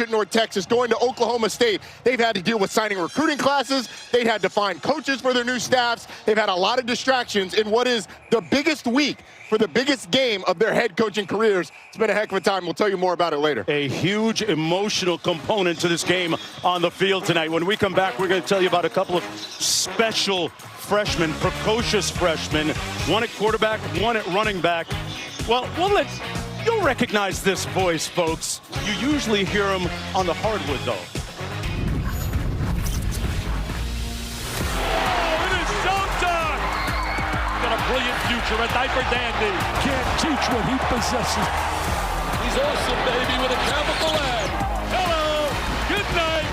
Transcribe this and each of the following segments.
at North Texas, going to Oklahoma State. They've had to deal with signing recruiting classes. They've had to find coaches for their new staffs. They've had a lot of distractions in what is the biggest week for the biggest game of their head coaching careers. It's been a heck of a time. We'll tell you more about it later. A huge emotional component to this game on the field tonight. When we come back, we're going to tell you about a couple of special freshmen, precocious freshmen, one at quarterback, one at running back. Well, you'll recognize this voice, folks. You usually hear him on the hardwood, though. Oh, it is showtime! Got a brilliant future, a diaper dandy. Can't teach what he possesses. He's awesome, baby, with a capital N. Hello, good night.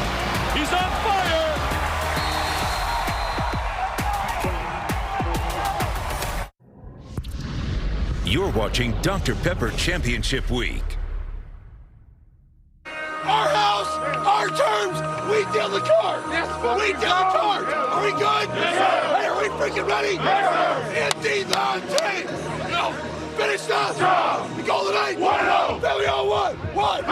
He's on fire. You're watching Dr. Pepper Championship Week. Our house, our terms, we deal the cards. Yes, we deal the cards. Are we good? Yes, sir. Hey, are we freaking ready? Yes, sir. Indeed, on team. No, finished up. The Golden Knights. 1-0. Then we all won. One.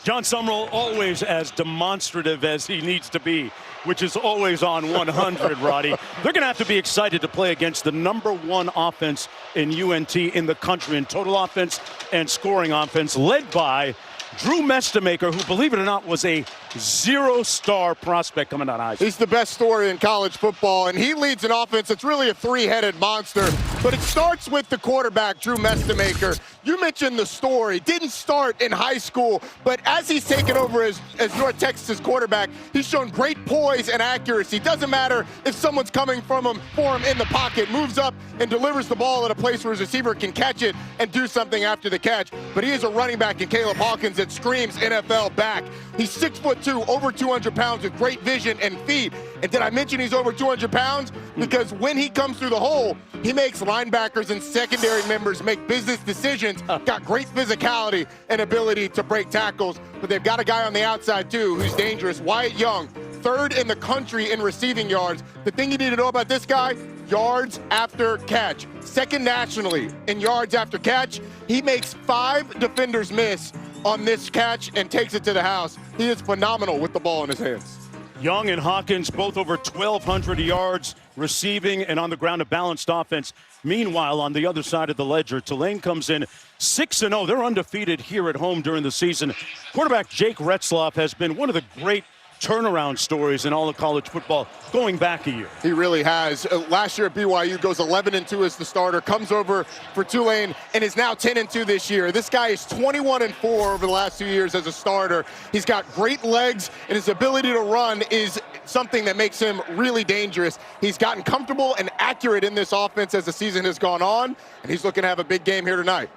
John Summerall always as demonstrative as he needs to be, which is always on 100, Roddy. They're going to have to be excited to play against the #1 offense in UNT in the country in total offense and scoring offense, led by Drew Mestemaker, who, believe it or not, was a 0-star prospect coming out of high school. He's the best story in college football, and he leads an offense that's really a three-headed monster. But it starts with the quarterback, Drew Mestemaker. You mentioned the story. Didn't start in high school, but as he's taken over as North Texas quarterback, he's shown great poise and accuracy. Doesn't matter if someone's coming for him in the pocket, moves up and delivers the ball at a place where his receiver can catch it and do something after the catch. But he is a running back in Caleb Hawkins that screams NFL back. He's 6'2", over 200 pounds with great vision and feet. And did I mention he's over 200 pounds? Because when he comes through the hole, he makes linebackers and secondary members make business decisions. Got great physicality and ability to break tackles. But they've got a guy on the outside, too, who's dangerous. Wyatt Young, 3rd in the country in receiving yards. The thing you need to know about this guy, yards after catch. 2nd nationally in yards after catch. He makes 5 defenders miss on this catch and takes it to the house. He is phenomenal with the ball in his hands. Young and Hawkins both over 1,200 yards receiving and on the ground, a balanced offense. Meanwhile, on the other side of the ledger, Tulane comes in 6-0. They're undefeated here at home during the season. Quarterback Jake Retzloff has been one of the great turnaround stories in all of college football going back a year. He really has. Last year at BYU goes 11-2 as the starter, comes over for Tulane and is now 10-2 this year. This guy is 21-4 over the last 2 years as a starter. He's got great legs, and his ability to run is something that makes him really dangerous. He's gotten comfortable and accurate in this offense as the season has gone on, and he's looking to have a big game here tonight.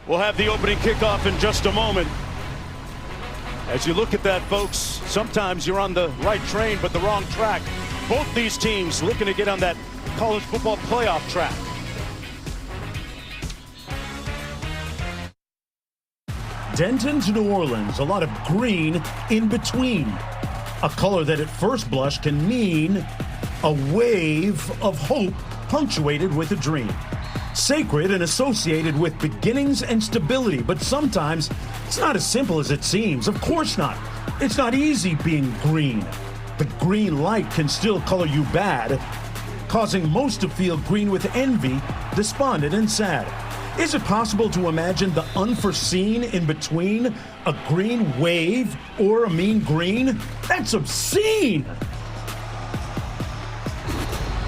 We'll have the opening kickoff in just a moment. As you look at that, folks, sometimes you're on the right train but the wrong track. Both these teams looking to get on that college football playoff track. Denton to New Orleans, a lot of green in between. A color that at first blush can mean a wave of hope punctuated with a dream. Sacred and associated with beginnings and stability, but sometimes it's not as simple as it seems. Of course not. It's not easy being green. But green light can still color you bad, causing most to feel green with envy, despondent, and sad. Is it possible to imagine the unforeseen in between a green wave or a mean green? That's obscene!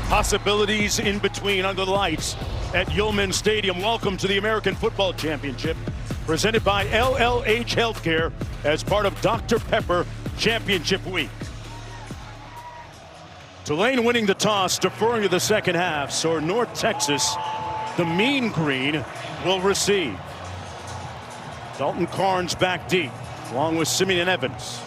Possibilities in between under the lights at Yulman Stadium. Welcome to the American Football Championship, presented by LLH Healthcare as part of Dr. Pepper Championship Week. Tulane winning the toss, deferring to the second half, so North Texas, the mean green, will receive. Dalton Carnes back deep, along with Simeon Evans.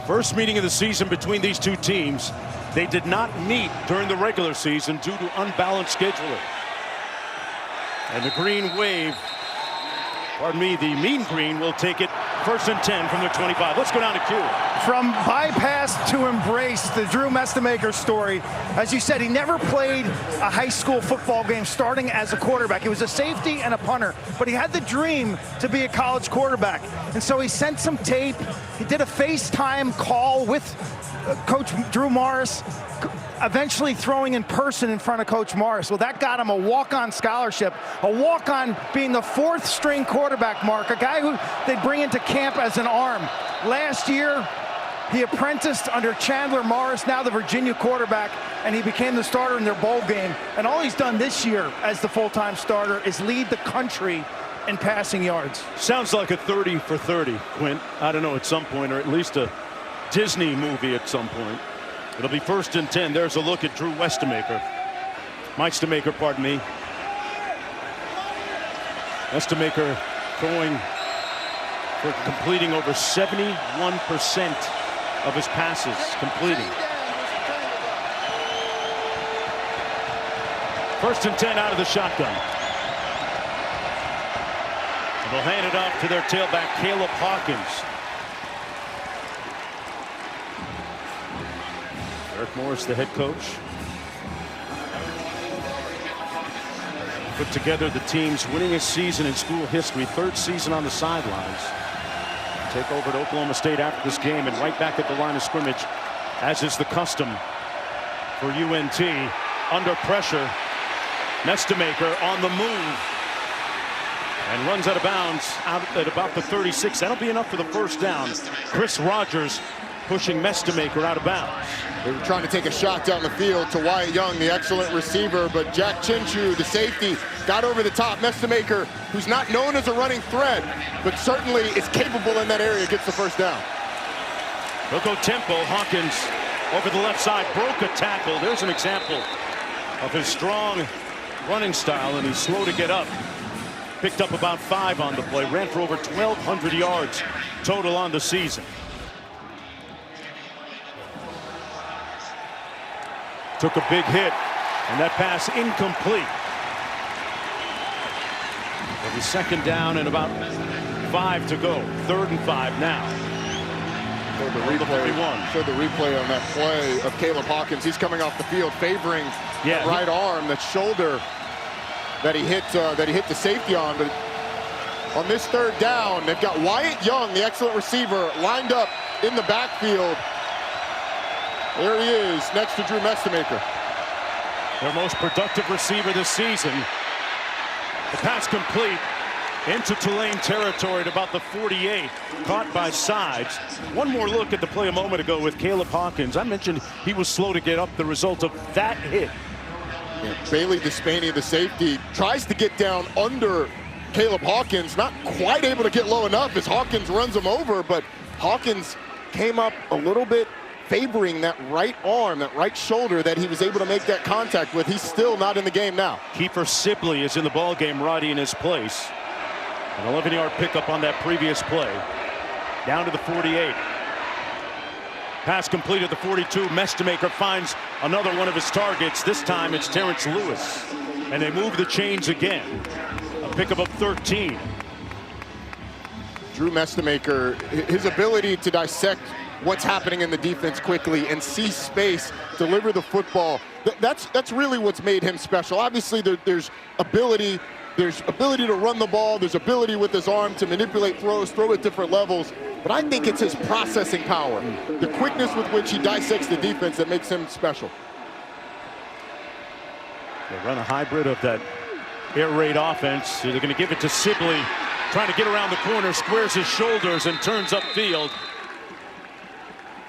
First meeting of the season between these two teams. They did not meet during the regular season due to unbalanced scheduling. And the green wave, the mean green will take it First and 10 from their 25. Let's go down to Q. From bypass to embrace, the Drew Mestemaker story. As you said, he never played a high school football game starting as a quarterback. He was a safety and a punter, but he had the dream to be a college quarterback. And so he sent some tape. He did a FaceTime call with Coach Drew Morris, eventually throwing in person in front of Coach Morris. Well, that got him a walk-on scholarship, a walk-on being the fourth-string quarterback, Mark, a guy who they bring into camp as an arm. Last year, he apprenticed under Chandler Morris, now the Virginia quarterback, and he became the starter in their bowl game. And all he's done this year as the full-time starter is lead the country in passing yards. Sounds like a 30 for 30, Quint. I don't know, at some point, or at least a Disney movie at some point. It'll be first and 10. There's a look at Drew Mestemaker. Pardon me. Mestemaker throwing for completing over 71% of his passes completing. First and 10 out of the shotgun. They'll hand it off to their tailback, Caleb Hawkins. Eric Morris, the head coach, put together the team's winningest season in school history, third season on the sidelines. Take over to Oklahoma State after this game and right back at the line of scrimmage, as is the custom for UNT. Under pressure, Mestemaker on the move and runs out of bounds out at about the 36. That'll be enough for the first down. Chris Rogers pushing Mestemaker out of bounds. They were trying to take a shot down the field to Wyatt Young, the excellent receiver, but Jack Chinchu, the safety, got over the top. Mestemaker, who's not known as a running threat, but certainly is capable in that area, gets the first down. They'll go tempo. Hawkins over the left side, broke a tackle. There's an example of his strong running style, and he's slow to get up. Picked up about 5 on the play, ran for over 1,200 yards total on the season. Took a big hit, and that pass incomplete. It'll be second down and about 5 to go. 3rd and 5 now. Showed the replay on that play of Caleb Hawkins. He's coming off the field, favoring that right arm, that shoulder that he hit the safety on. But on this 3rd down, they've got Wyatt Young, the excellent receiver, lined up in the backfield. There he is, next to Drew Mestemaker. Their most productive receiver this season. The pass complete into Tulane territory at about the 48, caught by Sides. One more look at the play a moment ago with Caleb Hawkins. I mentioned he was slow to get up, the result of that hit. Yeah, Bailey Despaney, the safety, tries to get down under Caleb Hawkins, not quite able to get low enough as Hawkins runs him over, but Hawkins came up a little bit favoring that right arm, that right shoulder that he was able to make that contact with. He's still not in the game now. Kiefer Sibley is in the ball game, Roddy, in his place. An 11-yard pickup on that previous play. Down to the 48. Pass complete at the 42. Mestemaker finds another one of his targets. This time it's Terrence Lewis. And they move the chains again. A pickup of 13. Drew Mestemaker, his ability to dissect what's happening in the defense quickly and see space, deliver the football, that's really what's made him special. Obviously, there's ability to run the ball, there's ability with his arm to manipulate throws, throw at different levels, but I think it's his processing power, the quickness with which he dissects the defense that makes him special. They run a hybrid of that air raid offense. So they're going to give it to Sibley, trying to get around the corner, squares his shoulders and turns upfield.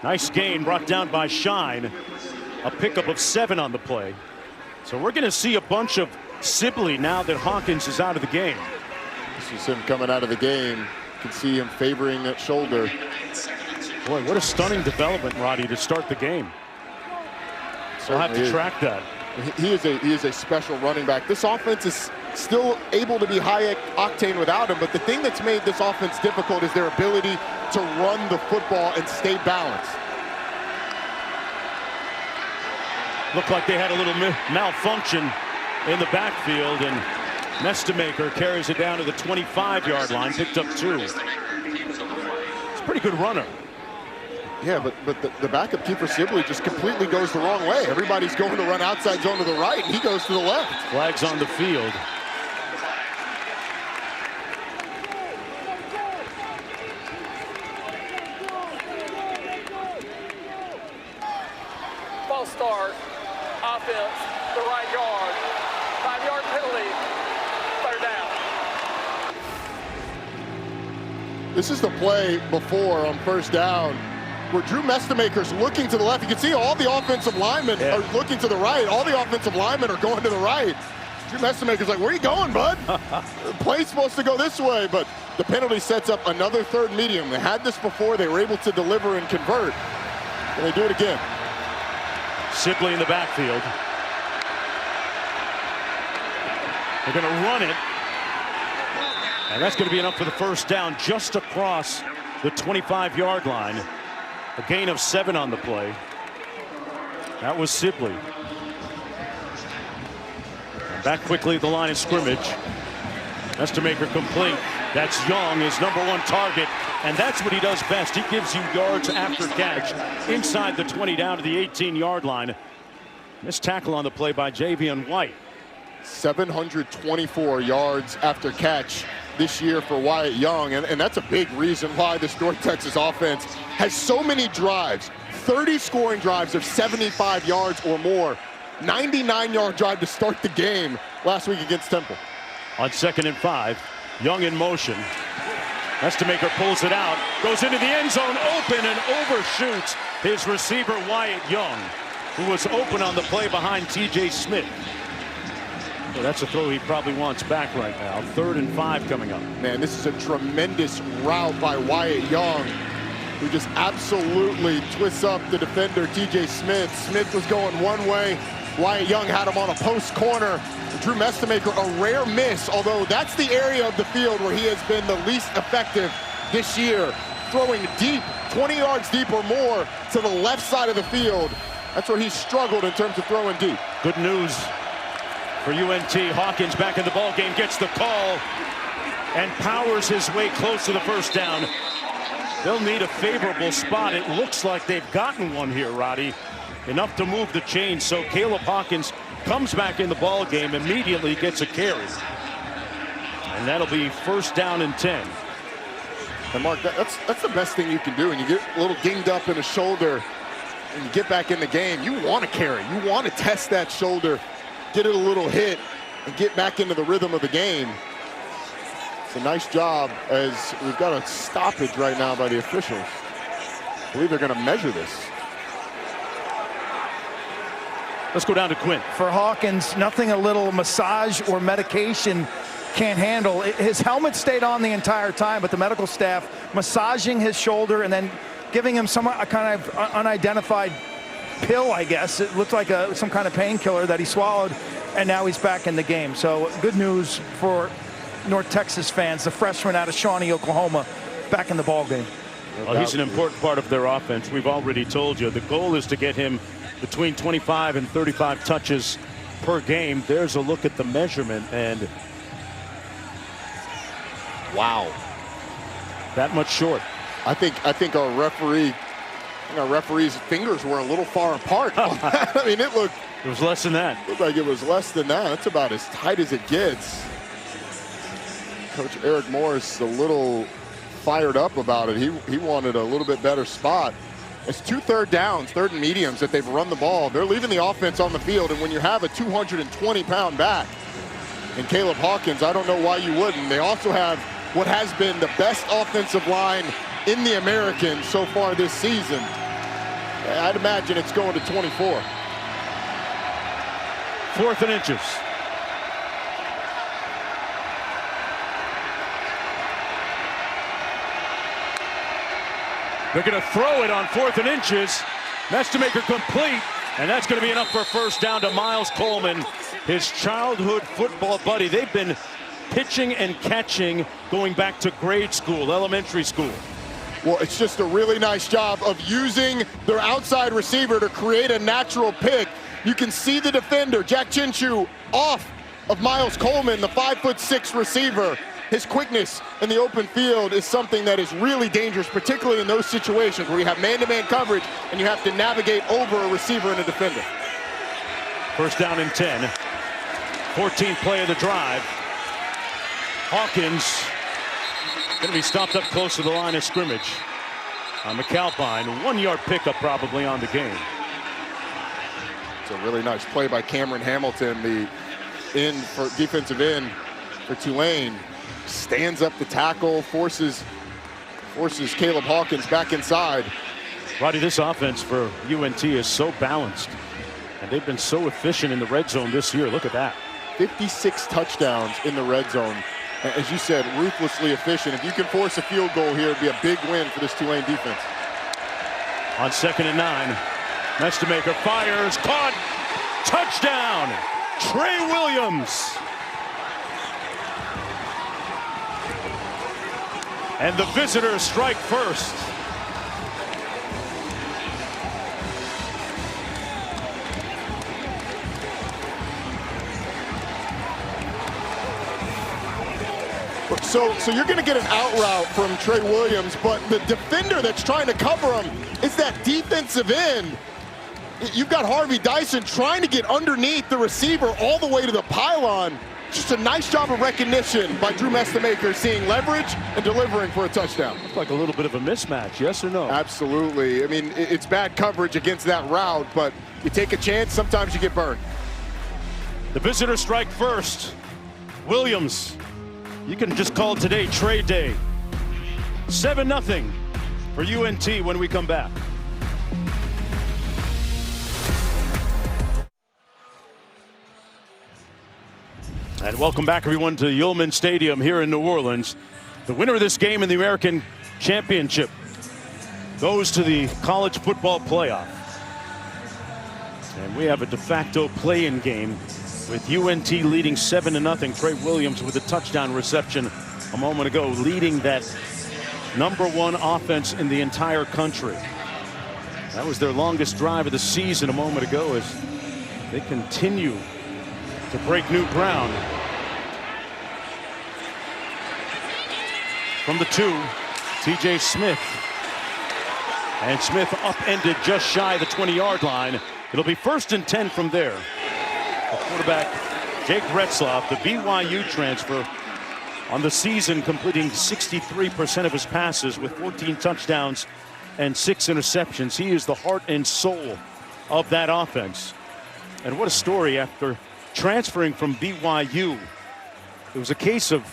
Nice gain brought down by Shine. A pickup of 7 on the play. So we're going to see a bunch of Sibley now that Hawkins is out of the game. This is him coming out of the game. You can see him favoring that shoulder. Boy, what a stunning development, Roddy, to start the game. We'll have to track that. He is a special running back. This offense is still able to be high octane without him, but the thing that's made this offense difficult is their ability to run the football and stay balanced. Looked like they had a little malfunction in the backfield, and Mestemaker carries it down to the 25-yard line, picked up 2. Pretty good runner. Yeah, but the backup keeper Sibley just completely goes the wrong way. Everybody's going to run outside zone to the right, and he goes to the left. Flags on the field. False start, offense, the right yard, 5-yard penalty, 3rd down. This is the play before on 1st down where Drew Mestemaker's looking to the left. You can see all the offensive linemen are looking to the right. All the offensive linemen are going to the right. Drew Mestemaker's like, where are you going, bud? The play's supposed to go this way, but the penalty sets up another 3rd medium. They had this before. They were able to deliver and convert. And they do it again. Sibley in the backfield. They're going to run it. And that's going to be enough for the 1st down just across the 25-yard line. A gain of 7 on the play. That was Sibley. And back quickly at the line of scrimmage. Mestemaker complete. That's Young, his #1 target. And that's what he does best. He gives you yards after catch inside the 20 down to the 18-yard line. Missed tackle on the play by Javion White. 724 yards after catch this year for Wyatt Young, and that's a big reason why this North Texas offense has so many drives. 30 scoring drives of 75 yards or more. 99-yard drive to start the game last week against Temple. On 2nd and 5, Young in motion. Mestemaker pulls it out, goes into the end zone open and overshoots his receiver Wyatt Young, who was open on the play behind TJ Smith. Well, that's a throw he probably wants back right now. 3rd and 5 coming up. Man, this is a tremendous route by Wyatt Young, who just absolutely twists up the defender TJ Smith. Smith was going one way. Wyatt Young had him on a post corner. Drew Mestemaker, a rare miss, although that's the area of the field where he has been the least effective this year. Throwing deep, 20 yards deep or more to the left side of the field. That's where he's struggled in terms of throwing deep. Good news for UNT. Hawkins back in the ball game, gets the call and powers his way close to the 1st down. They'll need a favorable spot. It looks like they've gotten one here, Roddy. Enough to move the chains. So Caleb Hawkins comes back in the ball game, immediately gets a carry. And that'll be 1st down and 10. And Mark, that's the best thing you can do. And you get a little dinged up in the shoulder and you get back in the game. You want to carry. You want to test that shoulder, get it a little hit, and get back into the rhythm of the game. It's a nice job, as we've got a stoppage right now by the officials. I believe they're going to measure this. Let's go down to Quinn. For Hawkins, nothing a little massage or medication can't handle. His helmet stayed on the entire time, but the medical staff massaging his shoulder and then giving him some kind of unidentified pill, I guess. It looked like some kind of painkiller that he swallowed, and now he's back in the game. So good news for North Texas fans. The freshman out of Shawnee, Oklahoma, back in the ball game. Well, he's an important part of their offense. We've already told you the goal is to get him between 25 and 35 touches per game. There's a look at the measurement, and wow, that much short. I think our referee's fingers were a little far apart. I mean, it was less than that. Looked like it was less than that. That's about as tight as it gets. Coach Eric Morris a little fired up about it. He wanted a little bit better spot. It's 2 3rd downs, 3rd and mediums that they've run the ball. They're leaving the offense on the field, and when you have a 220-pound back in Caleb Hawkins, I don't know why you wouldn't. They also have what has been the best offensive line in the American so far this season. I'd imagine it's going to 24. 4th and inches. They're going to throw it on 4th and inches. Mestemaker complete, and that's going to be enough for 1st down to Miles Coleman, his childhood football buddy. They've been pitching and catching going back to grade school, elementary school. Well, it's just a really nice job of using their outside receiver to create a natural pick. You can see the defender, Jack Chinchu, off of Miles Coleman, the 5'6" receiver. his quickness in the open field is something that is really dangerous, particularly in those situations where you have man-to-man coverage and you have to navigate over a receiver and a defender. First down and 10. 14th play of the drive. Hawkins going to be stopped up close to the line of scrimmage. McAlpine, 1-yard pickup probably on the game. It's a really nice play by Cameron Hamilton, the defensive end for Tulane. Stands up the tackle, forces Caleb Hawkins back inside. Roddy, this offense for UNT is so balanced, and they've been so efficient in the red zone this year. Look at that. 56 touchdowns in the red zone. As you said, ruthlessly efficient. If you can force a field goal here, it'd be a big win for this Tulane defense. On 2nd and 9, Mestemaker fires, caught, touchdown, Trey Williams. And the visitors strike first. So you're going to get an out route from Trey Williams, but the defender that's trying to cover him is that defensive end. You've got Harvey Dyson trying to get underneath the receiver all the way to the pylon. Just a nice job of recognition by Drew Mestemaker, seeing leverage and delivering for a touchdown. Looks like a little bit of a mismatch, yes or no? Absolutely. I mean, it's bad coverage against that route, but you take a chance, sometimes you get burned. The visitors strike first. Williams. You can just call today trade day. 7-0 for UNT when we come back. And welcome back, everyone, to Yulman Stadium here in New Orleans. The winner of this game in the American Championship goes to the college football playoff. And we have a de facto play-in game with UNT leading 7-0. Trey Williams with a touchdown reception a moment ago, leading that #1 offense in the entire country. That was their longest drive of the season a moment ago as they continue to break new ground. From the 2, TJ Smith. And Smith upended just shy of the 20-yard line. It'll be 1st and 10 from there. The quarterback, Jake Retzloff, the BYU transfer, on the season completing 63% of his passes with 14 touchdowns and 6 interceptions. He is the heart and soul of that offense. And what a story after transferring from BYU. It was a case of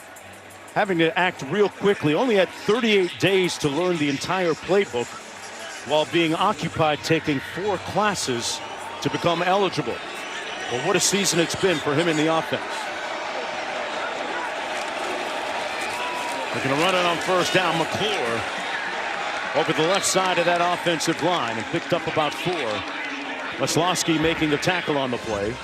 having to act real quickly. Only had 38 days to learn the entire playbook while being occupied taking 4 classes to become eligible. Well, what a season it's been for him in the offense. They're going to run it on 1st down. McClure over the left side of that offensive line and picked up about 4. Weslowski making the tackle on the play.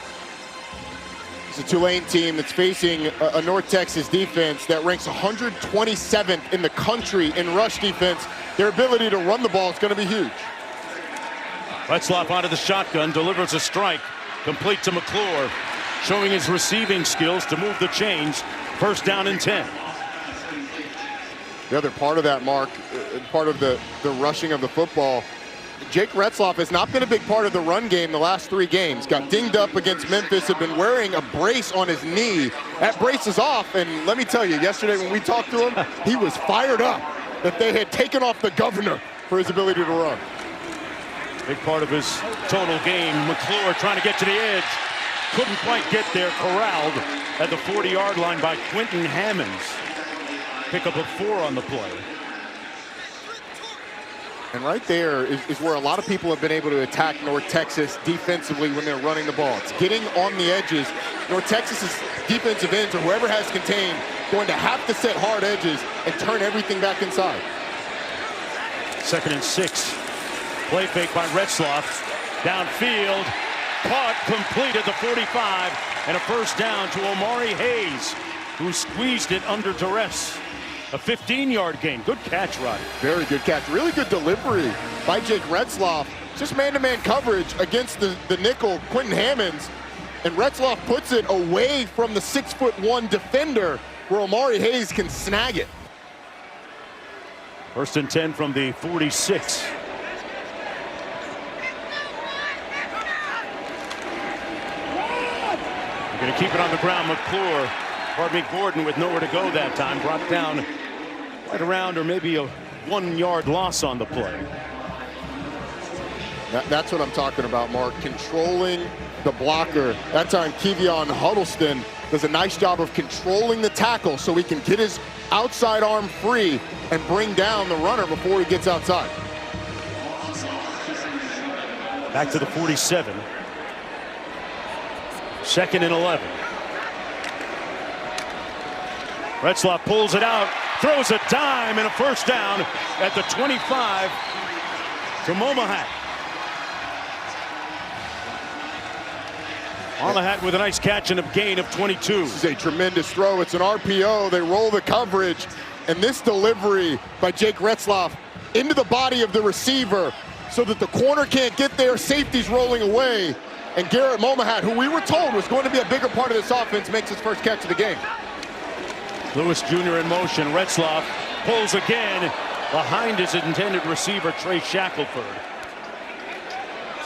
It's a Tulane team that's facing a North Texas defense that ranks 127th in the country in rush defense. Their ability to run the ball is going to be huge. Retzloff out of the shotgun, delivers a strike. Complete to McClure, showing his receiving skills to move the chains. 1st down and 10. The other part of that, Mark, part of the rushing of the football, Jake Retzloff has not been a big part of the run game the last 3 games. Got dinged up against Memphis, had been wearing a brace on his knee. That brace is off, and let me tell you, yesterday when we talked to him, he was fired up that they had taken off the governor for his ability to run. Big part of his total game. McClure trying to get to the edge. Couldn't quite get there. Corralled at the 40-yard line by Quentin Hammonds. Pickup of 4 on the play. And right there is where a lot of people have been able to attack North Texas defensively when they're running the ball. It's getting on the edges. North Texas's defensive ends, or whoever has contained, going to have to set hard edges and turn everything back inside. 2nd and 6. Play fake by Retzloff. Downfield. Caught, complete at the 45. And a 1st down to Omari Hayes, who squeezed it under duress. A 15-yard gain. Good catch, Rod. Very good catch. Really good delivery by Jake Retzloff. Just man-to-man coverage against the nickel, Quentin Hammonds. And Retzloff puts it away from the 6'1" defender where Omari Hayes can snag it. 1st and 10 from the 46. They're going to keep it on the ground. Gordon with nowhere to go that time. Brought down right around or maybe a 1-yard loss on the play. That's what I'm talking about, Mark. Controlling the blocker. That time, Kevion Huddleston does a nice job of controlling the tackle so he can get his outside arm free and bring down the runner before he gets outside. Back to the 47. 2nd and 11. Retzlaff pulls it out, throws a dime and a 1st down at the 25 to Momahat. Momahat with a nice catch and a gain of 22. This is a tremendous throw. It's an RPO. They roll the coverage. And this delivery by Jake Retzlaff into the body of the receiver so that the corner can't get there. Safety's rolling away. And Garrett Momahat, who we were told was going to be a bigger part of this offense, makes his first catch of the game. Lewis Jr. in motion. Retzlaff pulls again behind his intended receiver, Trey Shackelford.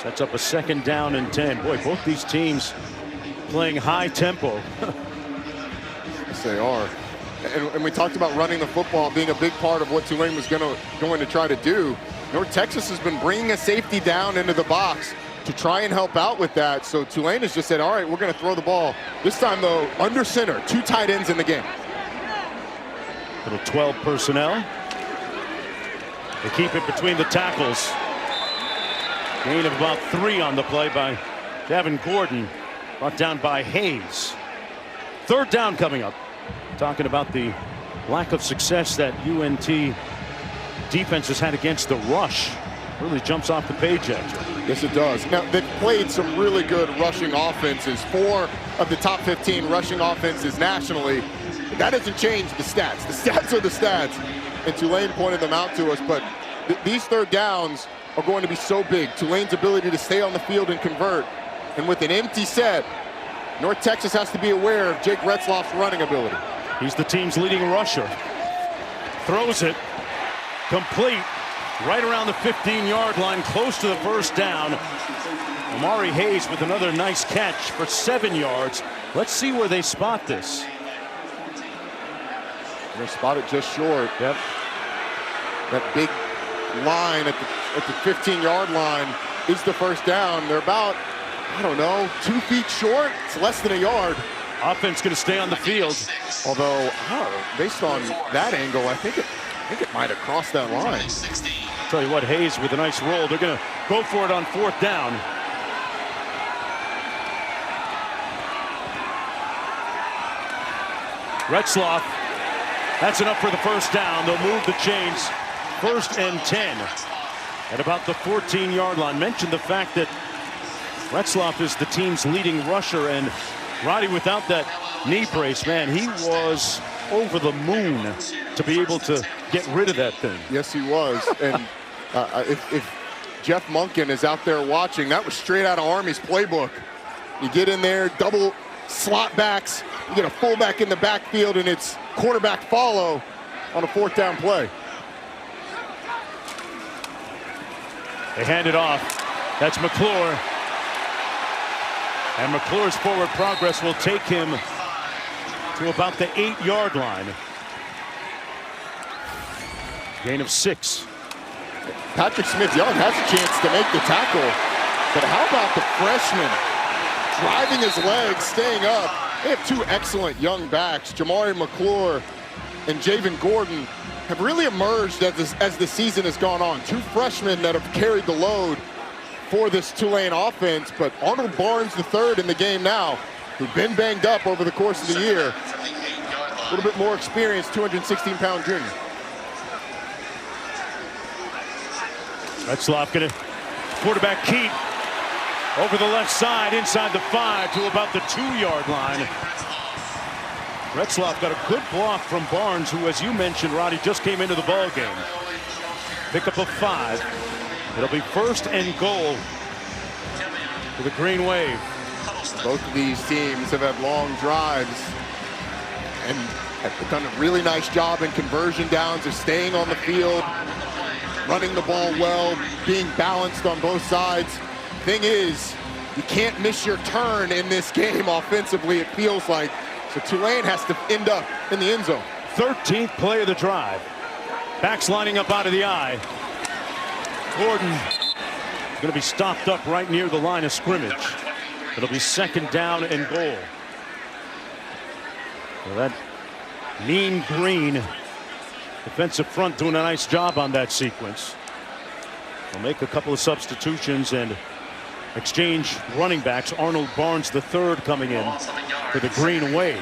Sets up a 2nd down and 10. Boy, both these teams playing high tempo. Yes, they are. And we talked about running the football being a big part of what Tulane was going to try to do. North Texas has been bringing a safety down into the box to try and help out with that. So Tulane has just said, all right, we're going to throw the ball. This time, though, under center, 2 tight ends in the game. Little 12 personnel. They keep it between the tackles. Gain of about 3 on the play by Gavin Gordon. Brought down by Hayes. 3rd down coming up. Talking about the lack of success that UNT defense has had against the rush. Really jumps off the page actually. Yes, it does. Now, they've played some really good rushing offenses. 4 of the top 15 rushing offenses nationally. That doesn't change the stats. The stats are the stats. And Tulane pointed them out to us. But these 3rd downs are going to be so big. Tulane's ability to stay on the field and convert. And with an empty set, North Texas has to be aware of Jake Retzlaff's running ability. He's the team's leading rusher. Throws it. Complete. Right around the 15-yard line, close to the 1st down. Omari Hayes with another nice catch for 7 yards. Let's see where they spot this. They spot it just short. Yep. That big line at the 15-yard line is the 1st down. They're about, I don't know, 2 feet short. It's less than a yard. Offense going to stay on the field. Although, based on that angle, I think it might have crossed that line. Tell you what, Hayes with a nice roll. They're going to go for it on 4th down. Retzlaff. That's enough for the 1st down. They'll move the chains. 1st and 10 at about the 14-yard line. Mentioned the fact that Retzlaff is the team's leading rusher, and Roddy, without that knee brace, man, he was over the moon to be able to get rid of that thing. Yes, he was. And if Jeff Monken is out there watching, that was straight out of Army's playbook. You get in there, double slot backs, you get a fullback in the backfield, and it's quarterback follow on a 4th down play. They hand it off. That's McClure. And McClure's forward progress will take him to about the 8-yard line. Gain of 6. Patrick Smith-Young has a chance to make the tackle, but how about the freshman driving his legs, staying up? They have 2 excellent young backs. Jamari McClure and Javen Gordon have really emerged as the season has gone on. 2 freshmen that have carried the load for this Tulane offense, but Arnold Barnes III in the game now, who's been banged up over the course of the year. A little bit more experienced, 216-pound junior. Retzlaff gonna quarterback keep over the left side inside the 5 to about the 2-yard line. Retzlaff got a good block from Barnes, who, as you mentioned, Roddy, just came into the ball game. Pickup of 5. It'll be 1st and goal for the Green Wave. Both of these teams have had long drives and have done a really nice job in conversion downs of staying on the field, running the ball well, being balanced on both sides. Thing is, you can't miss your turn in this game offensively, it feels like. So Tulane has to end up in the end zone. 13th play of the drive. Backs lining up out of the eye. Gordon going to be stopped up right near the line of scrimmage. It'll be 2nd down and goal. Well, that mean green defensive front doing a nice job on that sequence. They'll make a couple of substitutions and exchange running backs. Arnold Barnes III coming in for the green wave.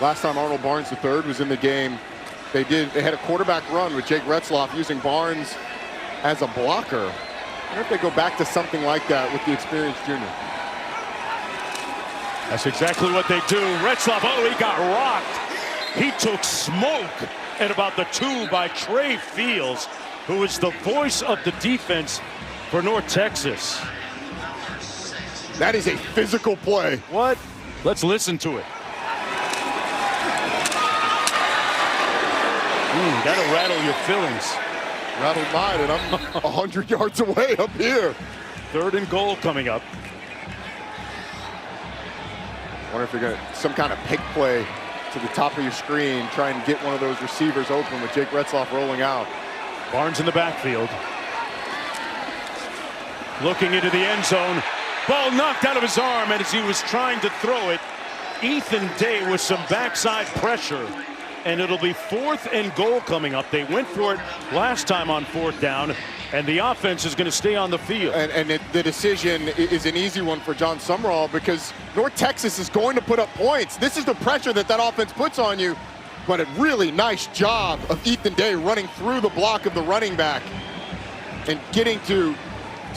Last time Arnold Barnes III was in the game, they had a quarterback run with Jake Retzloff using Barnes as a blocker. I wonder if they go back to something like that with the experienced junior. That's exactly what they do. Retzloff, oh, he got rocked. He took smoke at about the 2 by Trey Fields, who is the voice of the defense for North Texas. That is a physical play. What? Let's listen to it. That'll rattle your feelings. Rattled mine, and I'm 100 yards away up here. 3rd and goal coming up. Wonder if you're going to some kind of pick play to the top of your screen, try and get one of those receivers open with Jake Retzloff rolling out. Barnes in the backfield. Looking into the end zone. Ball knocked out of his arm, and as he was trying to throw it, Ethan Day with some backside pressure. And it'll be 4th and goal coming up. They went for it last time on 4th down, and the offense is going to stay on the field. And the decision is an easy one for John Summerall because North Texas is going to put up points. This is the pressure that offense puts on you. But a really nice job of Ethan Day running through the block of the running back and getting to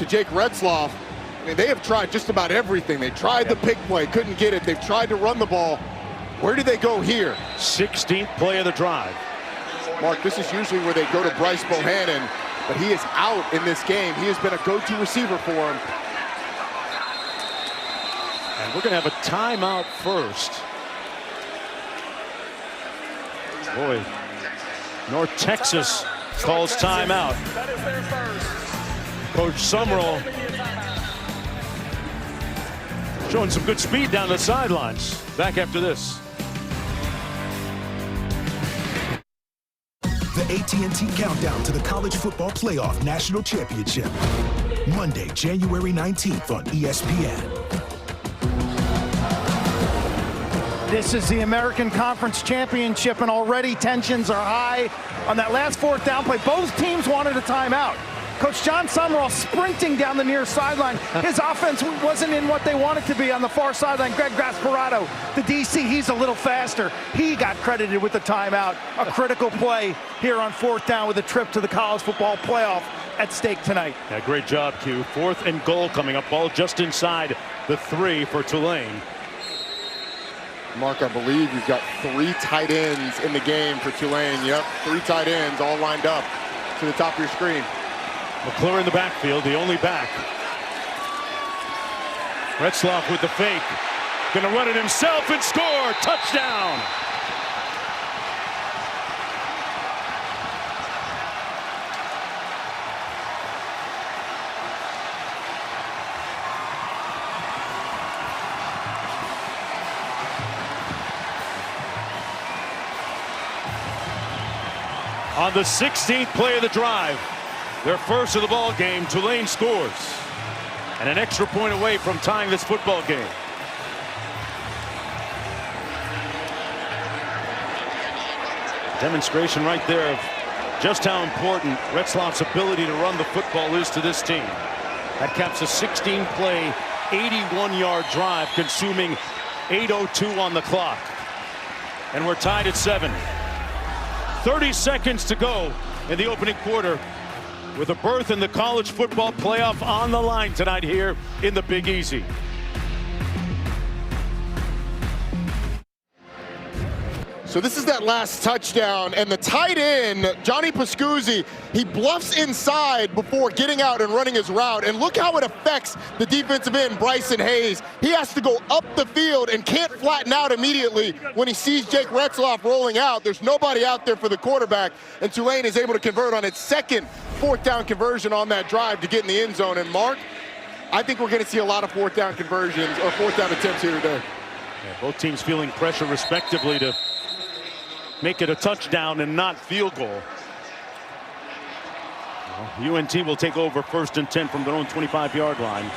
Jake Retzloff. I mean, they have tried just about everything. They tried the pick play, couldn't get it. They've tried to run the ball. Where do they go here? 16th play of the drive. Mark, this is usually where they go to Bryce Bohannon, but he is out in this game. He has been a go-to receiver for him. And we're going to have a timeout first. Boy, North Texas calls timeout. Coach Summerall showing some good speed down the sidelines. Back after this. The AT&T Countdown to the College Football Playoff National Championship. Monday, January 19th on ESPN. This is the American Conference Championship, and already tensions are high on that last 4th down play. Both teams wanted a timeout. Coach John Summerall sprinting down the near sideline. His offense wasn't in what they wanted to be on the far sideline. Greg Gasparotto, the DC, he's a little faster. He got credited with the timeout. A critical play here on 4th down with a trip to the college football playoff at stake tonight. Yeah, great job, Q. 4th and goal coming up. Ball just inside the 3 for Tulane. Mark, I believe you've got 3 tight ends in the game for Tulane. Yep, 3 tight ends all lined up to the top of your screen. McClure in the backfield, the only back. Retzloff with the fake. Gonna run it himself and score. Touchdown. On the 16th play of the drive, their first of the ball game, Tulane scores. And an extra point away from tying this football game. Demonstration right there of just how important Retzloff's ability to run the football is to this team. That caps a 16-play, 81-yard drive, consuming 8:02 on the clock. And we're tied at 7. 30 seconds to go in the opening quarter, with a berth in the college football playoff on the line tonight here in the Big Easy. So this is that last touchdown, and the tight end, Johnny Pascuzzi, he bluffs inside before getting out and running his route, and look how it affects the defensive end, Bryson Hayes. He has to go up the field and can't flatten out immediately when he sees Jake Retzloff rolling out. There's nobody out there for the quarterback, and Tulane is able to convert on its second fourth down conversion on that drive to get in the end zone. And Mark, I think we're going to see a lot of fourth down conversions or fourth down attempts here today. Yeah, both teams feeling pressure respectively to make it a touchdown and not field goal. Well, UNT will take over 1st and 10 from their own 25-yard line.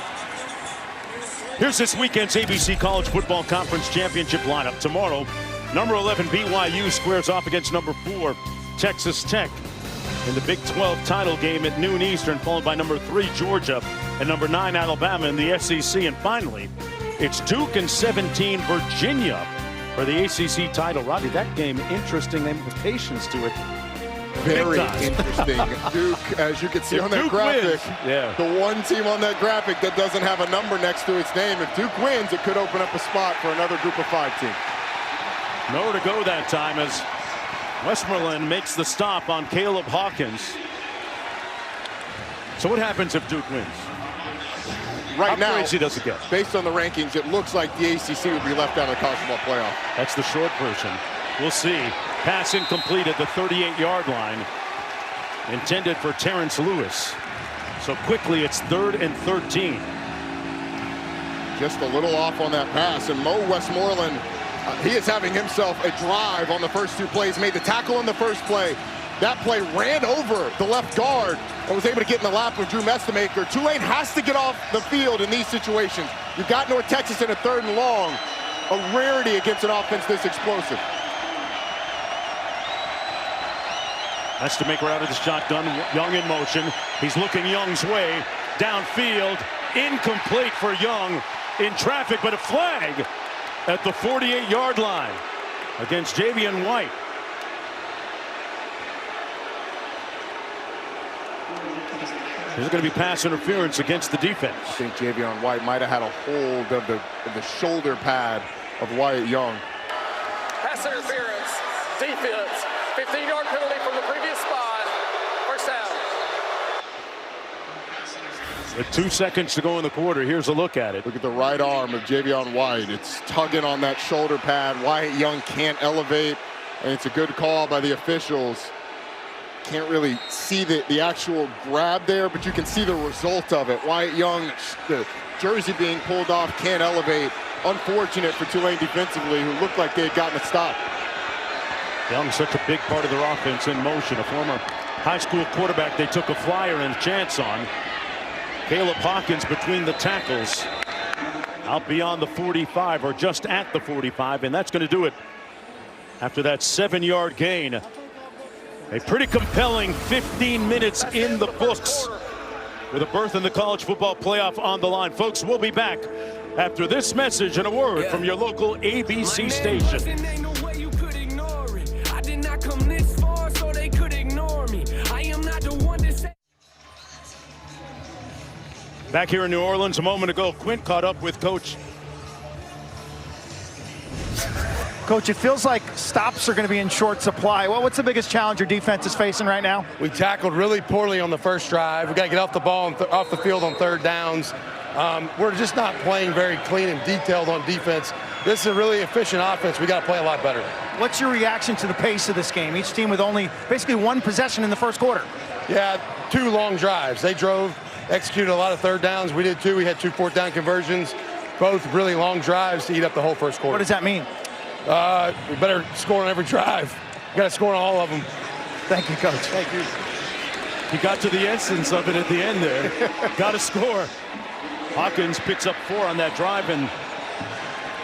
Here's this weekend's ABC College Football Conference Championship lineup. Tomorrow, number 11 BYU squares off against number 4 Texas Tech in the Big 12 title game at noon Eastern, followed by number 3 Georgia and number 9 Alabama in the SEC. And finally, it's Duke and 17 Virginia for the ACC title. Robbie, that game, interesting implications to it. Very interesting. Duke, as you can see on that graphic, the one team on that graphic that doesn't have a number next to its name. If Duke wins, it could open up a spot for another Group of 5 team. Nowhere to go that time as Westmoreland makes the stop on Caleb Hawkins. So what happens if Duke wins? Right now, how crazy does it get? Based on the rankings, it looks like the ACC would be left out of the college football playoff. That's the short version. We'll see. Pass incomplete at the 38-yard line. Intended for Terrence Lewis. So quickly, it's 3rd and 13. Just a little off on that pass. And Mo Westmoreland, he is having himself a drive on the first 2 plays. Made the tackle on the first play. That play ran over the left guard and was able to get in the lap of Drew Mestemaker. Tulane has to get off the field in these situations. You've got North Texas in a 3rd and long. A rarity against an offense this explosive. Mestemaker out of the shotgun. Young in motion. He's looking Young's way. Downfield. Incomplete for Young. In traffic, but a flag at the 48-yard line against Javion White. There's going to be pass interference against the defense. I think Javion White might have had a hold of the shoulder pad of Wyatt Young. Pass interference, defense, 15-yard penalty from the previous spot, 1st down. With 2 seconds to go in the quarter, here's a look at it. Look at the right arm of Javion White. It's tugging on that shoulder pad. Wyatt Young can't elevate, and it's a good call by the officials. Can't really see the actual grab there, but you can see the result of it. Wyatt Young, the jersey being pulled off, can't elevate. Unfortunate for Tulane defensively, who looked like they had gotten a stop. Young's such a big part of their offense in motion. A former high school quarterback they took a flyer and chance on. Caleb Hawkins between the tackles. Out beyond the 45, or just at the 45, and that's going to do it after that 7-yard gain. A pretty compelling 15 minutes in the books with a berth in the college football playoff on the line. Folks, we'll be back after this message and a word from your local ABC station. Back here in New Orleans a moment ago, Quint caught up with Coach. Coach, it feels like stops are going to be in short supply. What's the biggest challenge your defense is facing right now? We tackled really poorly on the first drive. We got to get off the ball and off the field on 3rd downs. We're just not playing very clean and detailed on defense. This is a really efficient offense. We got to play a lot better. What's your reaction to the pace of this game? Each team with only basically 1 possession in the first quarter. Yeah, 2 long drives. They drove, executed a lot of 3rd downs. We did too. We had 2 4th down conversions, both really long drives to eat up the whole first quarter. What does that mean? We better score on every drive. We got to score on all of them. Thank you, Coach. Thank you. He got to the essence of it at the end there. Got to score. Hawkins picks up 4 on that drive, and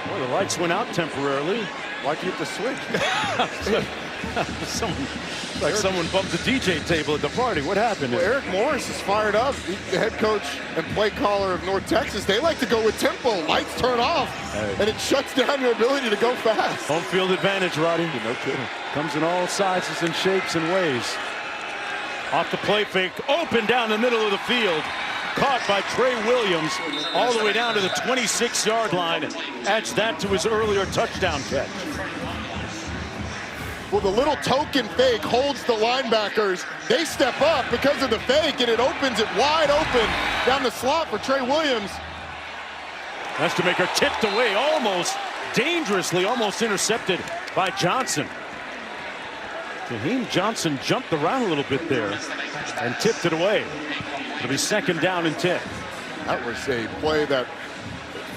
boy, the lights went out temporarily. Why'd you hit the switch? Someone bumped the DJ table at the party. What happened? Well, Eric Morris is fired up. The head coach and play caller of North Texas. They like to go with tempo. Lights turn off, and it shuts down your ability to go fast. Home field advantage, Roddy. No kidding. Comes in all sizes and shapes and ways. Off the play fake, open down the middle of the field. Caught by Trey Williams all the way down to the 26-yard line. Adds that to his earlier touchdown catch. Well, the little token fake holds the linebackers. They step up because of the fake, and it opens it wide open down the slot for Trey Williams. Mestemaker tipped away almost dangerously, almost intercepted by Johnson. Jaheim Johnson jumped around a little bit there and tipped it away. It'll be 2nd down and 10. That was a play that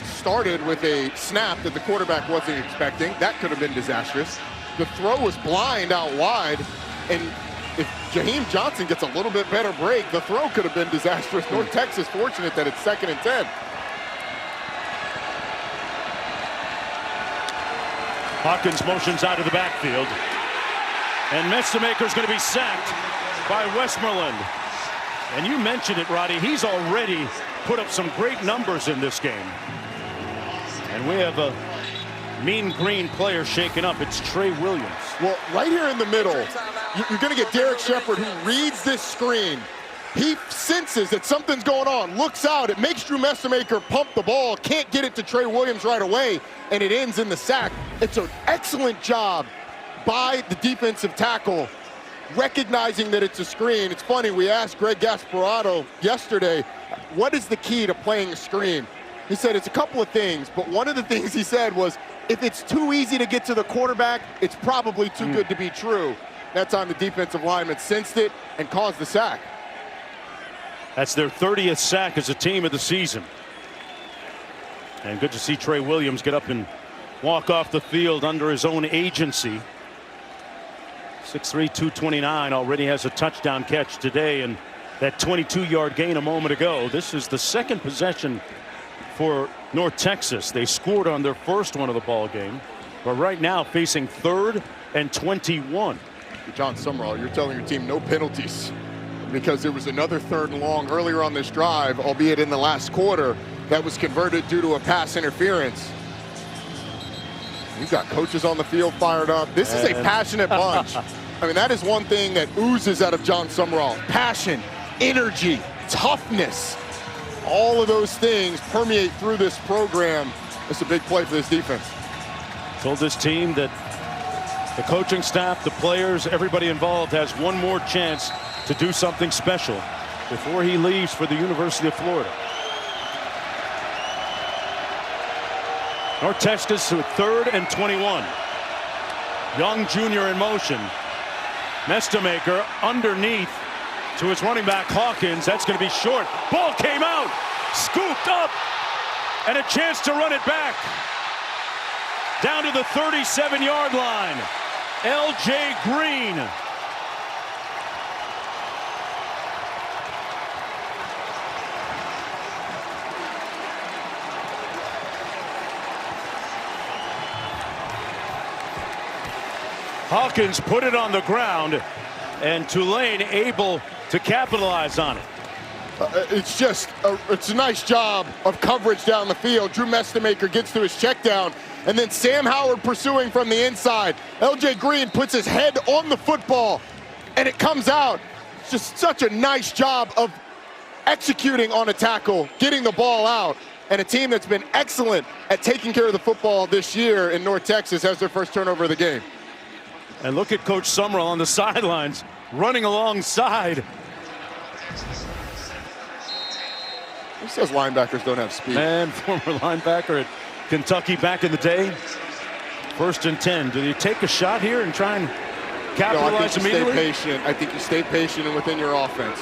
started with a snap that the quarterback wasn't expecting. That could have been disastrous. The throw was blind out wide, and if Jaheim Johnson gets a little bit better break, the throw could have been disastrous. North Texas fortunate that it's 2nd and 10. Hawkins motions out of the backfield. And Mestemaker's going to be sacked by Westmoreland. And you mentioned it, Roddy. He's already put up some great numbers in this game. And we have a mean green player shaken up. It's Trey Williams. Well, right here in the middle, you're going to get Derek Shepard, who reads this screen. He senses that something's going on, looks out. It makes Drew Mestemaker pump the ball, can't get it to Trey Williams right away, and it ends in the sack. It's an excellent job by the defensive tackle, recognizing that it's a screen. It's funny, we asked Greg Gasparotto yesterday, what is the key to playing a screen? He said it's a couple of things, but one of the things he said was, if it's too easy to get to the quarterback, it's probably too good to be true. That time the defensive lineman sensed it and caused the sack. That's their 30th sack as a team of the season. And good to see Trey Williams get up and walk off the field under his own agency. 6'3", 229, already has a touchdown catch today, and that 22-yard gain a moment ago. This is the 2nd possession for North Texas. They scored on their first one of the ball game, but right now facing 3rd and 21. John Summerall, you're telling your team no penalties, because there was another 3rd and long earlier on this drive, albeit in the last quarter, that was converted due to a pass interference. You've got coaches on the field fired up. This is a passionate bunch. I mean, that is one thing that oozes out of John Summerall. Passion, energy, toughness. All of those things permeate through this program. It's a big play for this defense. Told this team that the coaching staff, the players, everybody involved has one more chance to do something special before he leaves for the University of Florida. North Texas with 3rd and 21. Young junior in motion. Mestemaker underneath to his running back Hawkins. That's going to be short. Ball came out, scooped up, and a chance to run it back. Down to the 37-yard line. L.J. Green. Hawkins put it on the ground, and Tulane able to capitalize on it. It's a nice job of coverage down the field. Drew Mestemaker gets to his check down, and then Sam Howard pursuing from the inside. L.J. Green puts his head on the football, and it comes out. It's just such a nice job of executing on a tackle, getting the ball out, and a team that's been excellent at taking care of the football this year in North Texas has their first turnover of the game. And look at Coach Summerall on the sidelines, running alongside. Who says linebackers don't have speed? Man, former linebacker at Kentucky back in the day. 1st and 10. Do you take a shot here and try and capitalize immediately? Stay patient. I think you stay patient and within your offense.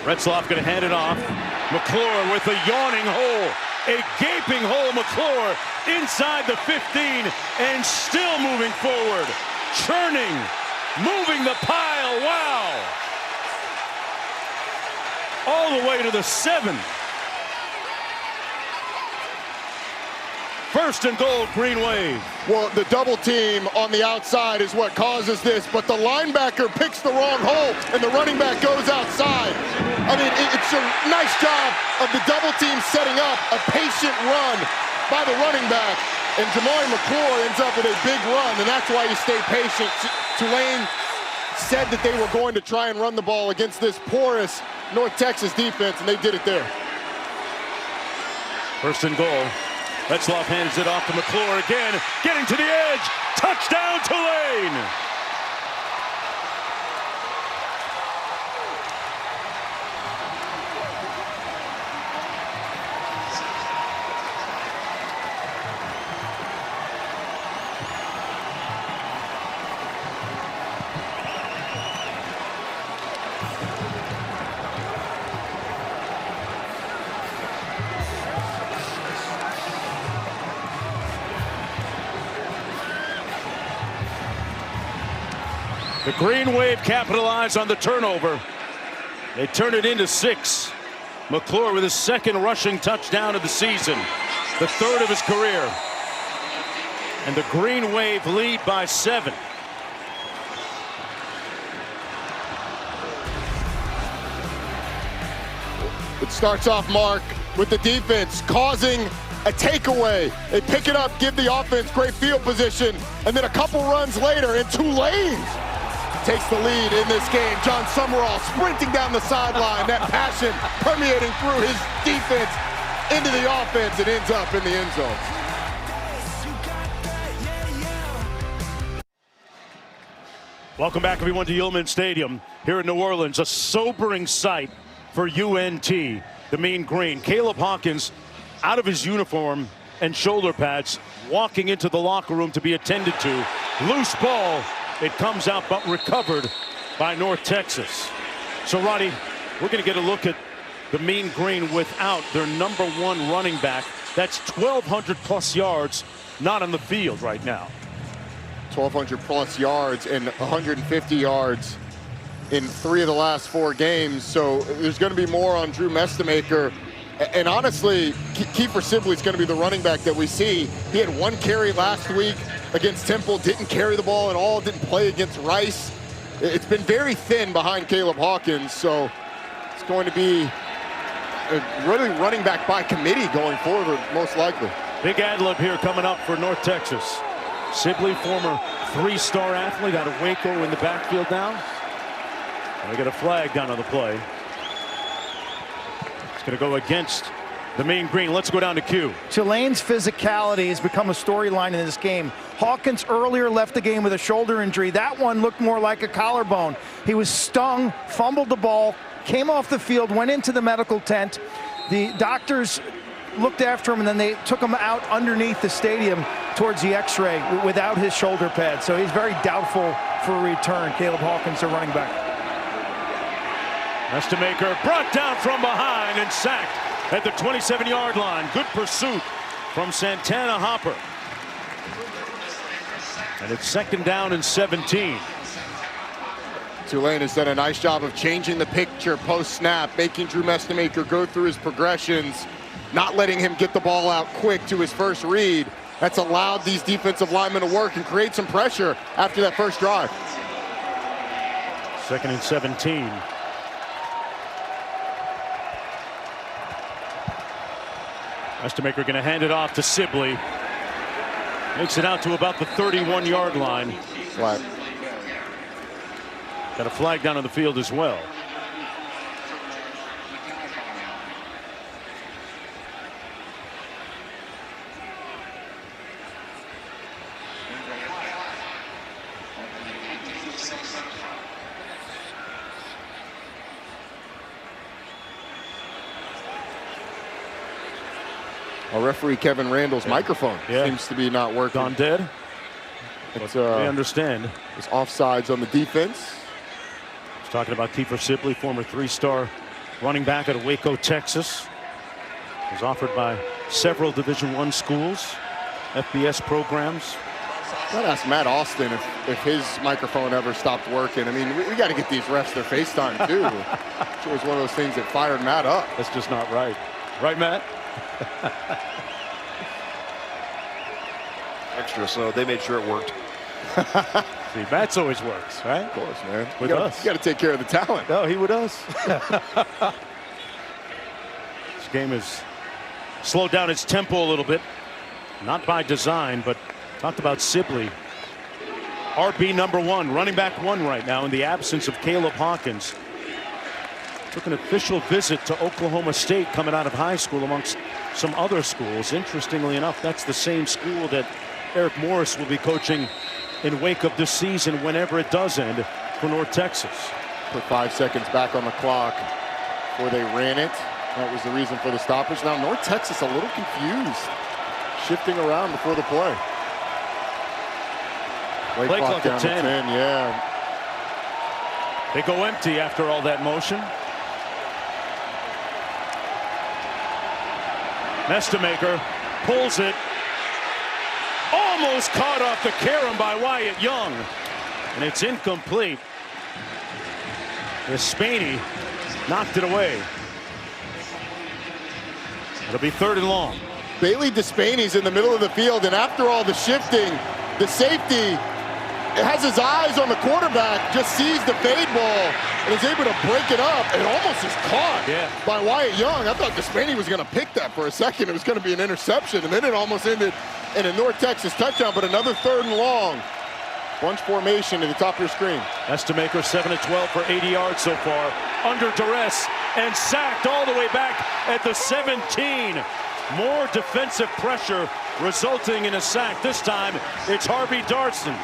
Retzloff going to hand it off. McClure with a yawning hole. A gaping hole, McClure inside the 15 and still moving forward. Churning, moving the pile, wow. All the way to the 7. 1st and goal, Green Wave. Well, the double team on the outside is what causes this, but the linebacker picks the wrong hole and the running back goes outside. I mean, it's a nice job of the double team setting up a patient run by the running back, and Jamari McClure ends up with a big run, and that's why you stay patient. Tulane said that they were going to try and run the ball against this porous North Texas defense, and they did it there. 1st and goal. Retzloff hands it off to McClure again, getting to the edge. Touchdown, for Tulane. The Green Wave capitalized on the turnover. They turn it into 6. McClure with his 2nd rushing touchdown of the season, the 3rd of his career. And the Green Wave lead by 7. It starts off, Mark, with the defense causing a takeaway. They pick it up, give the offense great field position, and then a couple runs later, and Tulane takes the lead in this game. John Summerall sprinting down the sideline, that passion permeating through his defense into the offense, and ends up in the end zone. Welcome back, everyone, to Yulman Stadium here in New Orleans. A sobering sight for UNT, the Mean Green. Caleb Hawkins out of his uniform and shoulder pads, walking into the locker room to be attended to. Loose ball. It comes out, but recovered by North Texas. So, Roddy, we're going to get a look at the Mean Green without their #1 running back. That's 1,200+ yards not on the field right now. 1,200+ yards and 150 yards in 3 of the last 4 games. So there's going to be more on Drew Mestemaker. And honestly, Kiefer Sibley's going to be the running back that we see. He had 1 carry last week against Temple, didn't carry the ball at all, didn't play against Rice. It's been very thin behind Caleb Hawkins, so it's going to be really running back by committee going forward, most likely. Big ad lib here coming up for North Texas. Sibley, former 3-star athlete out of Waco in the backfield now. And we got a flag down on the play. It's going to go against the Mean Green. Let's go down to Q. Tulane's physicality has become a storyline in this game. Hawkins earlier left the game with a shoulder injury. That one looked more like a collarbone. He was stung, fumbled the ball, came off the field, went into the medical tent. The doctors looked after him, and then they took him out underneath the stadium towards the x-ray without his shoulder pad. So he's very doubtful for a return. Caleb Hawkins, their running back. Mestemaker brought down from behind and sacked at the 27-yard line. Good pursuit from Santana Hopper. And it's 2nd down and 17. Tulane has done a nice job of changing the picture post-snap, making Drew Mestemaker go through his progressions, not letting him get the ball out quick to his first read. That's allowed these defensive linemen to work and create some pressure after that first drive. 2nd and 17. Mestemaker going to hand it off to Sibley. Makes it out to about the 31-yard line. Flag. Got a flag down on the field as well. Our referee Kevin Randall's microphone seems to be not working. Gone dead. It's, we understand. It's offsides on the defense. He's talking about Kiefer Sibley, former 3-star running back out of Waco, Texas. Was offered by several Division I schools, FBS programs. I'd ask Matt Austin if his microphone ever stopped working. I mean, we got to get these refs their FaceTime too. It was one of those things that fired Matt up. That's just not right. Right, Matt? Extra, so they made sure it worked. See, Matt's always works, right? Of course, man. With us. You got to take care of the talent. No, he with us. This game has slowed down its tempo a little bit. Not by design, but talked about Sibley. RB #1, running back 1 right now in the absence of Caleb Hawkins. Took an official visit to Oklahoma State coming out of high school amongst some other schools. Interestingly enough, that's the same school that Eric Morris will be coaching in wake of this season whenever it does end for North Texas. Put 5 seconds back on the clock before they ran it. That was the reason for the stoppage. Now North Texas a little confused, shifting around before the play. Play clock down to 10, yeah. They go empty after all that motion. Mestemaker pulls it. Almost caught off the carom by Wyatt Young. And it's incomplete. Despainey knocked it away. It'll be 3rd and long. Bailey Despainey's in the middle of the field, and after all the shifting, the safety has his eyes on the quarterback, just sees the fade ball, and is able to break it up, and almost is caught by Wyatt Young. I thought Despainey was going to pick that for a second. It was going to be an interception, and then it almost ended in a North Texas touchdown, but another 3rd and long. Bunch formation at the top of your screen. Mestemaker 7 of 12 for 80 yards so far. Under duress and sacked all the way back at the 17. More defensive pressure resulting in a sack. This time it's Harvey Dyson.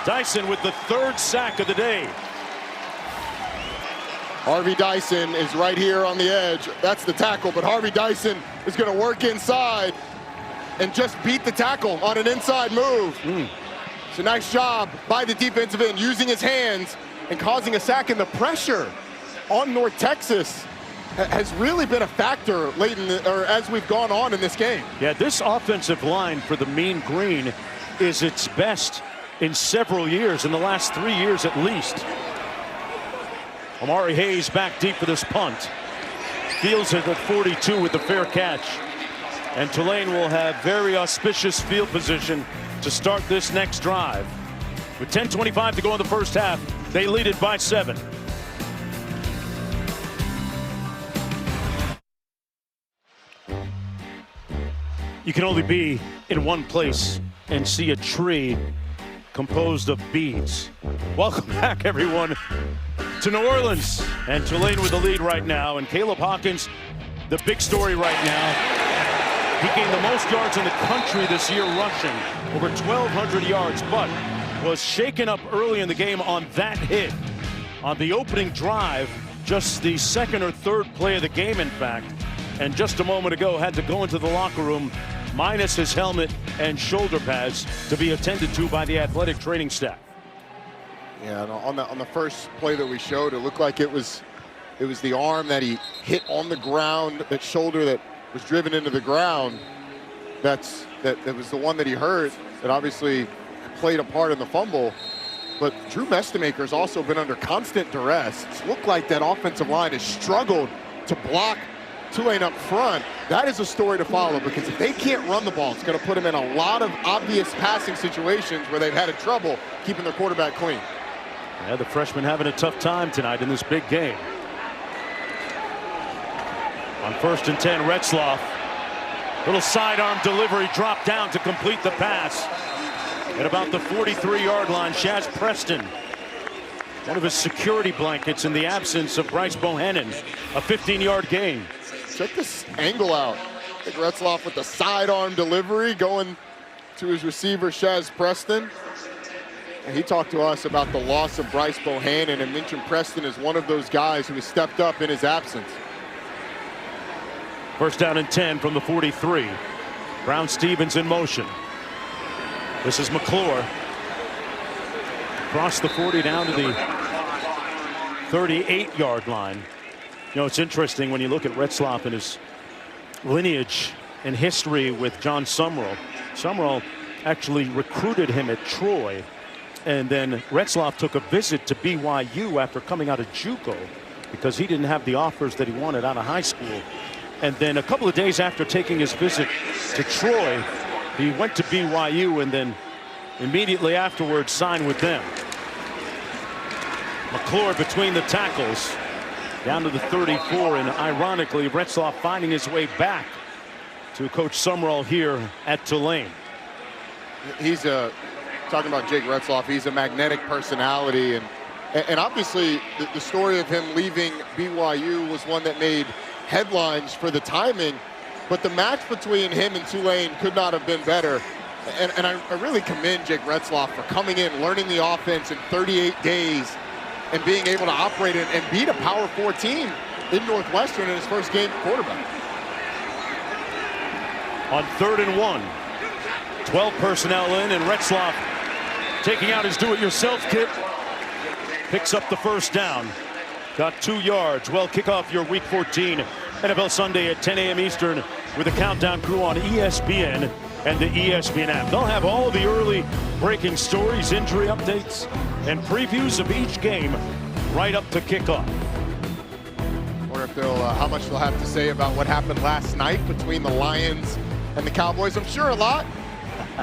Dyson with the 3rd sack of the day. Harvey Dyson is right here on the edge. That's the tackle, but Harvey Dyson is going to work inside and just beat the tackle on an inside move. It's a nice job by the defensive end, using his hands and causing a sack. And the pressure on North Texas has really been a factor late in or as we've gone on in this game. Yeah, this offensive line for the Mean Green is its best in several years, in the last 3 years at least. Amari Hayes back deep for this punt. Fields it at 42 with the fair catch. And Tulane will have very auspicious field position to start this next drive. With 10:25 to go in the first half, they lead it by 7. You can only be in one place and see a tree composed of beads. Welcome back, everyone, to New Orleans. And Tulane with the lead right now. And Caleb Hawkins, the big story right now. He gained the most yards in the country this year rushing, over 1,200 yards, but was shaken up early in the game on that hit. On the opening drive, just the 2nd or 3rd play of the game, in fact, and just a moment ago had to go into the locker room minus his helmet and shoulder pads to be attended to by the athletic training staff. Yeah, on the first play that we showed, it looked like it was the arm that he hit on the ground, that shoulder that was driven into the ground. That was the one that he hurt, that obviously played a part in the fumble. But Drew Mestemaker's also been under constant duress. It's looked like that offensive line has struggled to block Tulane up front. That is a story to follow, because if they can't run the ball, it's going to put them in a lot of obvious passing situations where they've had trouble keeping their quarterback clean. Yeah, the freshman having a tough time tonight in this big game. On 1st and 10, Retzloff. Little sidearm delivery, drop down to complete the pass. At about the 43-yard line, Shaz Preston, one of his security blankets in the absence of Bryce Bohannon. A 15-yard gain. Check this angle out. I think Retzloff with the sidearm delivery going to his receiver, Shaz Preston. And he talked to us about the loss of Bryce Bohannon and mentioned Preston as one of those guys who has stepped up in his absence. 1st down and 10 from the 43. Brown Stevens in motion. This is McClure. Across the 40 down to the 38-yard line. You know, it's interesting when you look at Retzloff and his lineage and history with John Sumrall. Sumrall actually recruited him at Troy, and then Retzloff took a visit to BYU after coming out of JUCO because he didn't have the offers that he wanted out of high school. And then a couple of days after taking his visit to Troy, he went to BYU and then immediately afterwards signed with them. McClure between the tackles down to the 34, and ironically Retzloff finding his way back to Coach Sumrall here at Tulane. He's talking about Jake Retzloff. He's a magnetic personality, and obviously the story of him leaving BYU was one that made headlines for the timing, but the match between him and Tulane could not have been better. And I really commend Jake Retzloff for coming in, learning the offense in 38 days, and being able to operate it and beat a Power 4 team in Northwestern in his first game quarterback. On 3rd and 1, 12 personnel in, and Retzloff taking out his do-it-yourself kit, picks up the first down. Got 2 yards. Well, kick off your Week 14 NFL Sunday at 10 a.m. Eastern with a countdown crew on ESPN and the ESPN app. They'll have all the early breaking stories, injury updates, and previews of each game right up to kickoff. Wonder if how much they'll have to say about what happened last night between the Lions and the Cowboys. I'm sure a lot.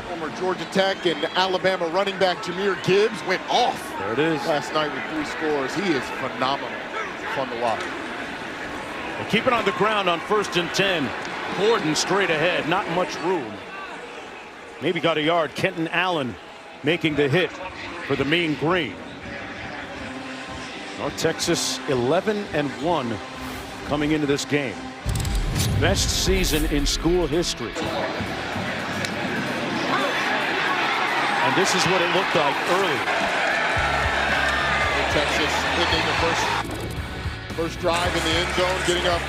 Former Georgia Tech and Alabama running back Jahmyr Gibbs went off. There it is. Last night with 3 scores. He is phenomenal. Fun to watch. They keep it on the ground on 1st and 10. Gordon straight ahead, not much room. Maybe got a yard. Kenton Allen making the hit for the Mean Green. North Texas 11-1 coming into this game. Best season in school history. And this is what it looked like early. Texas ending the first drive in the end zone, getting up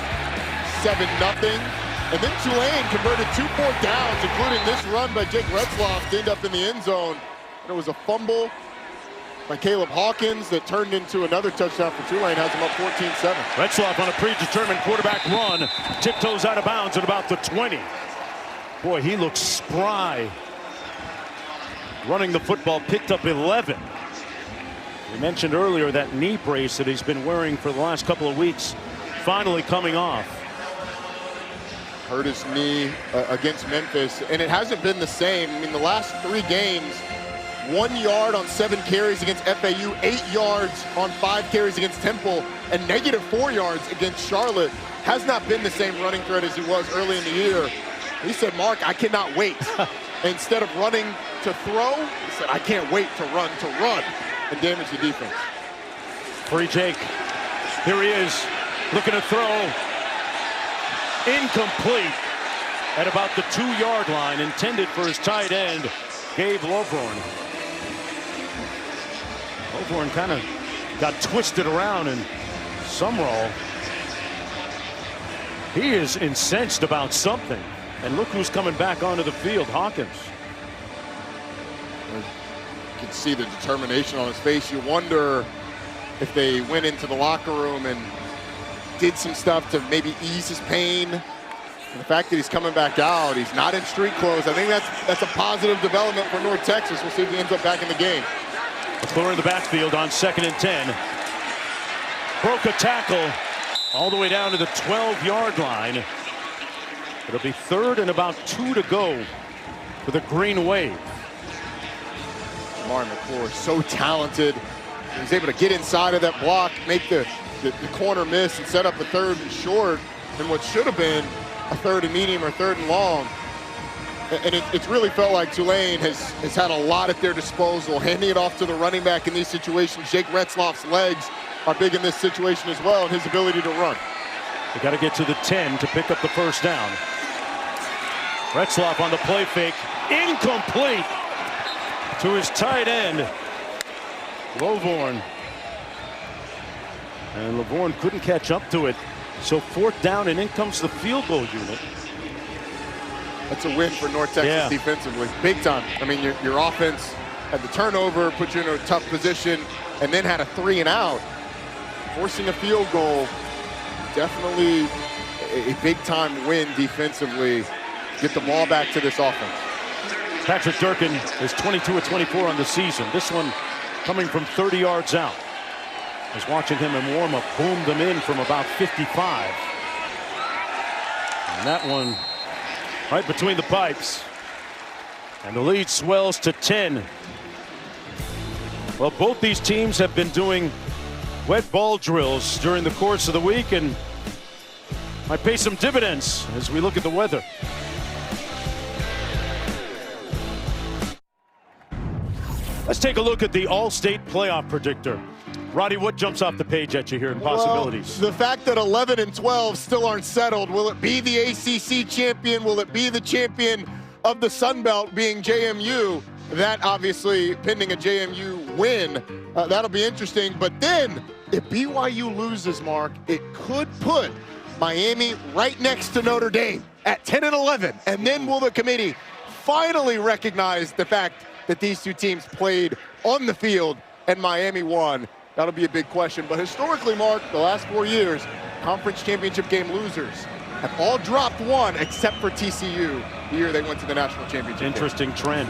7-0. And then Tulane converted 2 4th downs, including this run by Jake Retzloff to end up in the end zone. And it was a fumble by Caleb Hawkins that turned into another touchdown for Tulane, has them up 14-7. Retzloff on a predetermined quarterback run, tiptoes out of bounds at about the 20. Boy, he looks spry. Running the football, picked up 11. We mentioned earlier that knee brace that he's been wearing for the last couple of weeks, finally coming off. Hurt his knee against Memphis, and it hasn't been the same. I mean, the last 3 games, 1 yard on 7 carries against FAU, 8 yards on 5 carries against Temple, and -4 yards against Charlotte. Has not been the same running threat as he was early in the year. He said, Mark, I cannot wait. Instead of running to throw, he said, I can't wait to run and damage the defense. Free Jake. Here he is, looking to throw. Incomplete at about the 2-yard line, intended for his tight end, Gabe Lovorn. Lovorn kind of got twisted around, and Sumrall, he is incensed about something. And look who's coming back onto the field, Hawkins. You can see the determination on his face. You wonder if they went into the locker room and did some stuff to maybe ease his pain. And the fact that he's coming back out, he's not in street clothes. I think that's a positive development for North Texas. We'll see if he ends up back in the game. McClure in the backfield on 2nd and 10. Broke a tackle all the way down to the 12-yard line. It'll be 3rd and about 2 to go for the Green Wave. Martin McClure, so talented. He's able to get inside of that block, make the corner miss, and set up a 3rd and short, and what should have been a 3rd and medium or 3rd and long. And it's really felt like Tulane has had a lot at their disposal, handing it off to the running back in these situations. Jake Retzloff's legs are big in this situation as well, and his ability to run. They got to get to the 10 to pick up the first down. Retzloff on the play fake, incomplete to his tight end, Lovorn. And Lovorn couldn't catch up to it. So 4th down, and in comes the field goal unit. That's a win for North Texas defensively, big time. I mean, your offense had the turnover, put you in a tough position, and then had a 3 and out. Forcing a field goal, definitely a big time win defensively. Get the ball back to this offense. Patrick Durkin is 22 of 24 on the season. This one coming from 30 yards out. I was watching him in warm-up, boomed them in from about 55. And that one right between the pipes. And the lead swells to 10. Well, both these teams have been doing wet ball drills during the course of the week, and might pay some dividends as we look at the weather. Let's take a look at the All-State Playoff Predictor. Roddy, what jumps off the page at you here in possibilities? Well, the fact that 11 and 12 still aren't settled. Will it be the ACC champion? Will it be the champion of the Sun Belt being JMU. That obviously pending a JMU win. That'll be interesting. But then if BYU loses, Mark, it could put Miami right next to Notre Dame at 10-11. And then will the committee finally recognize the fact that these two teams played on the field and Miami won? That'll be a big question. But historically, Mark, the last 4 years, conference championship game losers have all dropped one except for TCU the year they went to the national championship. Interesting trend.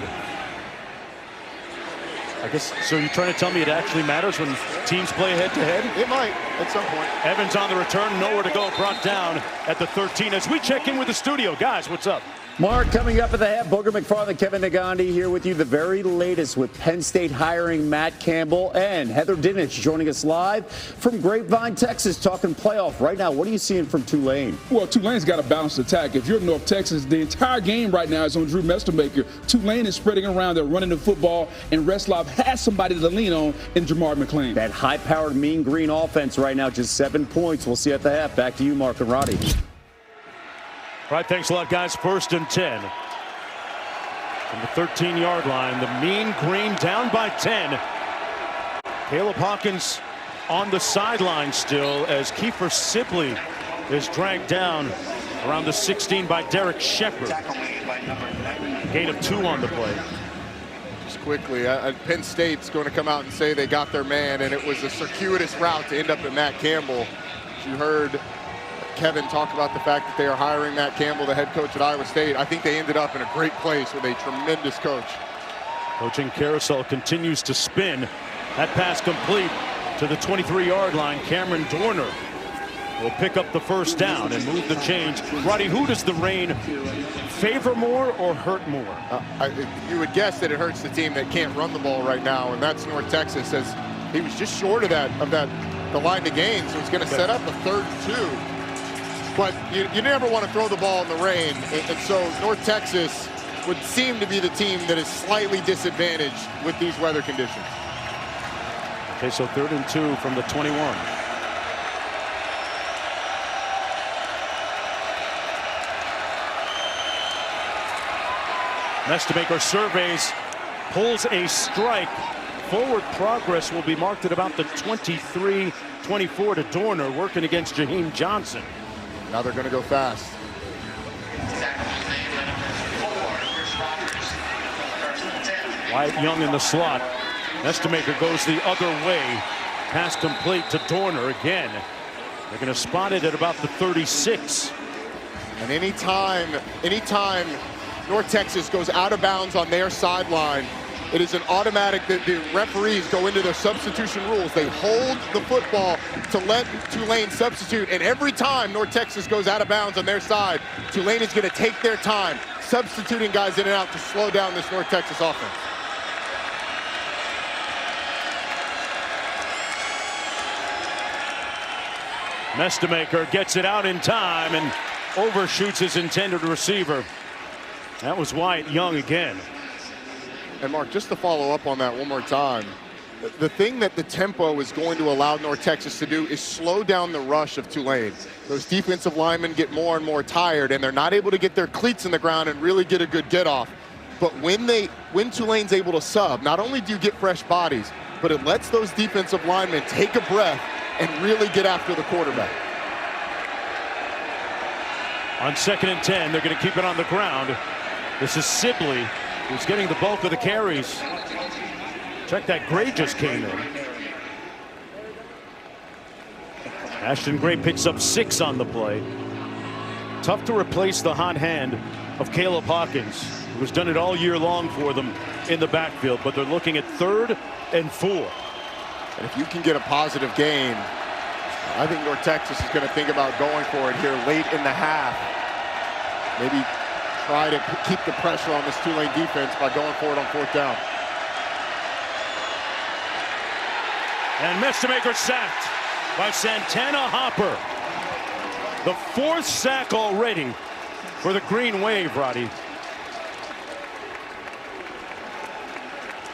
I guess, so you're trying to tell me it actually matters when teams play head-to-head? It might at some point. Evans on the return, nowhere to go, brought down at the 13 as we check in with the studio. Guys, what's up? Mark, coming up at the half, Booger McFarland, Kevin Nagandi here with you. The very latest with Penn State hiring Matt Campbell and Heather Dinich joining us live from Grapevine, Texas, talking playoff. Right now, what are you seeing from Tulane? Well, Tulane's got a balanced attack. If you're North Texas, the entire game right now is on Drew Mestelmaker. Tulane is spreading around. They're running the football, and Reslov has somebody to lean on in Jamar McClain. That high-powered Mean Green offense right now, just 7 points. We'll see at the half. Back to you, Mark and Roddy. All right, thanks a lot, guys. 1st and 10. From the 13-yard line, the Mean Green down by 10. Caleb Hawkins on the sideline still as Kiefer Sibley is dragged down around the 16 by Derek Shepard. Gain of 2 on the play. Just quickly, Penn State's going to come out and say they got their man, and it was a circuitous route to end up at Matt Campbell. You heard Kevin talk about the fact that they are hiring Matt Campbell, the head coach at Iowa State. I think they ended up in a great place with a tremendous coach. Coaching carousel continues to spin. That pass complete to the 23-yard line. Cameron Dorner will pick up the first down and move the chains. Roddy, who does the rain favor more or hurt more? You would guess that it hurts the team that can't run the ball right now, and that's North Texas, as he was just short of the line to gain, so it's going to set up a 3rd and 2. But you never want to throw the ball in the rain, and so North Texas would seem to be the team that is slightly disadvantaged with these weather conditions. Okay, so 3rd and 2 from the 21. Mestelmaker surveys, pulls a strike. Forward progress will be marked at about the 23-24 to Dorner, working against Jaheim Johnson. Now they're going to go fast. Wyatt Young in the slot. Mestelmaker goes the other way. Pass complete to Dorner again. They're going to spot it at about the 36. And anytime North Texas goes out of bounds on their sideline, it is an automatic that the referees go into their substitution rules. They hold the football to let Tulane substitute, and every time North Texas goes out of bounds on their side, Tulane is going to take their time substituting guys in and out to slow down this North Texas offense. Mestelmaker gets it out in time and overshoots his intended receiver. That was Wyatt Young again. And Mark, just to follow up on that one more time, the thing that the tempo is going to allow North Texas to do is slow down the rush of Tulane. Those defensive linemen get more and more tired, and they're not able to get their cleats in the ground and really get a good get off. But when Tulane's able to sub, not only do you get fresh bodies, but it lets those defensive linemen take a breath and really get after the quarterback. On 2nd and 10, they're going to keep it on the ground. This is Sibley, who's getting the bulk of the carries. Check that, Gray just came in. Ashton Gray picks up 6 on the play. Tough to replace the hot hand of Caleb Hawkins, who has done it all year long for them in the backfield, but they're looking at 3rd and 4. And if you can get a positive gain, I think North Texas is going to think about going for it here late in the half. Maybe try to keep the pressure on this Tulane defense by going for it on 4th down. And Mestelmaker sacked by Santana Hopper. The 4th sack already for the Green Wave, Roddy.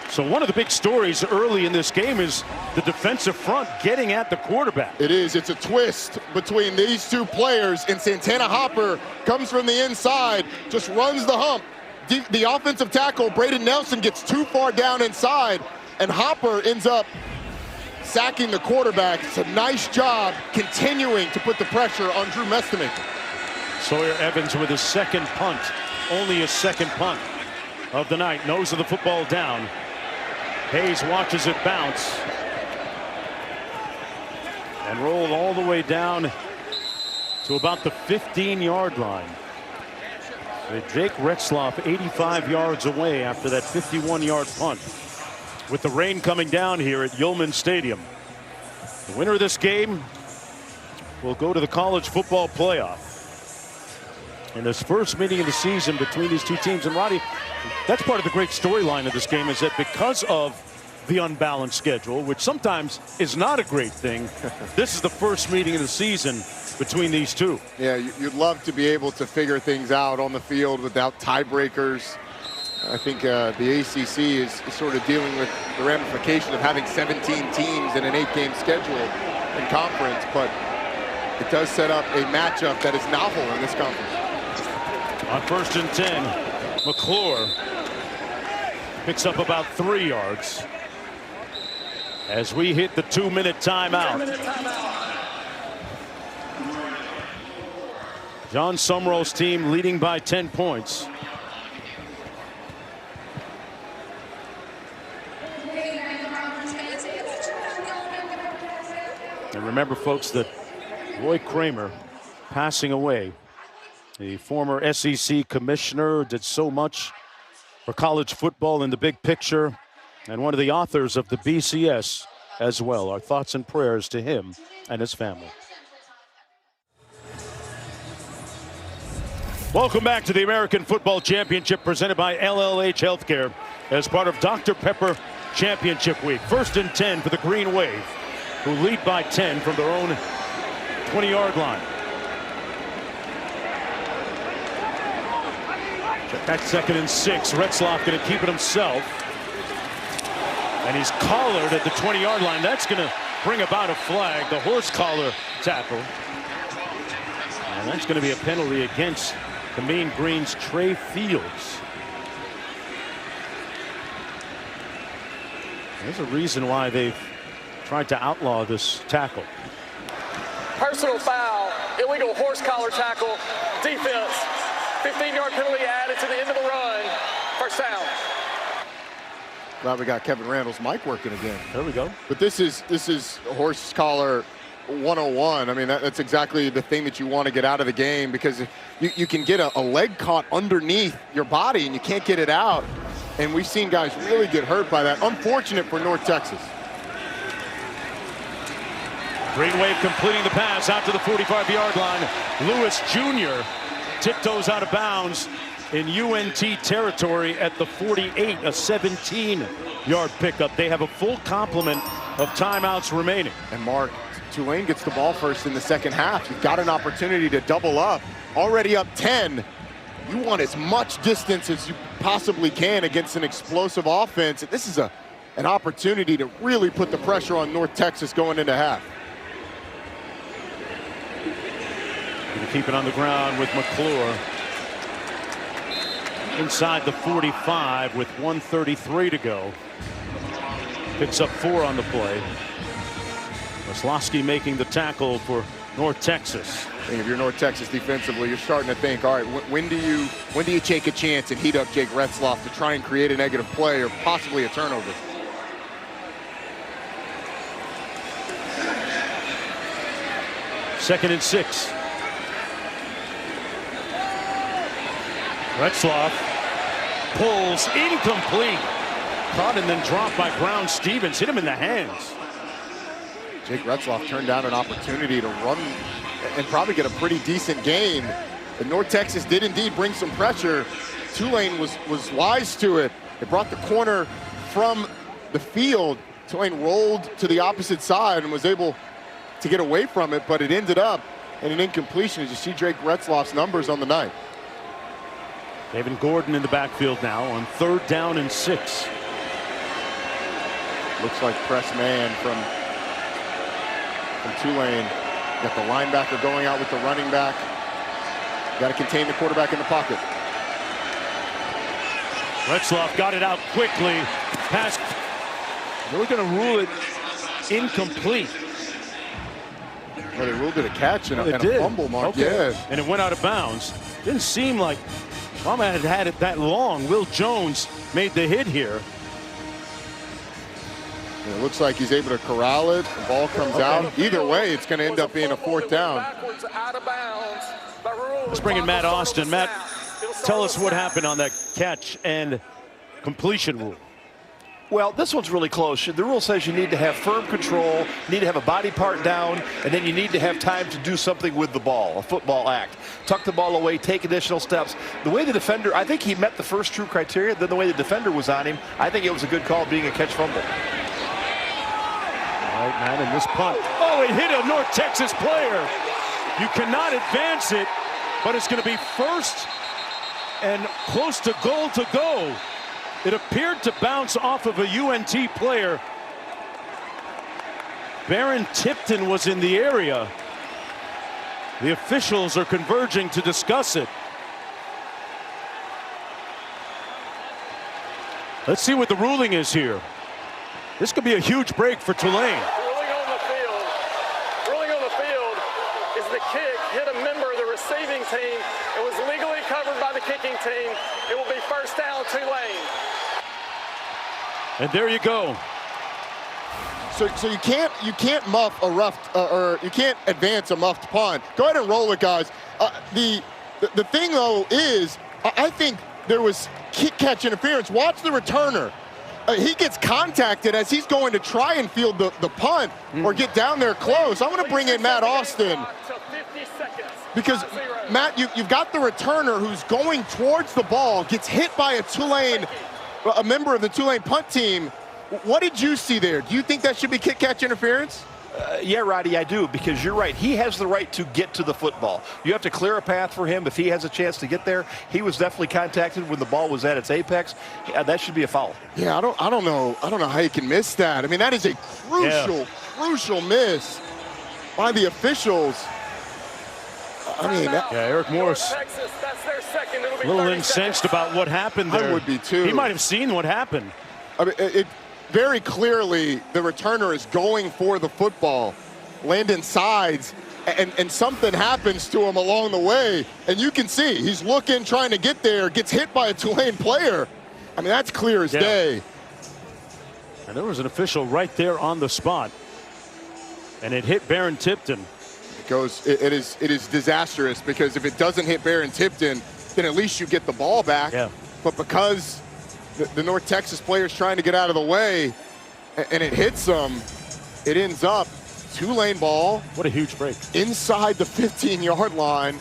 So one of the big stories early in this game is the defensive front getting at the quarterback. It is. It's a twist between these two players, and Santana Hopper comes from the inside, just runs the hump, the offensive tackle, Braden Nelson, gets too far down inside, and Hopper ends up sacking the quarterback. It's a nice job continuing to put the pressure on Drew Mestemaker. Sawyer Evans with his second punt, only his second punt of the night. Nose of the football down. Hayes watches it bounce and roll all the way down to about the 15-yard line. So Jake Retzloff 85 yards away after that 51-yard punt. With the rain coming down here at Yulman Stadium, the winner of this game will go to the college football playoff. In this first meeting of the season between these two teams, and Roddy, that's part of the great storyline of this game, is that because of the unbalanced schedule, which sometimes is not a great thing, this is the first meeting of the season between these two. Yeah, you'd love to be able to figure things out on the field without tiebreakers. I think the ACC is sort of dealing with the ramification of having 17 teams in an 8-game schedule in conference, but it does set up a matchup that is novel in this conference. On 1st and 10, McClure picks up about 3 yards as we hit the 2-minute timeout. John Sumrall's team leading by 10 points. And remember, folks, that Roy Kramer passing away. The former SEC commissioner, did so much for college football in the big picture, and one of the authors of the BCS as well. Our thoughts and prayers to him and his family. Welcome back to the American Football Championship presented by LLH Healthcare as part of Dr. Pepper Championship Week. 1st and 10 for the Green Wave, who lead by 10 from their own 20-yard line. That's 2nd and 6. Retzloff going to keep it himself. And he's collared at the 20-yard line. That's going to bring about a flag, the horse collar tackle. And that's going to be a penalty against the Mean Green's Trey Fields. There's a reason why they've tried to outlaw this tackle. Personal foul, illegal horse collar tackle, defense. 15-yard penalty added to the end of the run. First down. Glad we got Kevin Randall's mic working again. There we go. But this is horse collar 101. I mean, that's exactly the thing that you want to get out of the game, because you can get a leg caught underneath your body and you can't get it out. And we've seen guys really get hurt by that. Unfortunate for North Texas. Green Wave completing the pass out to the 45-yard line. Lewis Jr. tiptoes out of bounds in UNT territory at the 48, a 17-yard pickup. They have a full complement of timeouts remaining. And Mark, Tulane gets the ball first in the second half. You've got an opportunity to double up. Already up 10. You want as much distance as you possibly can against an explosive offense. This is an opportunity to really put the pressure on North Texas going into half. Going to keep it on the ground with McClure. Inside the 45 with 1:33 to go. Picks up 4 on the play. Maslowski making the tackle for North Texas. I think if you're North Texas defensively, you're starting to think, all right, when do you take a chance and heat up Jake Retzloff to try and create a negative play or possibly a turnover? Second and 6. Retzloff pulls, incomplete. Caught and then dropped by Brown Stevens. Hit him in the hands. Jake Retzloff turned down an opportunity to run and probably get a pretty decent gain. But North Texas did indeed bring some pressure. Tulane was wise to it. It brought the corner from the field. Tulane rolled to the opposite side and was able to get away from it, but it ended up in an incompletion as you see Jake Retzloff's numbers on the night. David Gordon in the backfield now on 3rd down and 6. Looks like press man from Tulane. Got the linebacker going out with the running back. Got to contain the quarterback in the pocket. Retzloff got it out quickly. Pass. We're going to rule it incomplete. Well, they ruled it a catch and a fumble, Mark. Okay. Yeah. And it went out of bounds. Didn't seem like Mama had it that long. Will Jones made the hit here. It looks like he's able to corral it. The ball comes out. Either way, it's going to end up being a 4th down. Let's bring in Matt Austin. Matt, tell us what happened on that catch and completion rule. Well, this one's really close. The rule says you need to have firm control, you need to have a body part down, and then you need to have time to do something with the ball, a football act. Tuck the ball away, take additional steps. The way the defender, I think he met the first true criteria. Then the way the defender was on him, I think it was a good call being a catch fumble. All right, Matt, and this punt. Oh, it hit a North Texas player. You cannot advance it, but it's going to be first and close to goal to go. It appeared to bounce off of a UNT player. Baron Tipton was in the area. The officials are converging to discuss it. Let's see what the ruling is here. This could be a huge break for Tulane. Ruling on the field is the kick hit a member of the receiving team. It was legally covered by the kicking team. It will be first down, Tulane. And there you go. So you can't muff a rough or you can't advance a muffed punt. Go ahead and roll it, guys. The thing though is, I think there was kick catch interference. Watch the returner. He gets contacted as he's going to try and field the punt or get down there close. I want to bring in Matt Austin because Matt, you've got the returner who's going towards the ball, gets hit by a member of the Tulane punt team. What did you see there? Do you think that should be kick catch interference? Yeah, Roddy, I do, because you're right. He has the right to get to the football. You have to clear a path for him if he has a chance to get there. He was definitely contacted when the ball was at its apex. That should be a foul. Yeah, I don't know how you can miss that. I mean, that is a crucial miss by the officials. I mean, Eric Morris, a little incensed about what happened there. I would be too. He might have seen what happened. I mean, very clearly, the returner is going for the football. Landon sides, and something happens to him along the way. And you can see, he's looking, trying to get there, gets hit by a Tulane player. I mean, that's clear as day. And there was an official right there on the spot. And it hit Baron Tipton. It is disastrous, because if it doesn't hit Baron Tipton, then at least you get the ball back. Yeah. But because the North Texas player's trying to get out of the way, and it hits them, it ends up Tulane ball. What a huge break. Inside the 15-yard line.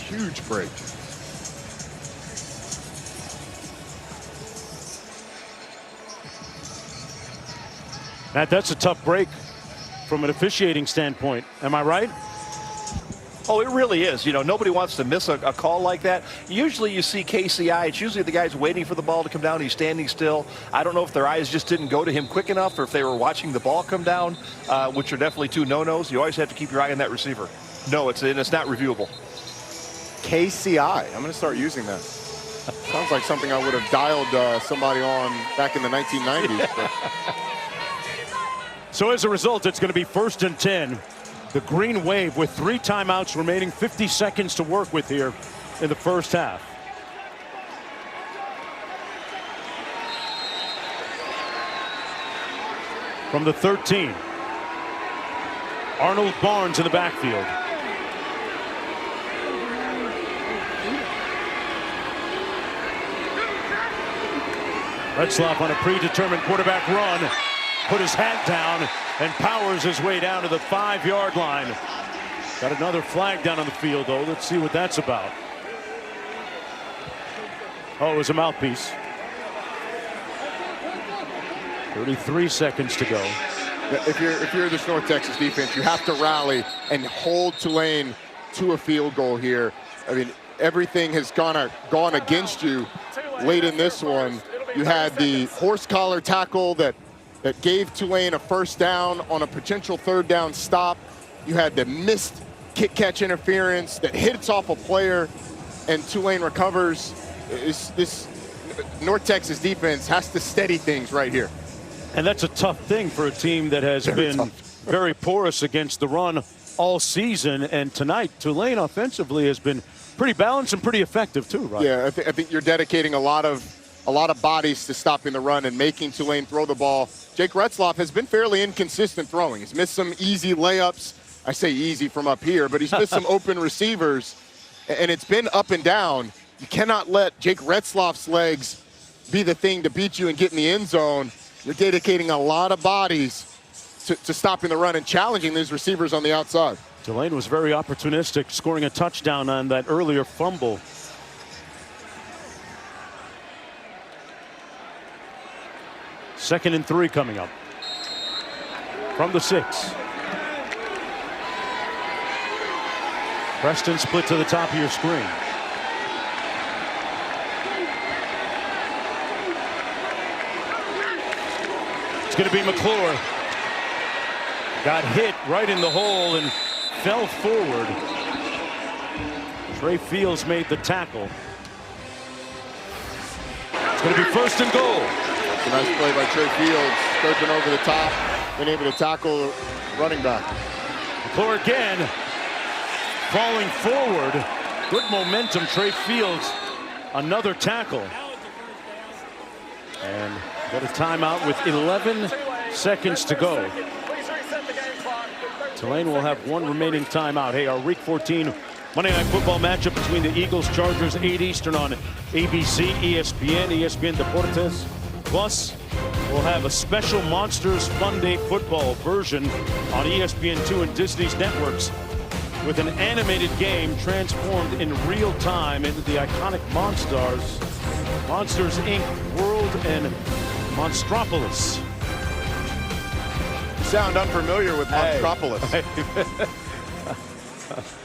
Huge break. Matt, that's a tough break from an officiating standpoint. Am I right? Oh, it really is. You know, nobody wants to miss a call like that. Usually you see KCI, it's usually the guy's waiting for the ball to come down. He's standing still. I don't know if their eyes just didn't go to him quick enough or if they were watching the ball come down, which are definitely two no-nos. You always have to keep your eye on that receiver. No, it's not reviewable. KCI. I'm going to start using that. Sounds like something I would have dialed somebody on back in the 1990s. So as a result, it's going to be 1st and 10. The Green Wave with 3 timeouts remaining, 50 seconds to work with here in the first half. From the 13, Arnold Barnes in the backfield. Retzloff on a predetermined quarterback run. Put his hat down and powers his way down to the 5-yard line. Got another flag down on the field, though. Let's see what that's about. Oh, it was a mouthpiece. 33 seconds to go. If you're this North Texas defense, you have to rally and hold Tulane to a field goal here. I mean, everything has gone against you late in this one. You had the horse collar tackle that gave Tulane a first down on a potential 3rd down stop. You had the missed kick catch interference that hits off a player, and Tulane recovers This North Texas defense has to steady things right here. And that's a tough thing for a team that has been very porous against the run all season. And tonight, Tulane offensively has been pretty balanced and pretty effective too, right? Yeah, I think you're dedicating a lot of bodies to stopping the run and making Tulane throw the ball. Jake Retzloff has been fairly inconsistent throwing. He's missed some easy layups. I say easy from up here, but he's missed some open receivers, and it's been up and down. You cannot let Jake Retzloff's legs be the thing to beat you and get in the end zone. You're dedicating a lot of bodies to stopping the run and challenging these receivers on the outside. Tulane was very opportunistic, scoring a touchdown on that earlier fumble. Second and 3 coming up from the 6. Preston split to the top of your screen. It's going to be McClure. Got hit right in the hole and fell forward. Trey Fields made the tackle. It's going to be first and goal. It's a nice play by Trey Fields, scoping over the top, been able to tackle running back. McClure again, falling forward. Good momentum, Trey Fields, another tackle. And got a timeout with 11 seconds to go. Tulane will have one remaining timeout. Hey, our Week 14 Monday Night Football matchup between the Eagles, Chargers, 8 Eastern on ABC, ESPN, ESPN Deportes. Plus, we'll have a special Monsters Fun Day football version on ESPN2 and Disney's networks with an animated game transformed in real time into the iconic Monsters Inc. World and Monstropolis. You sound unfamiliar with Monstropolis.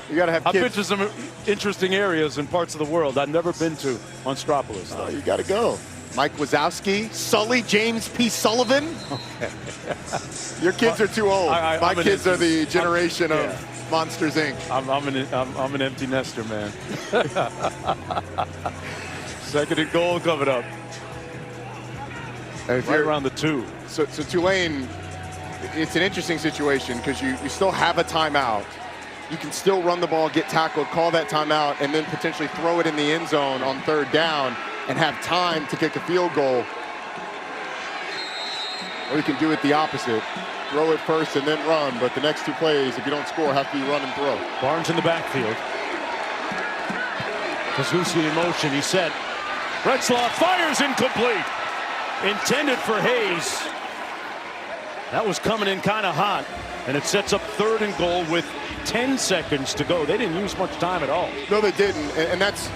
You got to have kids. I've been to some interesting areas and parts of the world. I've never been to Monstropolis. Oh, you got to go. Mike Wazowski, Sully, James P. Sullivan. Okay. Your kids are too old. My kids are the generation of Monsters Inc. I'm an empty nester, man. Second and goal coming up. Right around the 2. So Tulane, it's an interesting situation because you still have a timeout. You can still run the ball, get tackled, call that timeout, and then potentially throw it in the end zone on third down and have time to kick a field goal. Or you can do it the opposite. Throw it first and then run, but the next 2 plays, if you don't score, have to be run and throw. Barnes in the backfield. Kazuski in motion, he's set. Retzloff fires incomplete. Intended for Hayes. That was coming in kind of hot, and it sets up third and goal with 10 seconds to go. They didn't use much time at all. No, they didn't, and that's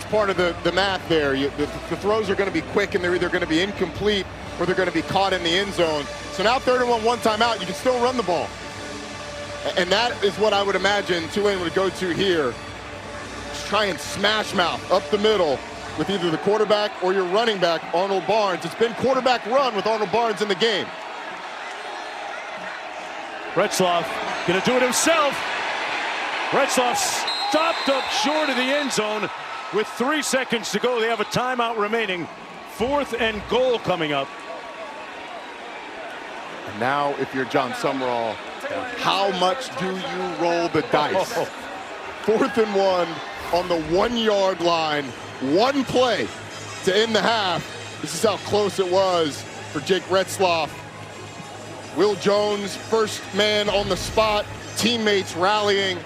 part of the math there. The throws are going to be quick, and they're either going to be incomplete or they're going to be caught in the end zone. So now 3rd and 1 timeout, you can still run the ball. And that is what I would imagine Tulane would go to here. Just try and smash mouth up the middle with either the quarterback or your running back, Arnold Barnes. It's been quarterback run with Arnold Barnes in the game. Retzloff gonna do it himself. Retzloff stopped up short of the end zone with 3 seconds to go. They have a timeout remaining. 4th and goal coming up. And now, if you're John Summerall, how much do you roll the dice? 4th and 1 on the 1-yard line. 1 play to end the half. This is how close it was for Jake Retzloff. Will Jones, first man on the spot, teammates rallying.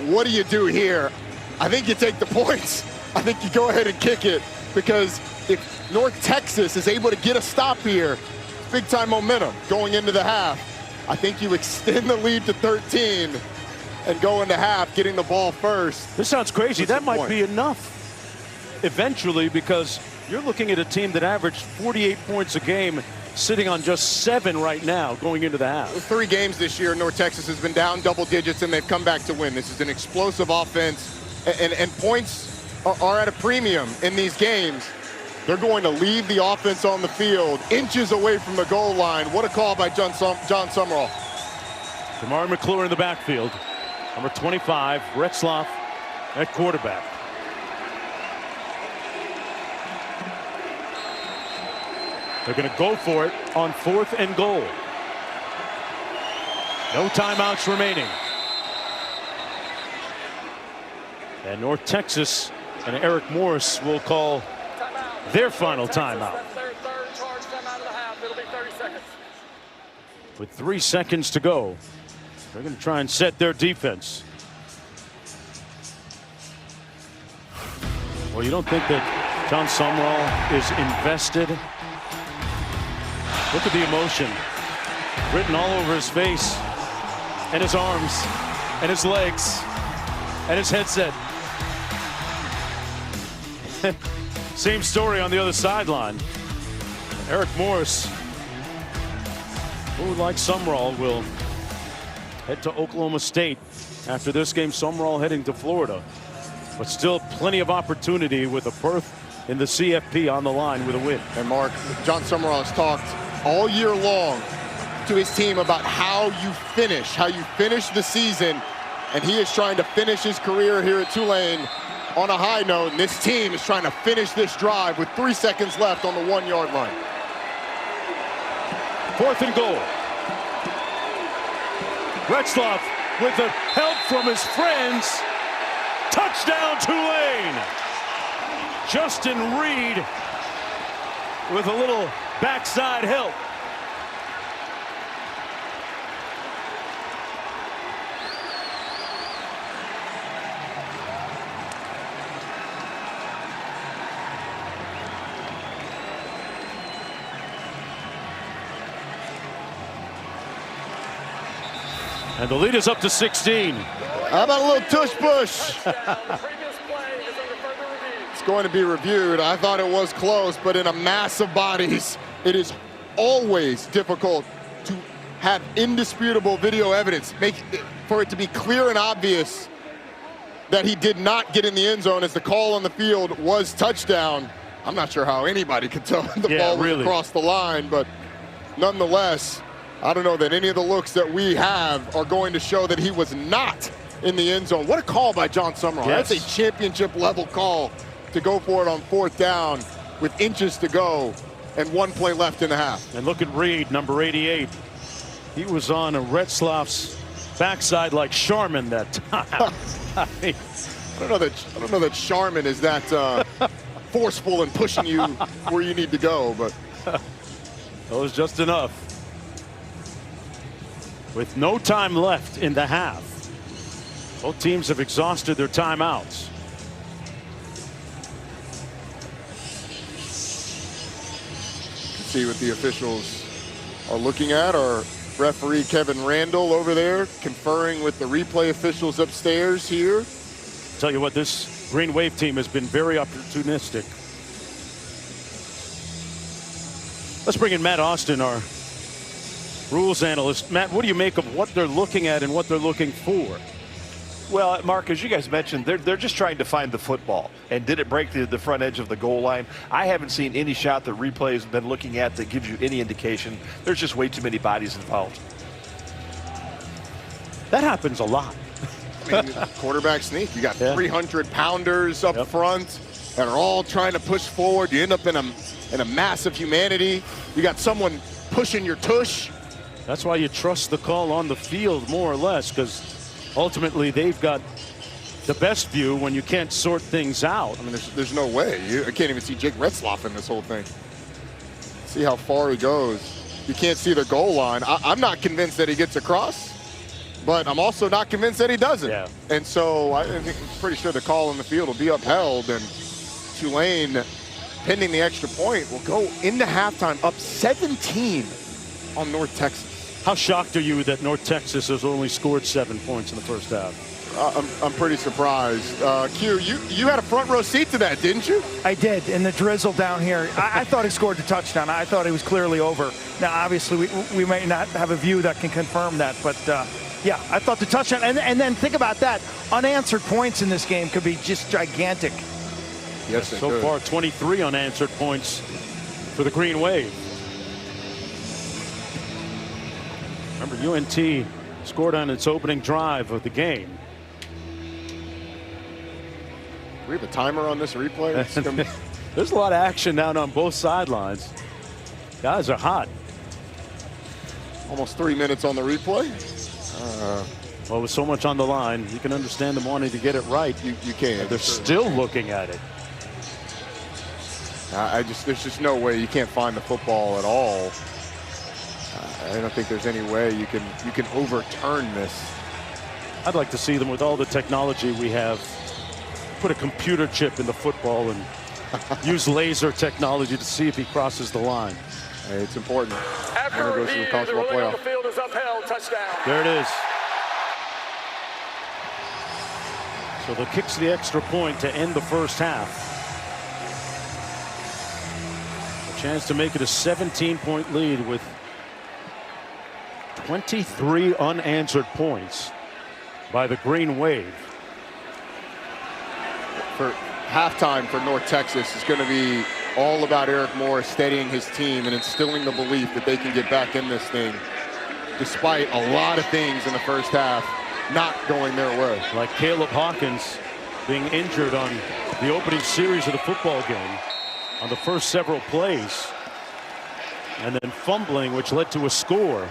What do you do here? I think you take the points. I think you go ahead and kick it, because if North Texas is able to get a stop here, big time momentum going into the half. I think you extend the lead to 13 and go into half, getting the ball first. This sounds crazy. That might be enough eventually, because you're looking at a team that averaged 48 points a game, sitting on just 7 right now going into the half. 3 games this year, North Texas has been down double digits, and they've come back to win. This is an explosive offense, and points are at a premium in these games. They're going to leave the offense on the field, inches away from the goal line. What a call by John Summerall. Jamari McClure in the backfield. Number 25, Retzloff at quarterback. They're going to go for it on 4th and goal. No timeouts remaining. And North Texas and Eric Morris will call their final timeout. With 3 seconds to go, they're going to try and set their defense. Well, you don't think that John Sumrall is invested? Look at the emotion written all over his face and his arms and his legs and his headset. Same story on the other sideline. Eric Morris, who, like Sumrall, will head to Oklahoma State after this game. Sumrall heading to Florida, but still plenty of opportunity with a berth in the CFP on the line with a win. And Mark, John Sumrall has talked all year long to his team about how you finish the season, and he is trying to finish his career here at Tulane on a high note, and this team is trying to finish this drive with 3 seconds left on the 1-yard line. 4th and goal. Retzloff with the help from his friends. Touchdown Tulane. Justin Reed with a little backside help. And the lead is up to 16. How about a little tush push? It's going to be reviewed. I thought it was close, but in a mass of bodies, it is always difficult to have indisputable video evidence. For it to be clear and obvious that he did not get in the end zone as the call on the field was touchdown. I'm not sure how anybody could tell the ball was across the line, but nonetheless, I don't know that any of the looks that we have are going to show that he was not in the end zone. What a call by John Sumrall. Yes. That's a championship level call to go for it on 4th down with inches to go and 1 play left in the half. And look at Reed, number 88. He was on a Retzloff's backside like Charmin that time. I don't know that Charmin is that forceful in pushing you where you need to go, but that was just enough. With no time left in the half, both teams have exhausted their timeouts. See what the officials are looking at. Our referee Kevin Randall over there conferring with the replay officials upstairs here. Tell you what, this Green Wave team has been very opportunistic. Let's bring in Matt Austin, our rules analyst. Matt, what do you make of what they're looking at and what they're looking for? Well, Mark, as you guys mentioned, they're just trying to find the football. And did it break the front edge of the goal line? I haven't seen any shot that replay has been looking at that gives you any indication. There's just way too many bodies involved. That happens a lot. I mean, quarterback sneak. You got 300-pounders up front that are all trying to push forward. You end up in a mass of humanity. You got someone pushing your tush. That's why you trust the call on the field more or less, because ultimately they've got the best view when you can't sort things out. I mean, there's no way. I can't even see Jake Retzloff in this whole thing. See how far he goes. You can't see the goal line. I'm not convinced that he gets across, but I'm also not convinced that he doesn't. Yeah. And so I'm pretty sure the call on the field will be upheld, and Tulane, pending the extra point, will go into halftime up 17 on North Texas. How shocked are you that North Texas has only scored 7 points in the first half? I'm pretty surprised. Q, you had a front row seat to that, didn't you? I did, in the drizzle down here. I thought he scored the touchdown. I thought he was clearly over. Now, obviously, we may not have a view that can confirm that, but yeah, I thought the touchdown. And then think about that. Unanswered points in this game could be just gigantic. Yes, so far, 23 unanswered points for the Green Wave. Remember, UNT scored on its opening drive of the game. We have a timer on this replay. There's a lot of action down on both sidelines. Guys are hot. Almost 3 minutes on the replay. Well, with so much on the line, you can understand them wanting to get it right. You can. They're still looking at it. There's just no way you can't find the football at all. I don't think there's any way you can overturn this. I'd like to see them with all the technology we have. Put a computer chip in the football and use laser technology to see if he crosses the line. Hey, it's important. After review, the ruling on the field is upheld. Touchdown. There it is. So the kick's the extra point to end the first half. A chance to make it a 17-point lead with 23 unanswered points by the Green Wave. For halftime for North Texas is going to be all about Eric Morris steadying his team and instilling the belief that they can get back in this thing despite a lot of things in the first half not going their way. Like Caleb Hawkins being injured on the opening series of the football game on the first several plays, and then fumbling, which led to a score.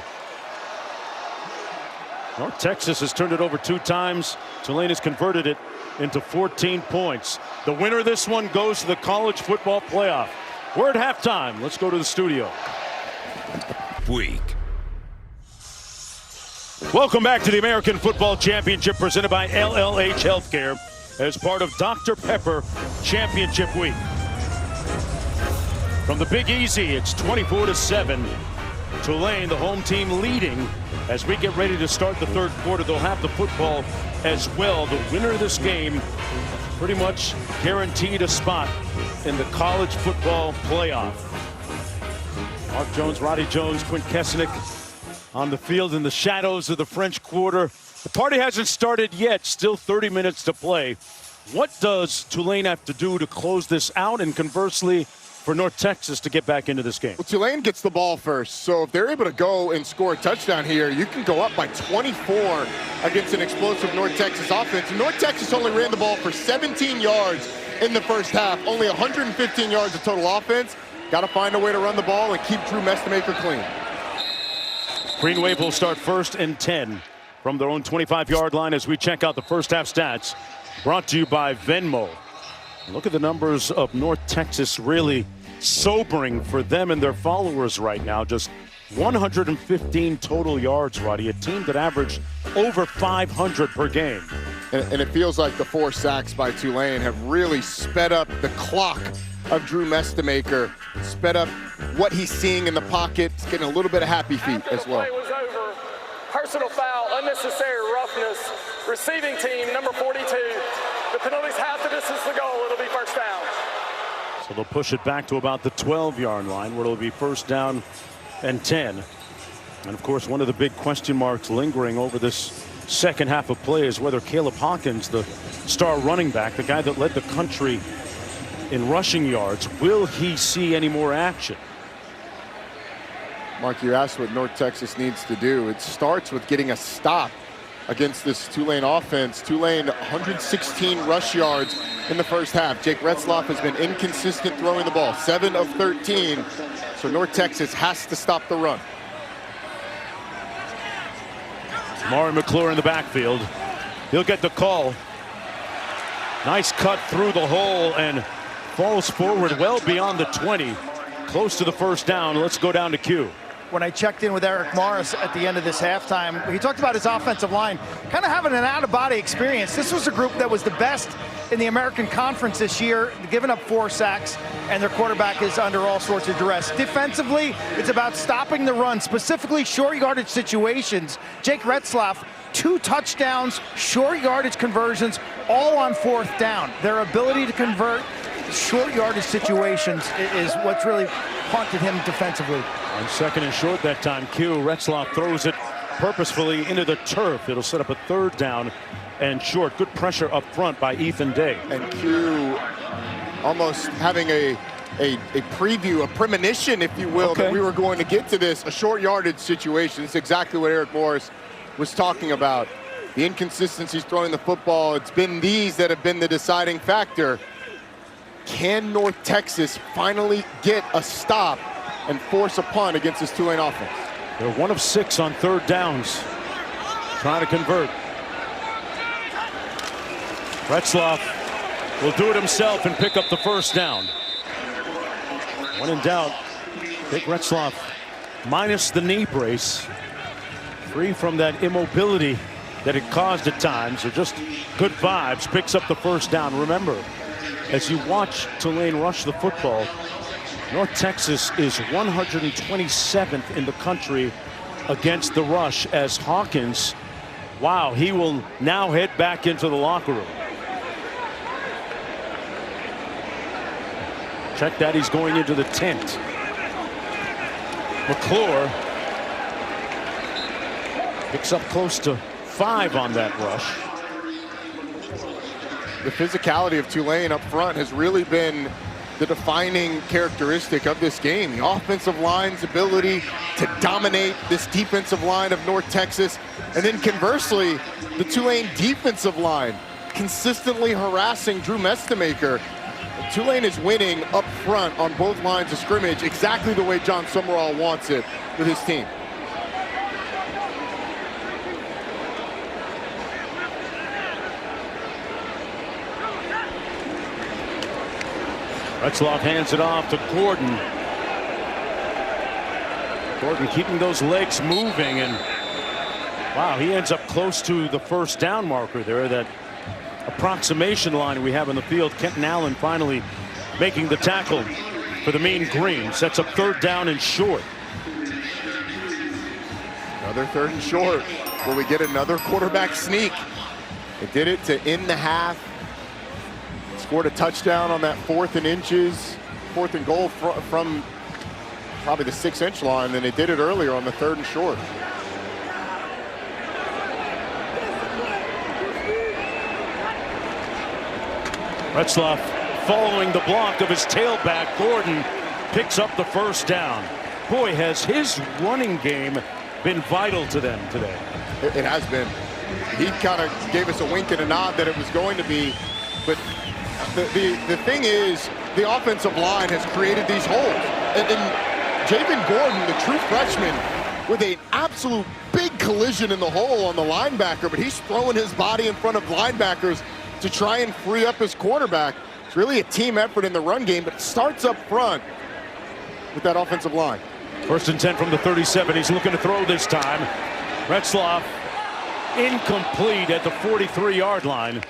North Texas has turned it over 2 times. Tulane has converted it into 14 points. The winner of this one goes to the college football playoff. We're at halftime. Let's go to the studio. Week. Welcome back to the American Football Championship presented by LLH Healthcare as part of Dr. Pepper Championship Week. From the Big Easy, it's 24-7. Tulane, the home team, leading as we get ready to start the third quarter. They'll have the football as well. The winner of this game pretty much guaranteed a spot in the college football playoff. Mark Jones, Roddy Jones, Quint Kesenick on the field in the shadows of the French Quarter. The party hasn't started yet, still 30 minutes to play. What does Tulane have to do to close this out, and conversely for North Texas to get back into this game? Well, Tulane gets the ball first, so if they're able to go and score a touchdown here, you can go up by 24 against an explosive North Texas offense. North Texas only ran the ball for 17 yards in the first half, only 115 yards of total offense. Got to find a way to run the ball and keep Drew Mestemaker clean. Green Wave will start 1st and 10 from their own 25-yard line as we check out the first half stats, brought to you by Venmo. Look at the numbers of North Texas, really sobering for them and their followers right now. Just 115 total yards, Roddy, a team that averaged over 500 per game. And it feels like the 4 sacks by Tulane have really sped up the clock of Drew Mestemaker, sped up what he's seeing in the pocket. He's getting a little bit of happy feet as well. After the play was over, personal foul, unnecessary roughness, receiving team number 42. The penalties have to distance the goal. It'll be first down. So they'll push it back to about the 12-yard line, where it'll be 1st down and 10. And of course, one of the big question marks lingering over this second half of play is whether Caleb Hawkins, the star running back, the guy that led the country in rushing yards, will he see any more action? Mark, you asked what North Texas needs to do. It starts with getting a stop against this Tulane offense. Tulane 116 rush yards in the first half. Jake Retzlaff has been inconsistent throwing the ball, 7 of 13. So North Texas has to stop the run. Maury McClure in the backfield. He'll get the call. Nice cut through the hole and falls forward well beyond the 20. Close to the first down. Let's go down to Q. When I checked in with Eric Morris at the end of this halftime, he talked about his offensive line kind of having an out-of-body experience. This was a group that was the best in the American Conference this year, giving up 4 sacks, and their quarterback is under all sorts of duress. Defensively, it's about stopping the run, specifically short yardage situations. Jake Retzlaff, 2 touchdowns, short yardage conversions, all on 4th down. Their ability to convert short yardage situations is what's really haunted him defensively. On 2nd and short that time, Q. Retzlaff throws it purposefully into the turf. It'll set up a 3rd down and short. Good pressure up front by Ethan Day. And Q almost having a preview, a premonition, if you will, that we were going to get to this, a short yardage situation. It's exactly what Eric Morris was talking about. The inconsistencies throwing the football, it's been these that have been the deciding factor. Can North Texas finally get a stop and force a punt against this Tulane offense. They're 1 of 6 on 3rd downs. Trying to convert. Retzloff will do it himself and pick up the 1st down. When in doubt, take Retzloff minus the knee brace. Free from that immobility that it caused at times, or just good vibes, picks up the 1st down. Remember, as you watch Tulane rush the football, North Texas is 127th in the country against the rush, as Hawkins, wow, he will now head back into the locker room. Check that, he's going into the tent. McClure picks up close to 5 on that rush. The physicality of Tulane up front has really been the defining characteristic of this game. The offensive line's ability to dominate this defensive line of North Texas, and then conversely, the Tulane defensive line consistently harassing Drew Mestemaker. Tulane is winning up front on both lines of scrimmage exactly the way John Summerall wants it with his team. Retzloff hands it off to Gordon. Gordon keeping those legs moving, and wow, he ends up close to the 1st down marker there. That approximation line we have in the field. Kenton Allen finally making the tackle for the Mean Green. Sets up 3rd down and short. Another 3rd and short. Will we get another quarterback sneak? They did it to end the half. Scored a touchdown on that 4th and inches, 4th and goal from probably the 6-inch line. Then they did it earlier on the 3rd and short. Retzloff following the block of his tailback. Gordon picks up the 1st down. Boy, has his running game been vital to them today. It has been. He kind of gave us a wink and a nod that it was going to be, but the thing is, the offensive line has created these holes. And Javen Gordon, the true freshman, with an absolute big collision in the hole on the linebacker, but he's throwing his body in front of linebackers to try and free up his quarterback. It's really a team effort in the run game, but it starts up front with that offensive line. 1st and 10 from the 37. He's looking to throw this time. Retzloff incomplete at the 43-yard line.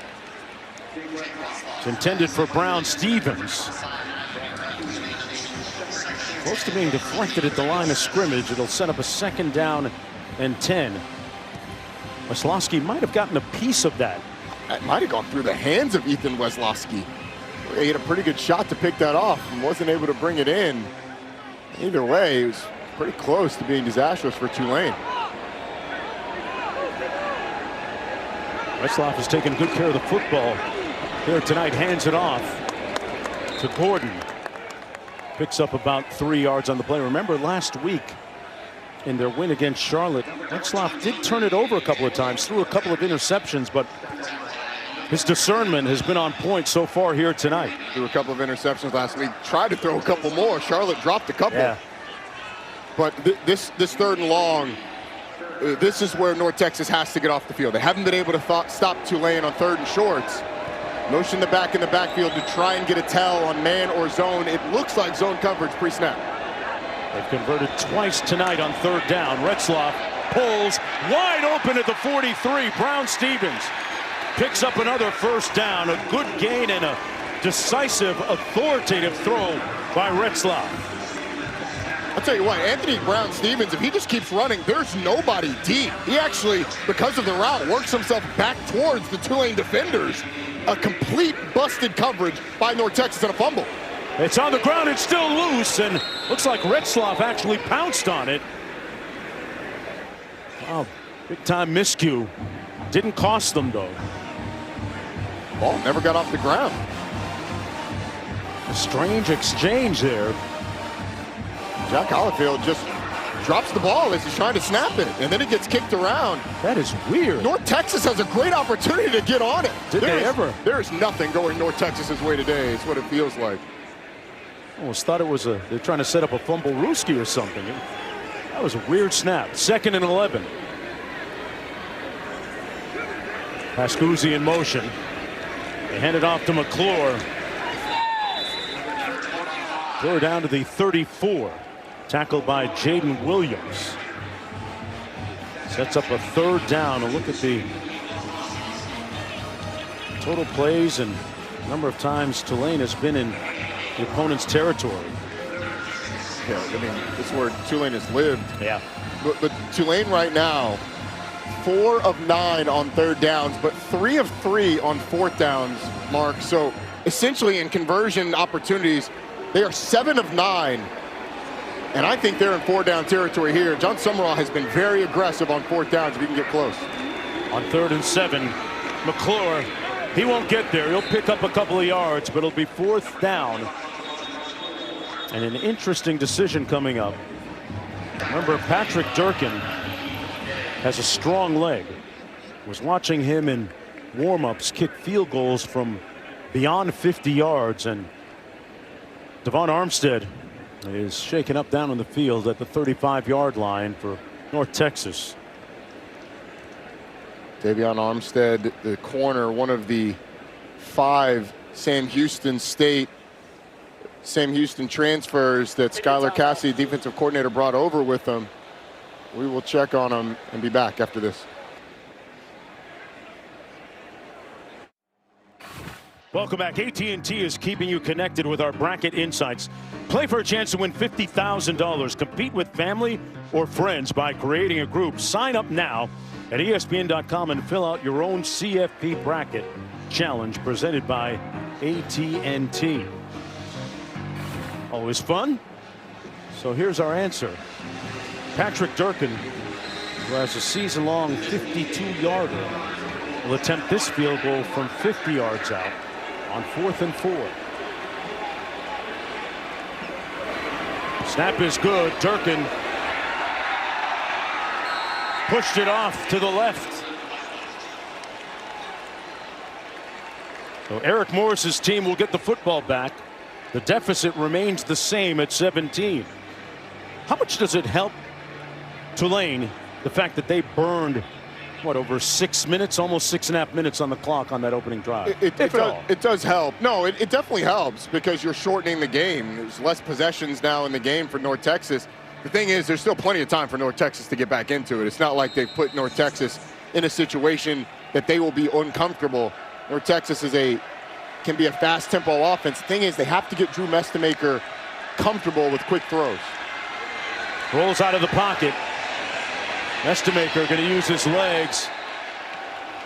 It's intended for Brown Stevens. Close to being deflected at the line of scrimmage. It'll set up a 2nd down and 10. Weslowski might have gotten a piece of that. That might have gone through the hands of Ethan Weslowski. He had a pretty good shot to pick that off and wasn't able to bring it in. Either way, it was pretty close to being disastrous for Tulane. Retzloff has taken good care of the football here tonight. Hands it off to Gordon. Picks up about 3 yards on the play. Remember last week in their win against Charlotte, Retzloff did turn it over a couple of times, threw a couple of interceptions, but his discernment has been on point so far here tonight. Threw a couple of interceptions last week. Tried to throw a couple more. Charlotte dropped a couple. Yeah. But this 3rd and long, this is where North Texas has to get off the field. They haven't been able to stop Tulane on 3rd and shorts. Motion the back in the backfield to try and get a tell on man or zone. It looks like zone coverage pre-snap. They've converted twice tonight on 3rd down. Retzloff pulls wide open at the 43. Brown Stevens picks up another 1st down. A good gain and a decisive, authoritative throw by Retzloff. I'll tell you what, Anthony Brown Stevens, if he just keeps running, there's nobody deep. He actually, because of the route, works himself back towards the Tulane defenders. A complete busted coverage by North Texas and a fumble. It's on the ground, it's still loose, and looks like Retzloff actually pounced on it. Wow, big time miscue. Didn't cost them though. Ball never got off the ground. A strange exchange there. Jack Hollifield just drops the ball as he's trying to snap it, and then it gets kicked around. That is weird. North Texas has a great opportunity to get on it. Did they ever? There is nothing going North Texas's way today. It's what it feels like. Almost thought it was they're trying to set up a fumble rooski or something. That was a weird snap. 2nd and 11. Pascuzzi in motion. They hand it off to McClure. Throw down to the 34. Tackled by Jaden Williams. Sets up a 3rd down. And look at the total plays and number of times Tulane has been in the opponent's territory. Yeah, I mean, this is where Tulane has lived. Yeah. But Tulane right now, 4 of 9 on 3rd downs, but 3 of 3 on 4th downs, Mark. So essentially in conversion opportunities, they are 7 of 9. And I think they're in 4-down territory here. John Summerall has been very aggressive on 4th downs if he can get close. On 3rd and 7, McClure, he won't get there. He'll pick up a couple of yards, but it'll be 4th down. And an interesting decision coming up. Remember, Patrick Durkin has a strong leg. Was watching him in warm-ups kick field goals from beyond 50 yards, and Devon Armstead is shaken up down on the field at the 35-yard line for North Texas. Davion Armstead, the corner, one of the 5 Sam Houston transfers that Skylar Cassidy, defensive coordinator, brought over with them. We will check on him and be back after this. Welcome back. AT&T is keeping you connected with our bracket insights. Play for a chance to win $50,000. Compete with family or friends by creating a group. Sign up now at ESPN.com and fill out your own CFP bracket challenge presented by AT&T. Always fun. So here's our answer. Patrick Durkin, who has a season-long 52-yarder, will attempt this field goal from 50 yards out on 4th and 4. Snap is good. Durkin pushed it off to the left. So Eric Morris's team will get the football back. The deficit remains the same at 17. How much does it help Tulane, the fact that they burned, what, over 6 minutes, almost 6.5 minutes on the clock on that opening drive? It does help. No, it definitely helps because you're shortening the game. There's less possessions now in the game for North Texas. The thing is, there's still plenty of time for North Texas to get back into it. It's not like they've put North Texas in a situation that they will be uncomfortable. North Texas can be a fast tempo offense. The thing is, they have to get Drew Mestemaker comfortable with quick throws. Rolls out of the pocket. Mestemaker going to use his legs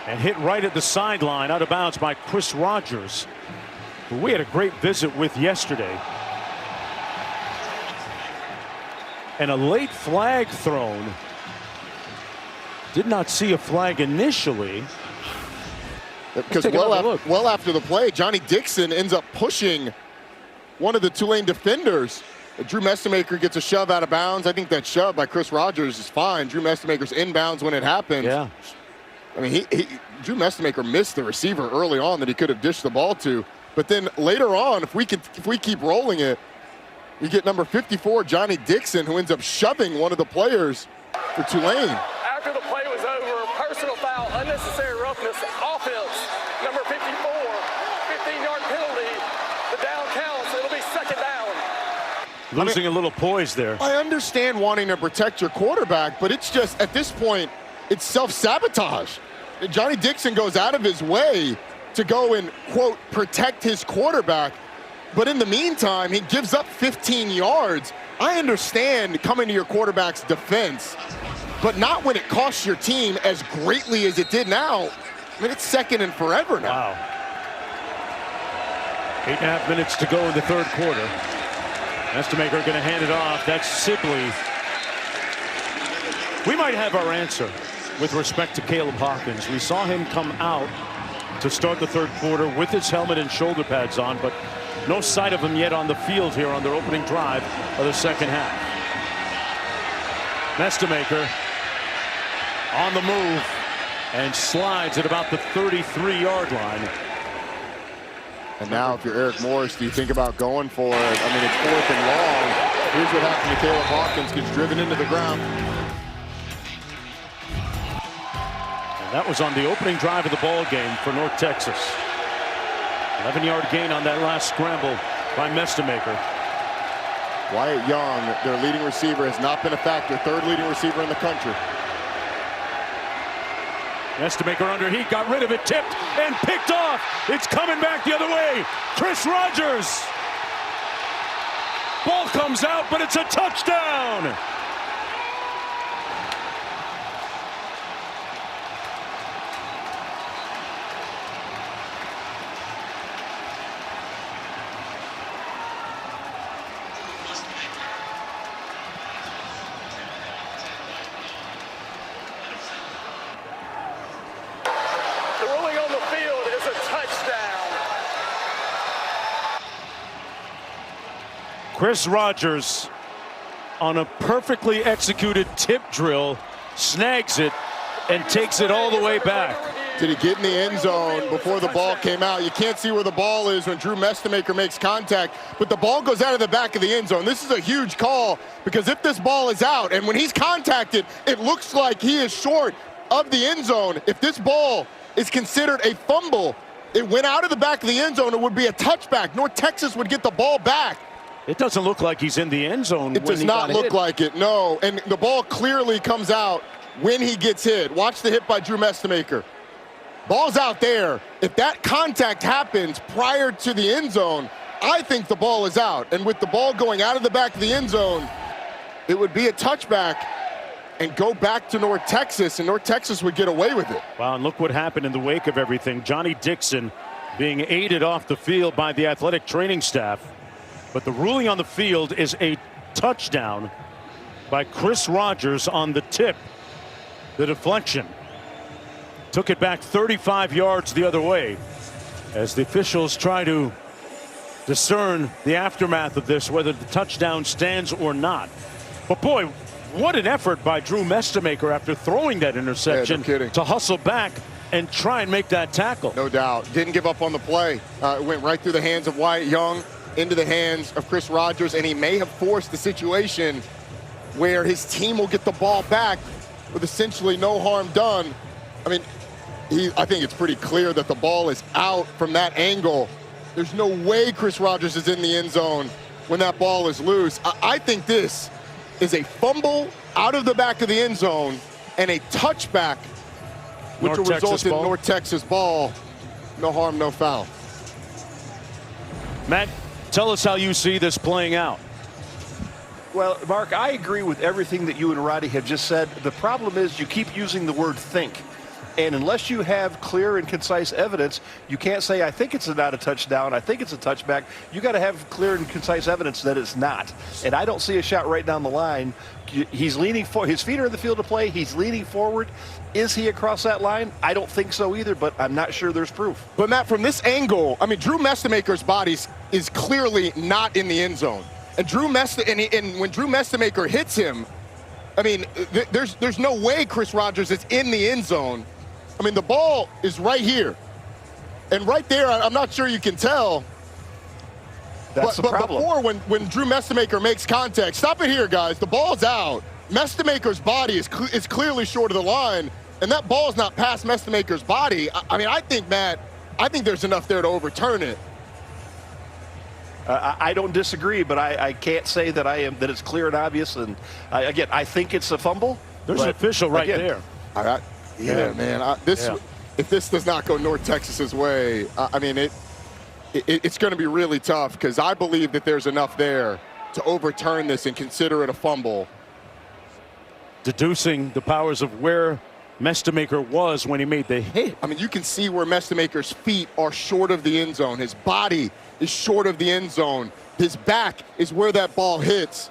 and hit right at the sideline, out of bounds by Chris Rogers, who we had a great visit with yesterday. And a late flag thrown. Did not see a flag initially. Because well after the play, Johnny Dixon ends up pushing one of the Tulane defenders. Drew Mestemaker gets a shove out of bounds. I think that shove by Chris Rogers is fine. Drew Mestemaker's inbounds when it happens. Yeah. I mean, Drew Mestemaker missed the receiver early on that he could have dished the ball to. But then later on, if we keep rolling it, you get number 54, Johnny Dixon, who ends up shoving one of the players for Tulane. After the play was over, personal foul, unnecessary roughness, offense, number 54, 15-yard penalty. The down counts. It'll be 2nd down. Losing a little poise there. I understand wanting to protect your quarterback, but it's just, at this point, it's self-sabotage. Johnny Dixon goes out of his way to go and, quote, protect his quarterback. But in the meantime, he gives up 15 yards. I understand coming to your quarterback's defense, but not when it costs your team as greatly as it did now. I mean, it's 2nd and forever now. Wow. 8.5 minutes to go in the 3rd quarter. Mestemaker going to hand it off. That's Sibley. We might have our answer with respect to Caleb Hawkins. We saw him come out to start the 3rd quarter with his helmet and shoulder pads on, but no sight of him yet on the field here on their opening drive of the 2nd half. Mestemaker on the move and slides at about the 33-yard line. And now if you're Eric Morris, do you think about going for it? I mean, it's 4th and long. Here's what happened to Caleb Hawkins, gets driven into the ground. And that was on the opening drive of the ball game for North Texas. 11-yard gain on that last scramble by Mestemaker. Wyatt Young, their leading receiver, has not been a factor. 3rd leading receiver in the country. Mestemaker under heat, got rid of it, tipped and picked off. It's coming back the other way. Chris Rogers. Ball comes out, but it's a touchdown. Chris Rogers, on a perfectly executed tip drill, snags it and takes it all the way back. Did he get in the end zone before the ball came out? You can't see where the ball is when Drew Mestemaker makes contact, but the ball goes out of the back of the end zone. This is a huge call, because if this ball is out, and when he's contacted, it looks like he is short of the end zone. If this ball is considered a fumble, it went out of the back of the end zone, it would be a touchback. North Texas would get the ball back. It doesn't look like he's in the end zone. It does not look like it, no. And the ball clearly comes out when he gets hit. Watch the hit by Drew Mestemaker. Ball's out there. If that contact happens prior to the end zone, I think the ball is out. And with the ball going out of the back of the end zone, it would be a touchback and go back to North Texas, and North Texas would get away with it. Wow, and look what happened in the wake of everything. Johnny Dixon being aided off the field by the athletic training staff. But the ruling on the field is a touchdown by Chris Rogers on the tip. The deflection took it back 35 yards the other way as the officials try to discern the aftermath of this, whether the touchdown stands or not. But boy, what an effort by Drew Mestemaker after throwing that interception to hustle back and try and make that tackle. No doubt. Didn't give up on the play. It went right through the hands of Wyatt Young, into the hands of Chris Rogers, and he may have forced the situation where his team will get the ball back with essentially no harm done. I mean, I think it's pretty clear that the ball is out from that angle. There's no way Chris Rogers is in the end zone when that ball is loose. I think this is a fumble out of the back of the end zone and a touchback, which will result in North Texas ball. No harm, no foul. Matt, tell us how you see this playing out. Well, Mark, I agree with everything that you and Roddy have just said. The problem is you keep using the word think. And unless you have clear and concise evidence, you can't say, I think it's not a touchdown, I think it's a touchback. You got to have clear and concise evidence that it's not. And I don't see a shot right down the line. He's leaning forward. His feet are in the field of play. He's leaning forward. Is he across that line? I don't think so either, but I'm not sure there's proof. But Matt, from this angle, I mean, Drew Mestemaker's body is clearly not in the end zone. And when Drew Mestemaker hits him, I mean, there's no way Chris Rogers is in the end zone. I mean, the ball is right here. And right there, I'm not sure you can tell. That's the problem. But before, when Drew Mestemaker makes contact, stop it here, guys. The ball's out. Mestemaker's body is clearly short of the line, and that ball's not past Mestemaker's body. I mean, I think, Matt, there's enough there to overturn it. I don't disagree, but I can't say that it's clear and obvious. And again, I think it's a fumble. There's an official right there. Yeah, man. If this does not go North Texas's way, I mean, it's going to be really tough, because I believe that there's enough there to overturn this and consider it a fumble. Deducing the powers of where Mestemaker was when he made the hit. I mean, you can see where Mestemaker's feet are short of the end zone. His body is short of the end zone. His back is where that ball hits.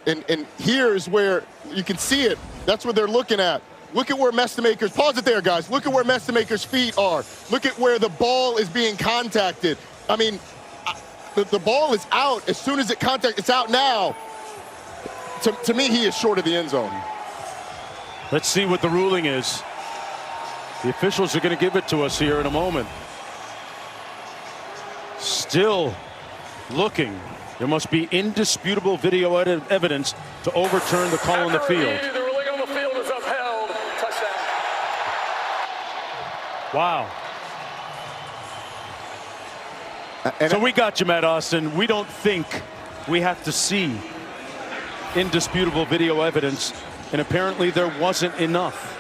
And here's where you can see it. That's what they're looking at. Look at where Mestemaker's, pause it there, guys. Look at where Mestemaker's feet are. Look at where the ball is being contacted. I mean, the ball is out as soon as it contacts. It's out now. To me, he is short of the end zone. Let's see what the ruling is. The officials are going to give it to us here in a moment. still looking. There must be indisputable video evidence to overturn the call on the field. The ruling on the field is upheld. Touchdown. Wow. So we got you, Matt Austin. We don't think we have to see indisputable video evidence, and apparently there wasn't enough.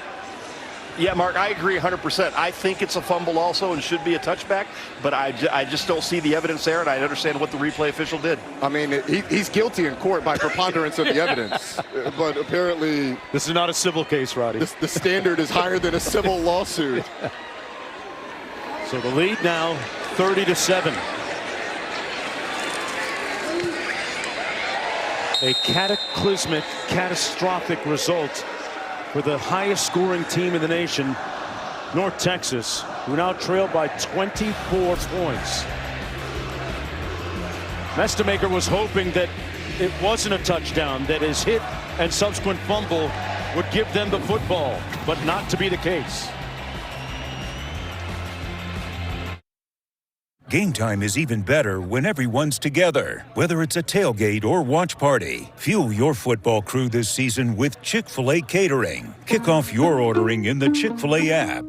Yeah, Mark, I agree 100%. I think it's a fumble also and should be a touchback, but I just don't see the evidence there, and I understand what the replay official did. I mean, he's guilty in court by preponderance of the evidence, but apparently... This is not a civil case, Roddy. The standard is higher than a civil lawsuit. So the lead now, 30-7. A cataclysmic, catastrophic result for the highest scoring team in the nation, North Texas, who now trail by 24 points. Mestemaker was hoping that it wasn't a touchdown, that his hit and subsequent fumble would give them the football, but not to be the case. Game time is even better when everyone's together. Whether it's a tailgate or watch party, fuel your football crew this season with Chick-fil-A catering. Kick off your ordering in the Chick-fil-A app.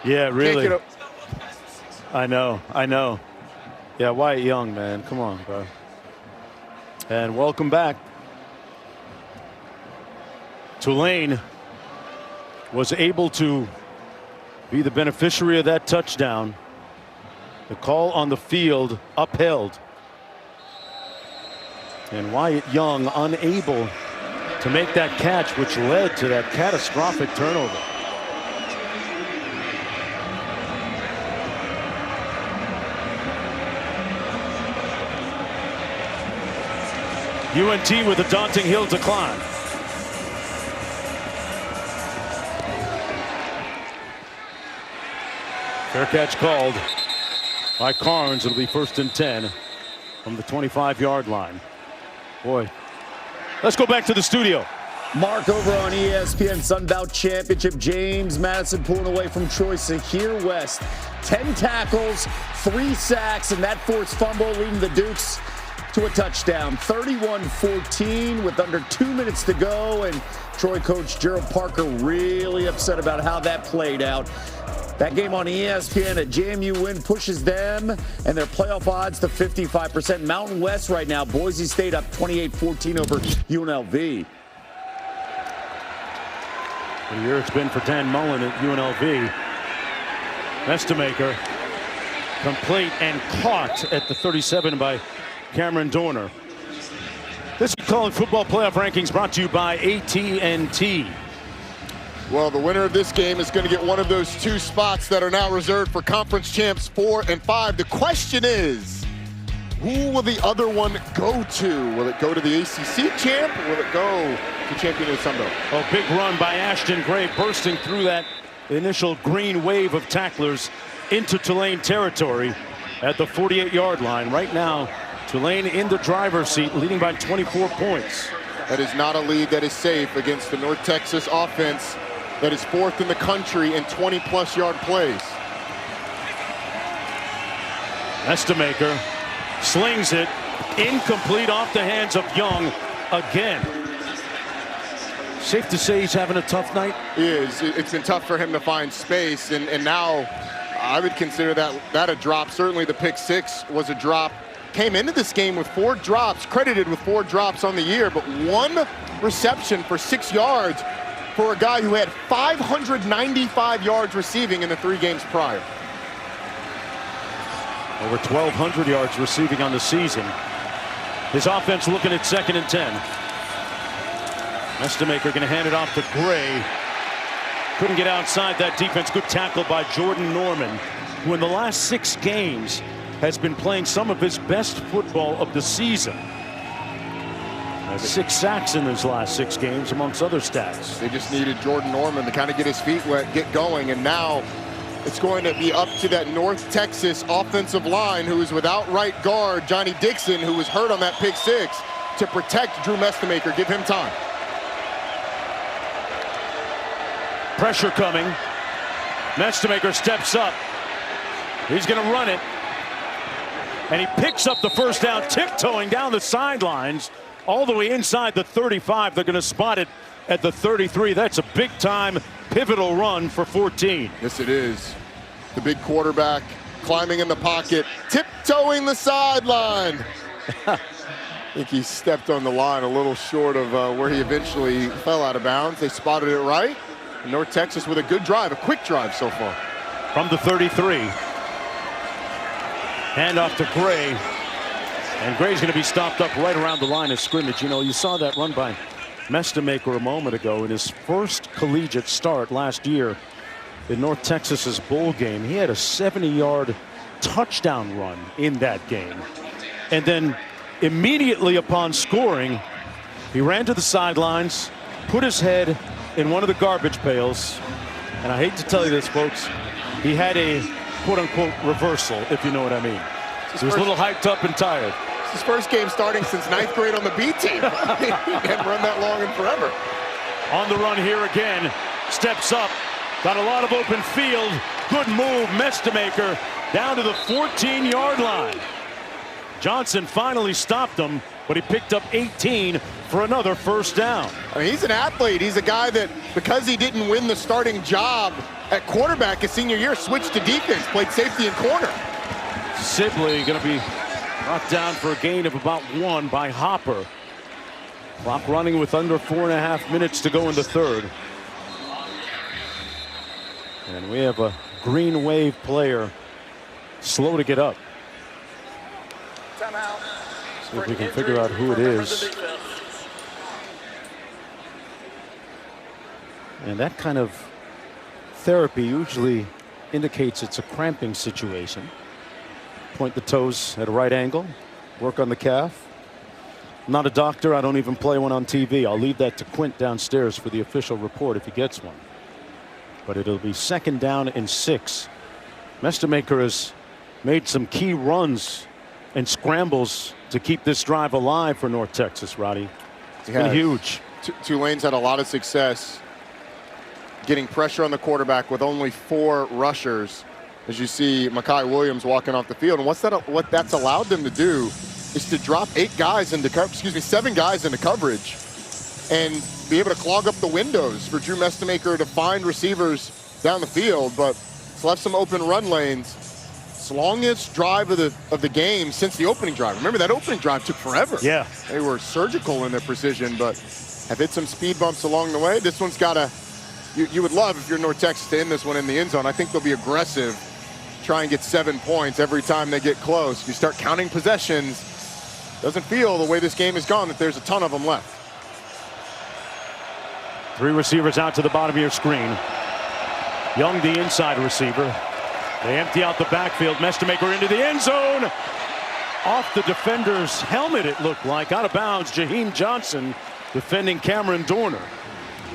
Yeah, really. I know. Yeah, Wyatt Young, man. Come on, bro. And welcome back. Tulane was able to be the beneficiary of that touchdown. The call on the field upheld. And Wyatt Young unable to make that catch, which led to that catastrophic turnover. UNT with a daunting hill to climb. Fair catch called by Carnes. It'll be 1st and 10 from the 25-yard line. Boy, let's go back to the studio. Mark, over on ESPN Sunbelt Championship, James Madison pulling away from Troy Sahir West. 10 tackles, 3 sacks, and that forced fumble leading the Dukes to a touchdown. 31-14 with under 2 minutes to go, and Troy coach Gerald Parker really upset about how that played out. That game on ESPN, a JMU win pushes them and their playoff odds to 55%. Mountain West right now, Boise State up 28-14 over UNLV. The year it's been for Dan Mullen at UNLV. Mestemaker complete and caught at the 37 by Cameron Dorner. This is College Football Playoff Rankings brought to you by AT&T. Well, the winner of this game is going to get one of those 2 spots that are now reserved for conference champs 4 and 5. The question is, who will the other one go to? Will it go to the ACC champ, or will it go to champion of the Sun Belt? A big run by Ashton Gray, bursting through that initial green wave of tacklers into Tulane territory at the 48-yard line. Right now, Tulane in the driver's seat, leading by 24 points. That is not a lead that is safe against the North Texas offense that is 4th in the country in 20-plus yard plays. Mestemaker slings it, incomplete off the hands of Young again. Safe to say he's having a tough night? He is. It's been tough for him to find space, and now I would consider that a drop. Certainly the pick 6 was a drop. Came into this game with 4 drops, credited with 4 drops on the year, but 1 reception for 6 yards for a guy who had 595 yards receiving in the 3 games prior. Over 1,200 yards receiving on the season. His offense looking at 2nd and 10. Mestemaker going to hand it off to Gray. Couldn't get outside that defense. Good tackle by Jordan Norman, who in the last 6 games has been playing some of his best football of the season. 6 sacks in his last 6 games, amongst other stats. They just needed Jordan Norman to kind of get his feet wet, get going, and now it's going to be up to that North Texas offensive line, who is without right guard Johnny Dixon, who was hurt on that pick 6, to protect Drew Mestemaker, give him time. Pressure coming. Mestemaker steps up. He's going to run it. And he picks up the first down, tiptoeing down the sidelines all the way inside the 35. They're going to spot it at the 33. That's a big-time pivotal run for 14. Yes, it is. The big quarterback climbing in the pocket, tiptoeing the sideline. I think he stepped on the line a little short of where he eventually fell out of bounds. They spotted it right. And North Texas with a good drive, a quick drive so far. From the 33. Hand off to Gray. And Gray's going to be stopped up right around the line of scrimmage. You know, you saw that run by Mestemaker a moment ago in his first collegiate start last year in North Texas's bowl game. He had a 70-yard touchdown run in that game. And then immediately upon scoring, he ran to the sidelines, put his head in one of the garbage pails. And I hate to tell you this, folks, he had a quote-unquote reversal, if you know what I mean. He was a little hyped up and tired. It's his first game starting since 9th grade on the B team. He hadn't run that long in forever. On the run here again, steps up, got a lot of open field. Good move, Mestemaker, down to the 14-yard line. Johnson finally stopped him, but he picked up 18 for another first down. I mean, he's an athlete. He's a guy that, because he didn't win the starting job at quarterback his senior year, switched to defense, played safety and corner. Sibley going to be brought down for a gain of about 1 by Hopper. Clock running with under 4.5 minutes to go in the third. And we have a Green Wave player slow to get up. Timeout. See if we can figure out who it is. And that kind of therapy usually indicates it's a cramping situation. Point the toes at a right angle, work on the calf. I'm not a doctor. I don't even play one on TV. I'll leave that to Quint downstairs for the official report if he gets one. But it'll be 2nd down and 6. Mestemaker has made some key runs and scrambles to keep this drive alive for North Texas, Roddy. It's been huge. Tulane's had a lot of success getting pressure on the quarterback with only 4 rushers. As you see Makai Williams walking off the field, and what that's allowed them to do is to drop 7 guys into coverage and be able to clog up the windows for Drew Mestemaker to find receivers down the field, but it's left some open run lanes. It's the longest drive of the game since the opening drive. Remember, that opening drive took forever. Yeah. They were surgical in their precision, but have hit some speed bumps along the way. This one's got you would love, if you're North Texas, to end this one in the end zone. I think they'll be aggressive, try and get 7 points every time they get close. If you start counting possessions, doesn't feel the way this game has gone that there's a ton of them left. 3 receivers out to the bottom of your screen. Young, the inside receiver. They empty out the backfield. Mestemaker into the end zone. Off the defender's helmet, it looked like. Out of bounds, Jaheim Johnson defending Cameron Dorner.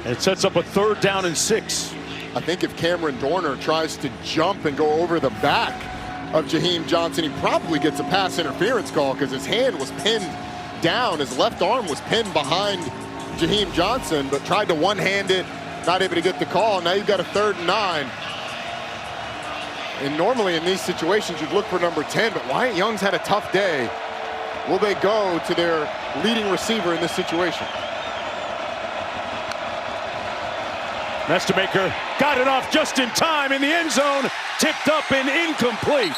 And it sets up a 3rd down and 6. I think if Cameron Dorner tries to jump and go over the back of Jaheim Johnson, he probably gets a pass interference call because his hand was pinned down. His left arm was pinned behind Jaheim Johnson, but tried to one-hand it, not able to get the call. Now you've got a 3rd and 9. And normally in these situations, you'd look for number 10, but Wyatt Young's had a tough day. Will they go to their leading receiver in this situation? Mestemaker got it off just in time in the end zone. Tipped up and incomplete.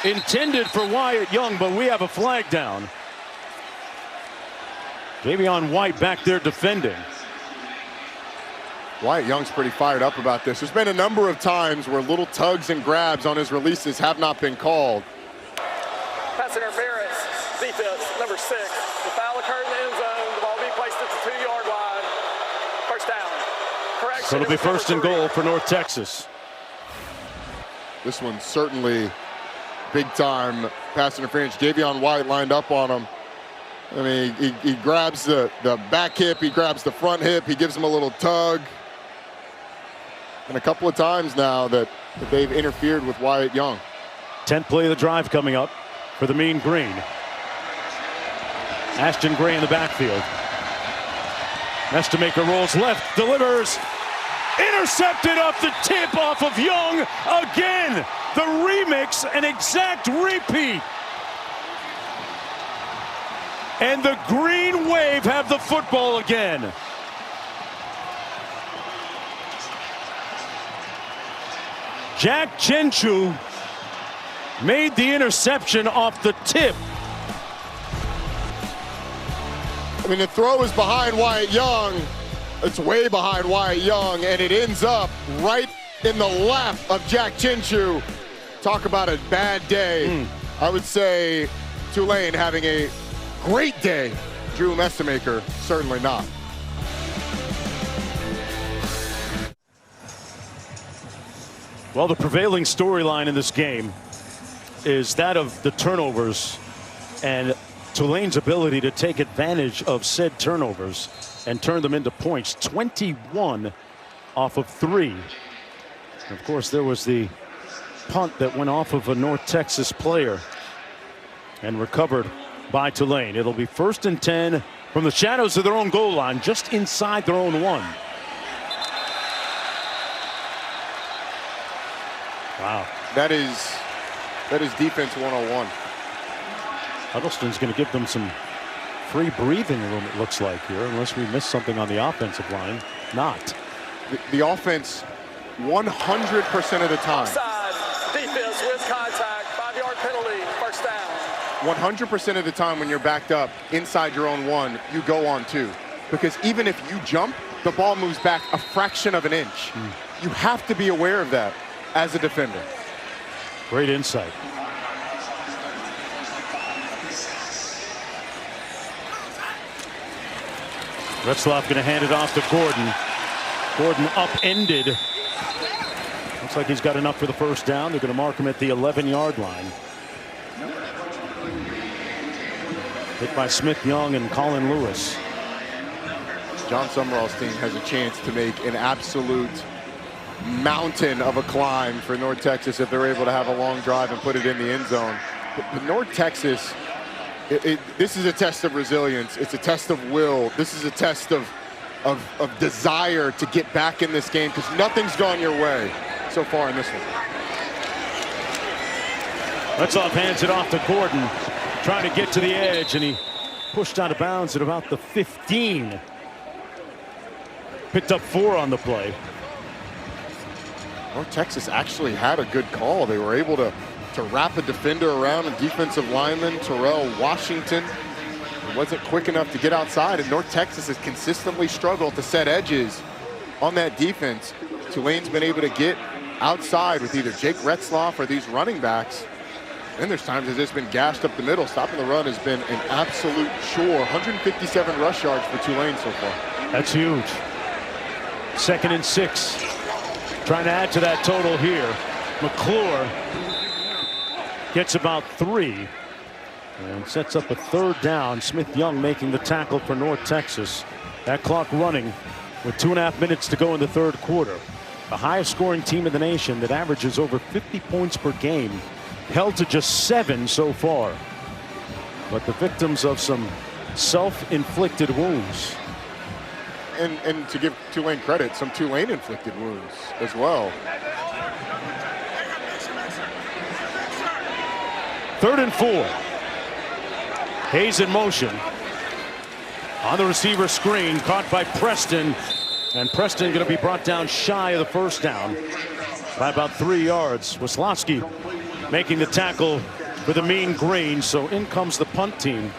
Intended for Wyatt Young, but we have a flag down. Javion White back there defending. Wyatt Young's pretty fired up about this. There's been a number of times where little tugs and grabs on his releases have not been called. Pass interference, defense, number 6. The foul occurred in the end zone. The ball will be placed at the 2-yard line. First down. Correction. So it'll be 1st and goal for North Texas. This one's certainly big-time pass interference. Javion White lined up on him. I mean, he grabs the back hip, he grabs the front hip, he gives him a little tug. And a couple of times now that they've interfered with Wyatt Young. 10th play of the drive coming up for the Mean Green. Ashton Gray in the backfield. Mestemaker rolls left, delivers. Intercepted off the tip off of Young again. The remix, an exact repeat. And the Green Wave have the football again. Jack Chenchu made the interception off the tip. I mean, the throw is behind Wyatt Young. It's way behind Wyatt Young, and it ends up right in the lap of Jack Chenchu. Talk about a bad day. I would say Tulane having a great day. Drew Mestemaker, certainly not. Well, the prevailing storyline in this game is that of the turnovers and Tulane's ability to take advantage of said turnovers and turn them into points. 21 off of 3. And of course, there was the punt that went off of a North Texas player and recovered by Tulane. It'll be 1st and 10 from the shadows of their own goal line, just inside their own 1. Wow. That is defense 101. Huddleston's going to give them some free breathing room, it looks like here, unless we missed something on the offensive line. Not. The offense 100% of the time. Offside, defense with contact, 5-yard penalty, first down. 100% of the time when you're backed up inside your own 1, you go on 2. Because even if you jump, the ball moves back a fraction of an inch. You have to be aware of that as a defender. Great insight. Retzloff going to hand it off to Gordon. Gordon upended. Looks like he's got enough for the first down. They're going to mark him at the 11-yard line. Hit by Smith Young and Colin Lewis. John Summerall's team has a chance to make an absolute mountain of a climb for North Texas if they're able to have a long drive and put it in the end zone. But North Texas, this is a test of resilience. It's a test of will. This is a test of desire to get back in this game because nothing's gone your way so far in this one. Retzloff hands it off to Gordon, trying to get to the edge, and he pushed out of bounds at about the 15. Picked up 4 on the play. North Texas actually had a good call. They were able to wrap a defender around a defensive lineman, Terrell Washington. He wasn't quick enough to get outside, and North Texas has consistently struggled to set edges on that defense. Tulane's been able to get outside with either Jake Retzloff or these running backs. And there's times it's just been gashed up the middle. Stopping the run has been an absolute chore. 157 rush yards for Tulane so far. That's huge. 2nd and 6. Trying to add to that total here. McClure gets about 3 and sets up a 3rd down. Smith Young making the tackle for North Texas. That clock running with 2.5 minutes to go in the 3rd quarter. The highest scoring team in the nation that averages over 50 points per game, held to just 7 so far. But the victims of some self-inflicted wounds. And to give Tulane credit, some Tulane-inflicted wounds as well. 3rd and 4. Hayes in motion. On the receiver screen, caught by Preston. And Preston going to be brought down shy of the first down by about 3 yards. Wisłowski making the tackle for the Mean Green. So in comes the punt team.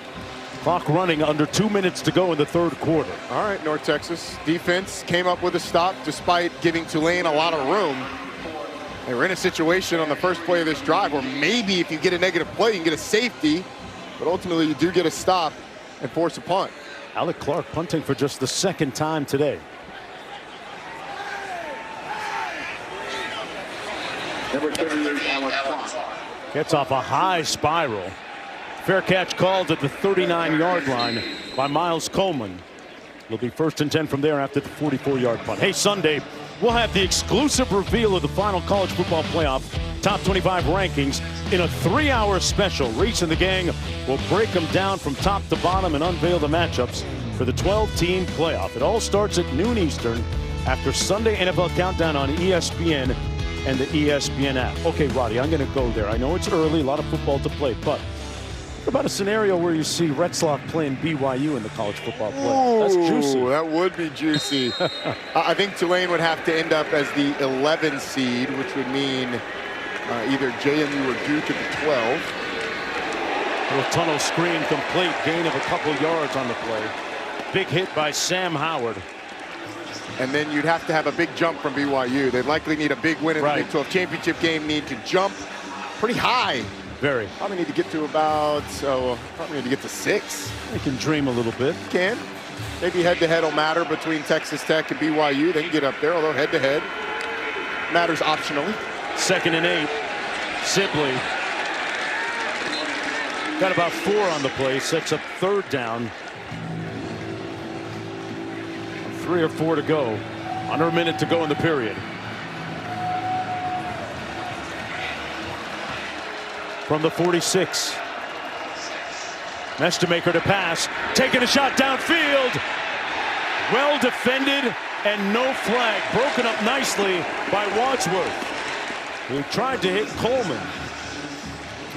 Clock running, under 2 minutes to go in the 3rd quarter. All right, North Texas defense came up with a stop despite giving Tulane a lot of room. They were in a situation on the first play of this drive where maybe if you get a negative play, you can get a safety. But ultimately, you do get a stop and force a punt. Alec Clark punting for just the 2nd time today. Number 38, Alec Clark. Gets off a high spiral. Fair catch called at the 39-yard line by Miles Coleman. It'll be 1st and 10 from there after the 44-yard punt. Hey, Sunday, we'll have the exclusive reveal of the final college football playoff top 25 rankings in a 3-hour special. Reese and the gang will break them down from top to bottom and unveil the matchups for the 12-team playoff. It all starts at noon Eastern, after Sunday NFL Countdown on ESPN and the ESPN app. Okay, Roddy, I'm going to go there. I know it's early, a lot of football to play, but what about a scenario where you see Retzloff playing BYU in the college football play? That's juicy. That would be juicy. I think Tulane would have to end up as the 11 seed, which would mean either JMU or Duke at the 12. Little tunnel screen complete, gain of a couple yards on the play. Big hit by Sam Howard. And then you'd have to have a big jump from BYU. They'd likely need a big win in the Big 12 championship game, need to jump pretty high. Very. Probably need to get to about, probably need to get to 6. You can dream a little bit. Can. Maybe head-to-head will matter between Texas Tech and BYU. They can get up there, although head-to-head matters optionally. 2nd and 8. Sibley. Got about 4 on the play, sets up 3rd down. 3 or 4 to go. Under a minute to go in the period. From the 46. Mestemaker to pass. Taking a shot downfield. Well defended and no flag. Broken up nicely by Wadsworth, who tried to hit Coleman.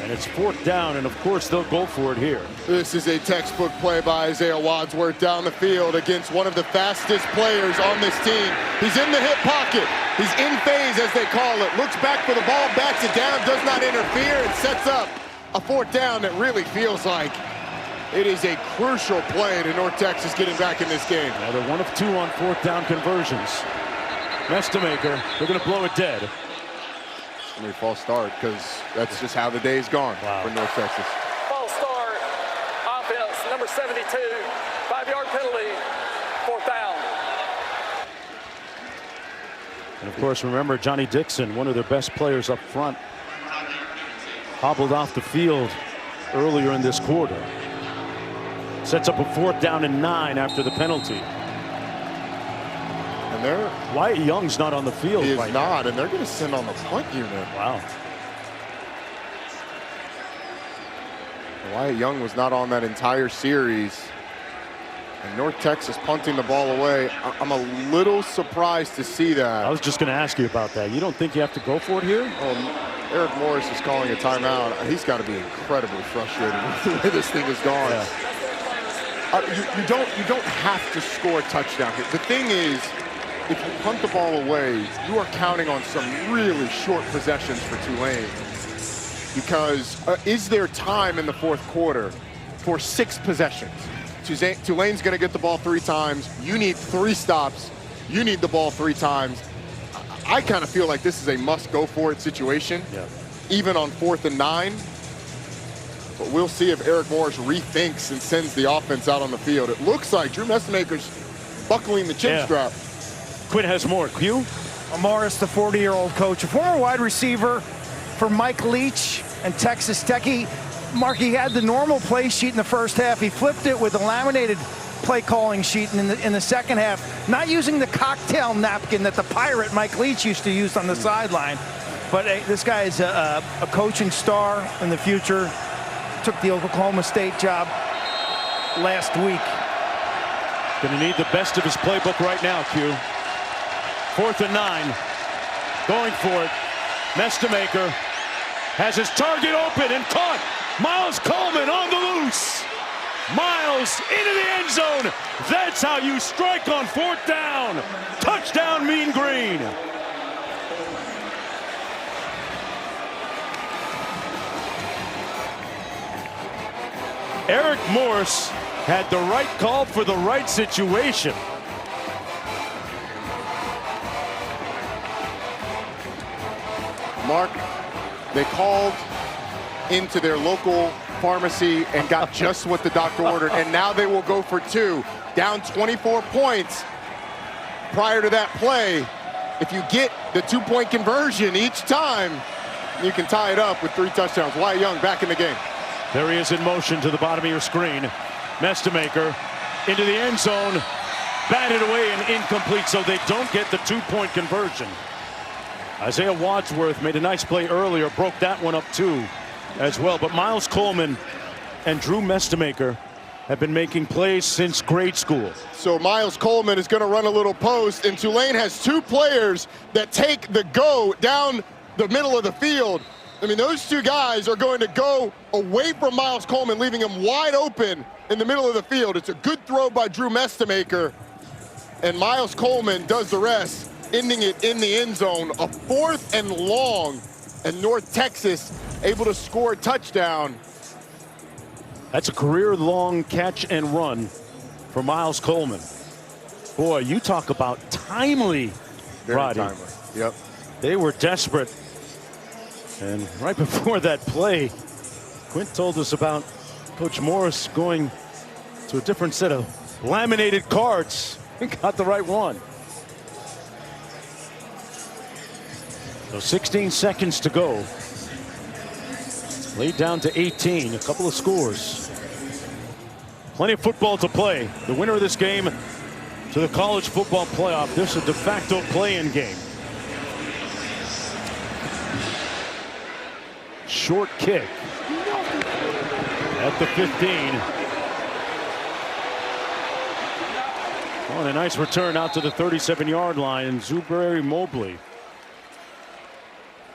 And it's 4th down, and of course they'll go for it here. This is a textbook play by Isaiah Wadsworth down the field against one of the fastest players on this team. He's in the hip pocket. He's in phase, as they call it. Looks back for the ball, backs it down, does not interfere, and sets up a 4th down that really feels like it is a crucial play to North Texas getting back in this game. Now they're 1 of 2 on 4th down conversions. Mestemaker, they're going to blow it dead. It's going to be a false start because that's just how the day's gone for North Texas. False start. Offense, number 72. 5-yard penalty. 4th down. And of course, remember Johnny Dixon, one of their best players up front, hobbled off the field earlier in this quarter. Sets up a 4th down and 9 after the penalty. And Wyatt Young's not on the field. He is right not, now. And they're going to send on the punt unit. Wow. Wyatt Young was not on that entire series. And North Texas punting the ball away. I'm a little surprised to see that. I was just going to ask you about that. You don't think you have to go for it here? Eric Morris is calling a timeout. He's got to be incredibly frustrated with the way this thing is gone. Yeah. You don't have to score a touchdown here. The thing is, if you punt the ball away, you are counting on some really short possessions for Tulane. Because is there time in the 4th quarter for 6 possessions? Tulane's going to get the ball 3 times. You need 3 stops. You need the ball 3 times. I kind of feel like this is a must-go-for-it situation, even on 4th and 9. But we'll see if Eric Morris rethinks and sends the offense out on the field. It looks like Drew Mestemaker's buckling the chin strap. Quinn has more. Q? Morris, the 40-year-old coach, a former wide receiver for Mike Leach and Texas Tech. Mark, he had the normal play sheet in the first half. He flipped it with a laminated play calling sheet in the second half, not using the cocktail napkin that the Pirate Mike Leach used to use on the sideline. But this guy is a coaching star in the future. Took the Oklahoma State job last week. Going to need the best of his playbook right now, Q. 4th and 9. Going for it. Mestemaker has his target open and caught. Miles Coleman on the loose. Miles into the end zone. That's how you strike on 4th down. Touchdown, Mean Green. Eric Morse had the right call for the right situation. Mark, they called into their local pharmacy and got just what the doctor ordered, and now they will go for 2. Down 24 points prior to that play. If you get the 2-point conversion each time, you can tie it up with 3 touchdowns. Wyatt Young back in the game. There he is in motion to the bottom of your screen. Mestemaker into the end zone, batted away and incomplete, so they don't get the 2-point conversion. Isaiah Wadsworth made a nice play earlier, broke that one up too as well. But Miles Coleman and Drew Mestemaker have been making plays since grade school. So Miles Coleman is going to run a little post, and Tulane has two players that take the go down the middle of the field. I mean, those two guys are going to go away from Miles Coleman, leaving him wide open in the middle of the field. It's a good throw by Drew Mestemaker, and Miles Coleman does the rest, ending it in the end zone. A 4th and long, and North Texas able to score a touchdown. That's a career-long catch and run for Miles Coleman. Boy, you talk about timely, Very Roddy. timely. Yep. They were desperate. And right before that play, Quint told us about Coach Morris going to a different set of laminated cards. He got the right one. So 16 seconds to go. Laid down to 18, a couple of scores. Plenty of football to play. The winner of this game to the college football playoff. This is a de facto play-in game. Short kick at the 15. Oh, and a nice return out to the 37-yard line, and Zuberi Mobley.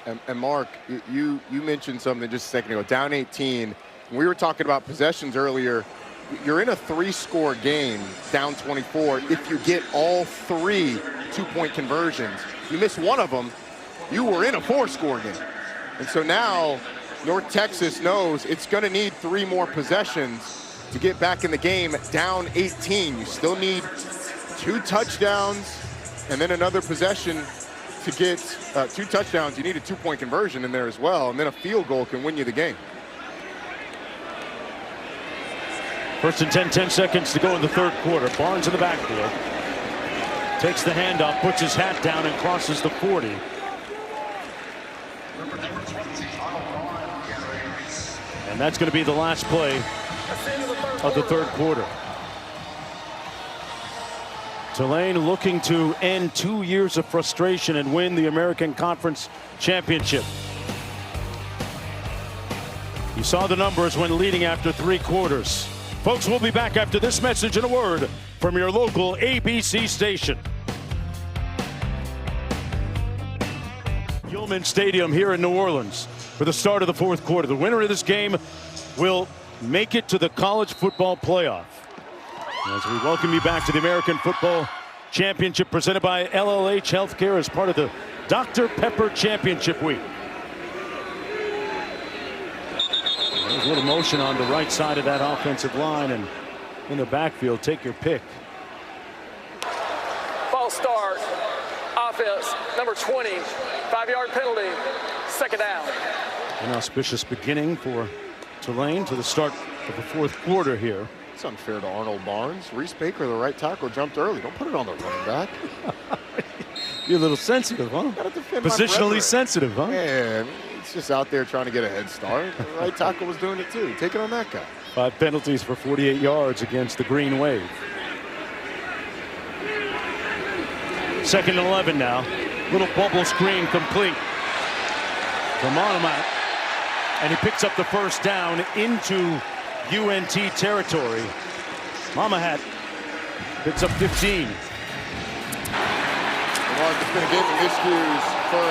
And Mark, you mentioned something just a second ago. Down 18. We were talking about possessions earlier. You're in a 3-score game, down 24. If you get all 3 2-point conversions, you miss one of them, you were in a 4-score game. And so now North Texas knows it's going to need 3 more possessions to get back in the game. Down 18. You still need 2 touchdowns and then another possession to get 2 touchdowns. You need a 2-point conversion in there as well, and then a field goal can win you the game. First and 10 seconds to go in the third quarter. Barnes in the backfield. Takes the handoff, puts his hat down, and crosses the 40. And that's going to be the last play of the third quarter. Tulane looking to end 2 years of frustration and win the American Conference Championship. You saw the numbers when leading after 3 quarters. Folks, we'll be back after this message and a word from your local ABC station. Gilman Stadium here in New Orleans for the start of the fourth quarter. The winner of this game will make it to the college football playoff. As we welcome you back to the American Football Championship presented by LLH Healthcare as part of the Dr. Pepper Championship Week. There's a little motion on the right side of that offensive line, and in the backfield, take your pick. False start. Offense, number 20. 5-yard penalty. Second down. An auspicious beginning for Tulane to the start of the fourth quarter here. It's unfair to Arnold Barnes. Reese Baker, the right tackle, jumped early. Don't put it on the running back. You're a little sensitive, huh? Positionally sensitive, huh? Yeah, it's just out there trying to get a head start. The right tackle was doing it too. Take it on that guy. 5 penalties for 48 yards against the Green Wave. Second and 11 now. Little bubble screen complete. Monument. And he picks up the first down into UNT territory. Mamahat picks up 15. Well, it's been a game of miscues for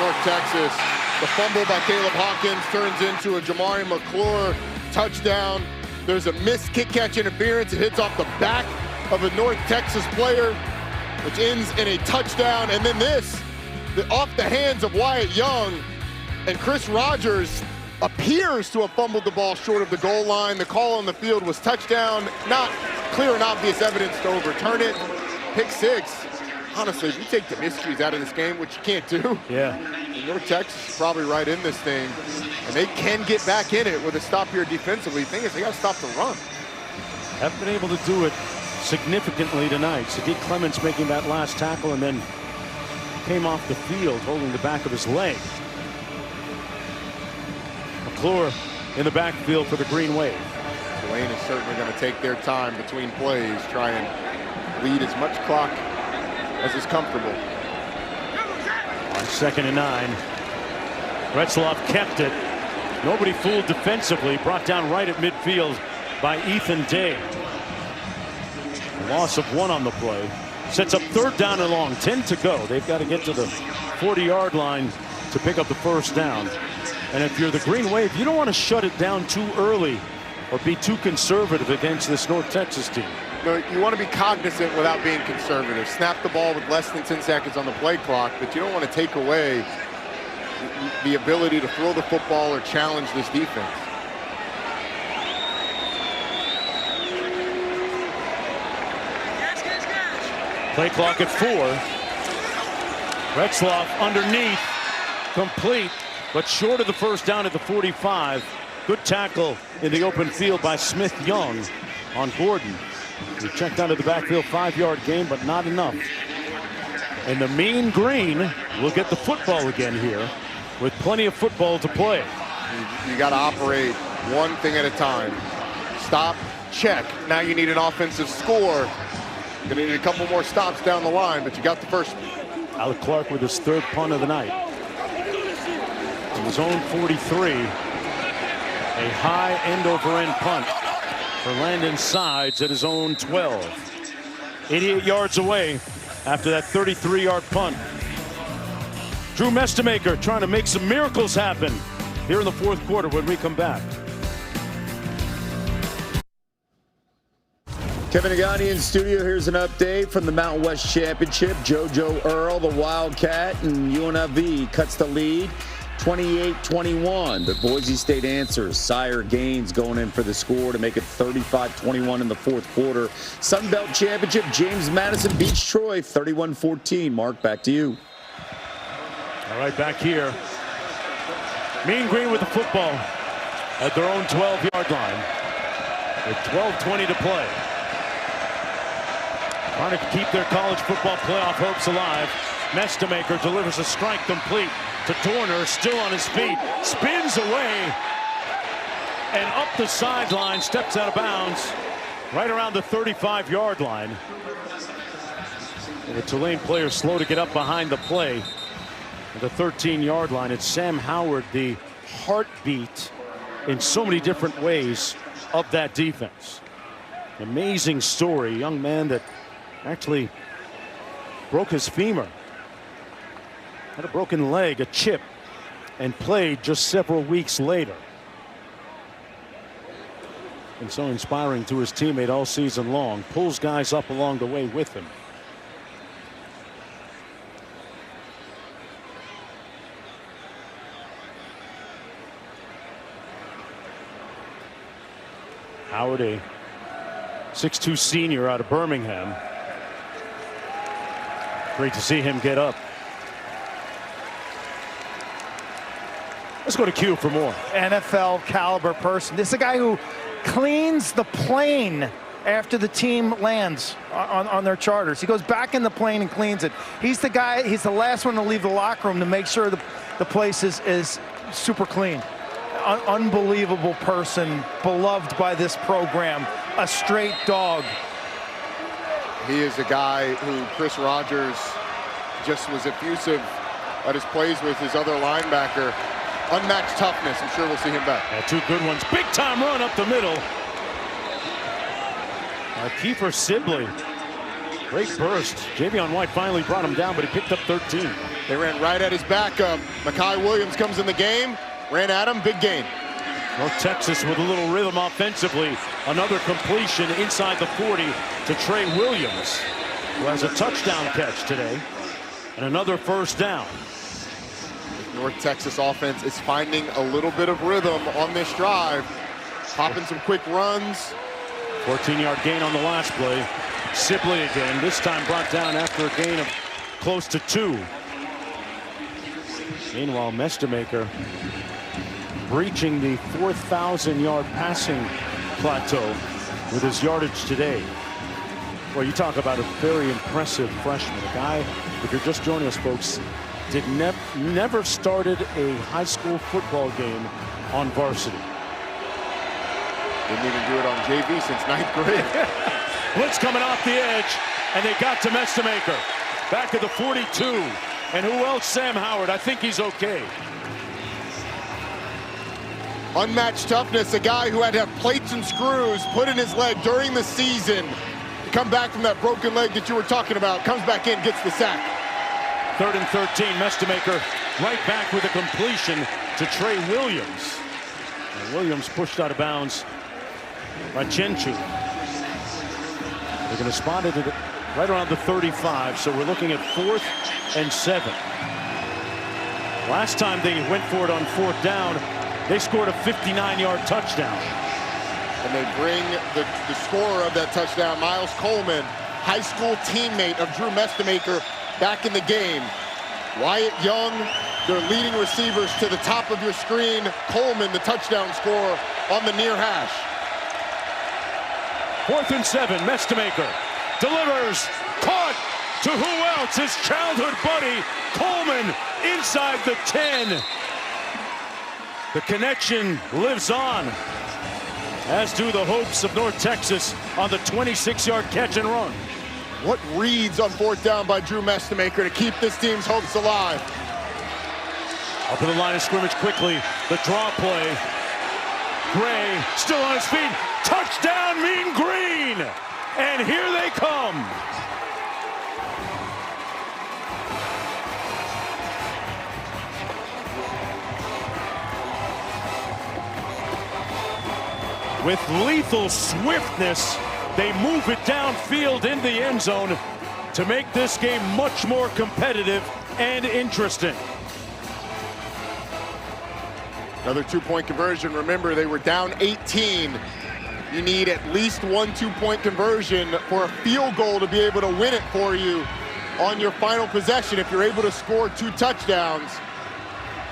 North Texas. The fumble by Caleb Hawkins turns into a Jamari McClure touchdown. There's a missed kick-catch interference. It hits off the back of a North Texas player, which ends in a touchdown. And then this, off the hands of Wyatt Young, and Chris Rogers appears to have fumbled the ball short of the goal line. The call on the field was touchdown. Not clear and obvious evidence to overturn it. Pick 6. Honestly, if you take the miscues out of this game, which you can't do, North Texas is probably right in this thing, and they can get back in it with a stop here defensively. The thing is, they got to stop the run. Haven't been able to do it significantly tonight. Sadiq Clements making that last tackle and then came off the field holding the back of his leg. McClure in the backfield for the Green Wave. Tulane is certainly going to take their time between plays, try and lead as much clock as is comfortable. On 2nd and 9. Retzloff kept it. Nobody fooled defensively. Brought down right at midfield by Ethan Day. A loss of 1 on the play. Sets up 3rd down and long. 10 to go. They've got to get to the 40-yard line to pick up the 1st down. And if you're the Green Wave, you don't want to shut it down too early or be too conservative against this North Texas team. No, you want to be cognizant without being conservative. Snap the ball with less than 10 seconds on the play clock, but you don't want to take away the ability to throw the football or challenge this defense. Play clock at 4. Retzloff underneath, complete, but short of the 1st down at the 45. Good tackle in the open field by Smith-Young on Gordon. He checked out of the backfield, 5-yard gain, but not enough. And the Mean Green will get the football again here with plenty of football to play. You got to operate one thing at a time. Stop, check. Now you need an offensive score. Going to need a couple more stops down the line, but you got the first. Alec Clark with his 3rd punt of the night. From his own 43, a high end-over-end punt for Landon Sides at his own 12. 88 yards away after that 33-yard punt. Drew Mestemaker trying to make some miracles happen here in the 4th quarter when we come back. Kevin Nagani in studio. Here's an update from the Mountain West Championship. JoJo Earl, the Wildcat, and UNLV cuts the lead 28-21. But Boise State answers. Sire Gaines going in for the score to make it 35-21 in the 4th quarter. Sun Belt Championship, James Madison beats Troy 31-14. Mark, back to you. All right, back here. Mean Green with the football at their own 12-yard line. With 12:20 to play. Trying to keep their college football playoff hopes alive. Mestemaker delivers a strike complete to Dorner, still on his feet, spins away, and up the sideline, steps out of bounds, right around the 35-yard line. And the Tulane player slow to get up behind the play. At the 13-yard line, it's Sam Howard, the heartbeat in so many different ways of that defense. Amazing story, young man that actually broke his femur, had a broken leg, a chip, and played just several weeks later. And so inspiring to his teammate all season long. Pulls guys up along the way with him. Howard, a 6'2" senior out of Birmingham. Great to see him get up. Let's go to Q for more. NFL caliber person. This is a guy who cleans the plane after the team lands on their charters. He goes back in the plane and cleans it. He's the guy, he's the last one to leave the locker room to make sure the place is super clean. Unbelievable person, beloved by this program, a straight dog. He is a guy who Chris Rogers just was effusive at his plays with his other linebacker. Unmatched toughness. I'm sure we'll see him back. Yeah, 2 good ones. Big time run up the middle. Kiefer Sibley. Great burst. Javion White finally brought him down, but he picked up 13. They ran right at his backup. Mekhi Williams comes in the game. Ran at him. Big gain. North Texas with a little rhythm offensively. Another completion inside the 40 to Trey Williams, who has a touchdown catch today. And another 1st down. North Texas offense is finding a little bit of rhythm on this drive. Popping some quick runs. 14-yard gain on the last play. Sibley again, this time brought down after a gain of close to 2. Meanwhile, Mestemaker breaching the 4,000-yard passing plateau with his yardage today. Well, you talk about a very impressive freshman. A guy, if you're just joining us, folks, never started a high school football game on varsity. Didn't even do it on JV since 9th grade. Blitz coming off the edge, and they got to Mestemaker. Back to the 42. And who else? Sam Howard. I think he's okay. Unmatched toughness, a guy who had to have plates and screws put in his leg during the season to come back from that broken leg that you were talking about. Comes back in, gets the sack. 3rd and 13, Mestemaker right back with a completion to Trey Williams. And Williams pushed out of bounds by Chenchu. They're going to spot it at right around the 35, so we're looking at 4th and 7. Last time they went for it on 4th down, they scored a 59-yard touchdown. And they bring the scorer of that touchdown, Miles Coleman, high school teammate of Drew Mestemaker, back in the game. Wyatt Young, their leading receivers to the top of your screen. Coleman, the touchdown scorer on the near hash. 4th and 7, Mestemaker delivers, caught to who else? His childhood buddy, Coleman, inside the 10. The connection lives on, as do the hopes of North Texas on the 26-yard catch and run. What reads on 4th down by Drew Mestemaker to keep this team's hopes alive? Up in the line of scrimmage quickly, the draw play. Gray still on his feet. Touchdown, Mean Green! And here they come. With lethal swiftness, they move it downfield in the end zone to make this game much more competitive and interesting. Another 2-point conversion. Remember, they were down 18. You need at least 1 2-point conversion for a field goal to be able to win it for you on your final possession if you're able to score 2 touchdowns.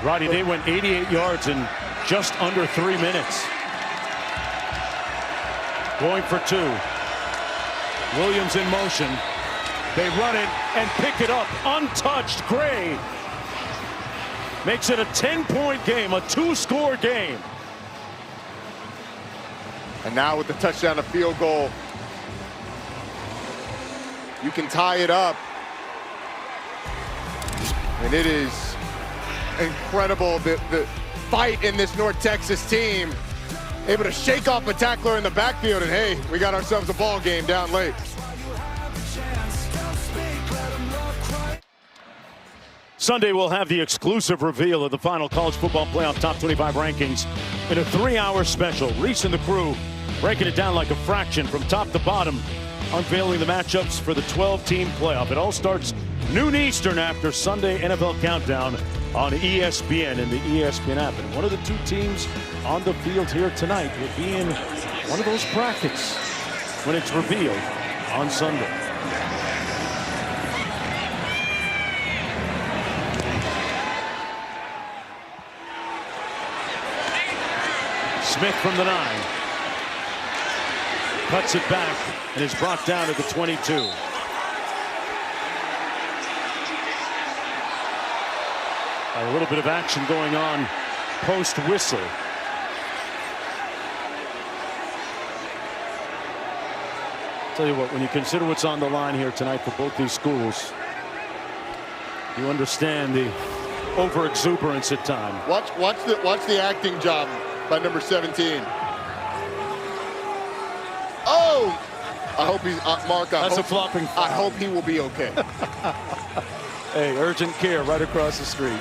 Roddy, they went 88 yards in just under 3 minutes. Going for 2. Williams in motion. They run it and pick it up untouched. Gray makes it a 10-point game, a 2-score game. And now with the touchdown, a field goal, you can tie it up. And it is incredible, the fight in this North Texas team. Able to shake off a tackler in the backfield, and hey, we got ourselves a ball game down late. Sunday we'll have the exclusive reveal of the final college football playoff top 25 rankings in a 3-hour special. Reese and the crew breaking it down like a fraction from top to bottom, unveiling the matchups for the 12-team playoff. It all starts noon Eastern after Sunday NFL Countdown on ESPN and the ESPN app. And one of the 2 teams on the field here tonight will be in one of those brackets when it's revealed on Sunday. Smith from the 9. Cuts it back and is brought down to the 22. A little bit of action going on post whistle. Tell you what, when you consider what's on the line here tonight for both these schools, you understand the over exuberance at times. Watch the acting job by number 17. Oh! I hope he's Mark. That's a flopping foul. I hope he will be okay. Hey, urgent care right across the street.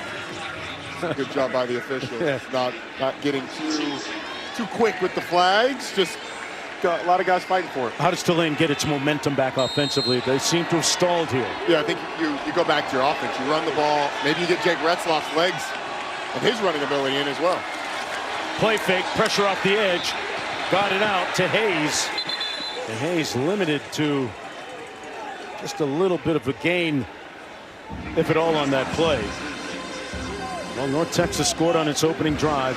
Good job by the officials. Yeah. Not getting too quick with the flags. Just got a lot of guys fighting for it. How does Tulane get its momentum back offensively? They seem to have stalled here. Yeah, I think you go back to your offense. You run the ball. Maybe you get Jake Retzloff's legs and his running ability in as well. Play fake, pressure off the edge. Got it out to Hayes. And Hayes limited to just a little bit of a gain, if at all, on that play. Well, North Texas scored on its opening drive,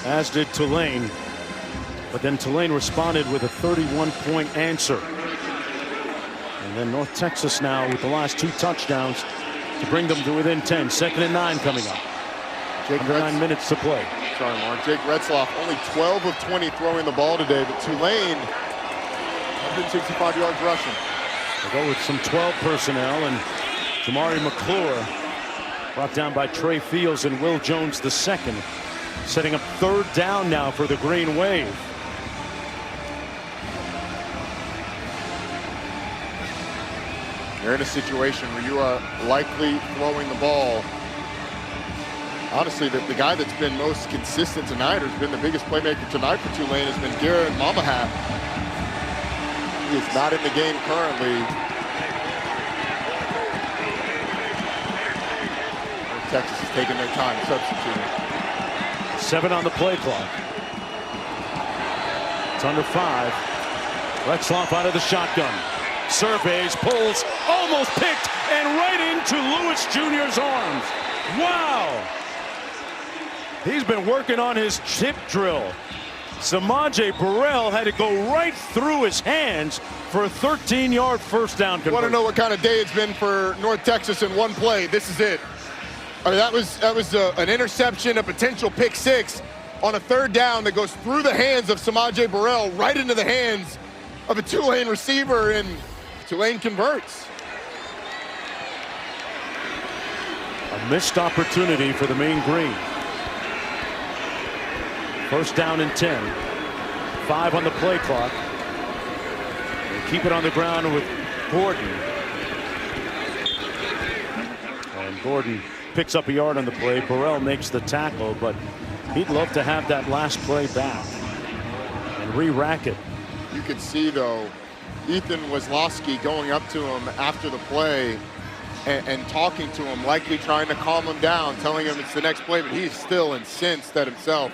as did Tulane. But then Tulane responded with a 31-point answer. And then North Texas now with the last 2 touchdowns to bring them to within 10. 2nd and 9 coming up. 9 minutes to play. Sorry, Mark. Jake Retzloff only 12 of 20 throwing the ball today, but Tulane 165 yards rushing. They go with some 12 personnel, and Jamari McClure brought down by Trey Fields and Will Jones II Setting up third down now for the Green Wave. You're in a situation where you are likely throwing the ball. Honestly, the guy that's been most consistent tonight, who's been the biggest playmaker tonight for Tulane, has been Garrett Mamahat. He is not in the game currently. Texas is taking their time substituting. 7 on the play clock. It's under 5. Retzloff out of the shotgun. Surveys, pulls, almost picked, and right into Lewis Jr.'s arms. Wow! He's been working on his chip drill. Samaje Burrell had to go right through his hands for a 13-yard first down conversion. Want to know what kind of day it's been for North Texas in one play? This is it. I mean, that was an interception, a potential pick 6 on a third down that goes through the hands of Samaje Burrell right into the hands of a Tulane receiver, and Tulane converts. A missed opportunity for the Mean Green. First down and 10. 5 on the play clock. They keep it on the ground with Gordon. And Gordon picks up a yard on the play. Burrell makes the tackle, but he'd love to have that last play back and re-rack it. You could see, though, Ethan Weslowski going up to him after the play and talking to him, likely trying to calm him down, telling him it's the next play, but he's still incensed at himself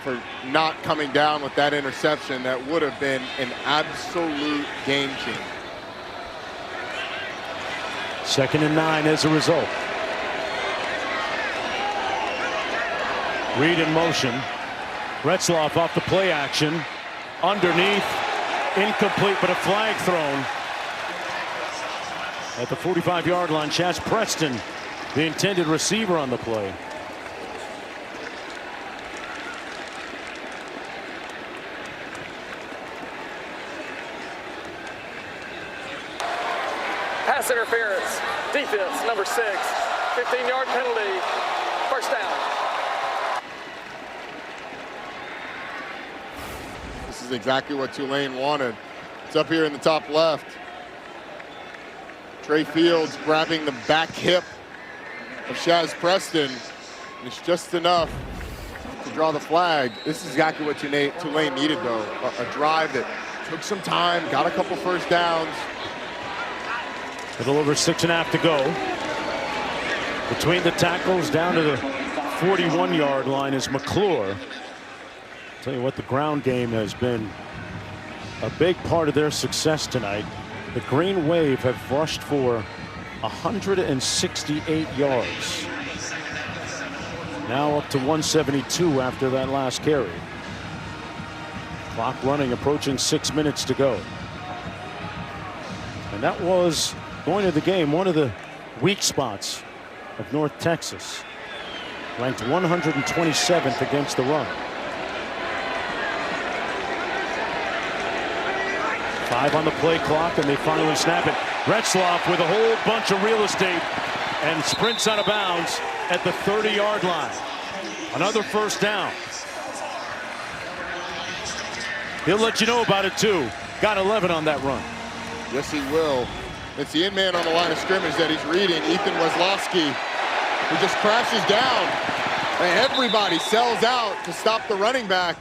for not coming down with that interception. That would have been an absolute game changer. 2nd and 9 as a result. Reed in motion. Retzloff off the play action. Underneath. Incomplete, but a flag thrown. At the 45-yard line, Chaz Preston, the intended receiver on the play. Pass interference. Defense, number 6. 15-yard penalty. First down. This is exactly what Tulane wanted. It's up here in the top left. Trey Fields grabbing the back hip of Chaz Preston. It's just enough to draw the flag. This is exactly what Tulane needed, though. A drive that took some time, got a couple first downs. A little over 6.5 to go. Between the tackles down to the 41-yard line is McClure. Tell you what, the ground game has been a big part of their success tonight. The Green Wave have rushed for 168 yards. Now up to 172 after that last carry. Clock running, approaching 6 minutes to go. And that was, going to the game, one of the weak spots of North Texas. Ranked 127th against the run. 5 on the play clock, and they finally snap it. Retzloff with a whole bunch of real estate and sprints out of bounds at the 30-yard line. Another first down. He'll let you know about it, too. Got 11 on that run. Yes, he will. It's the in man on the line of scrimmage that he's reading, Ethan Weslowski, who just crashes down. And everybody sells out to stop the running back.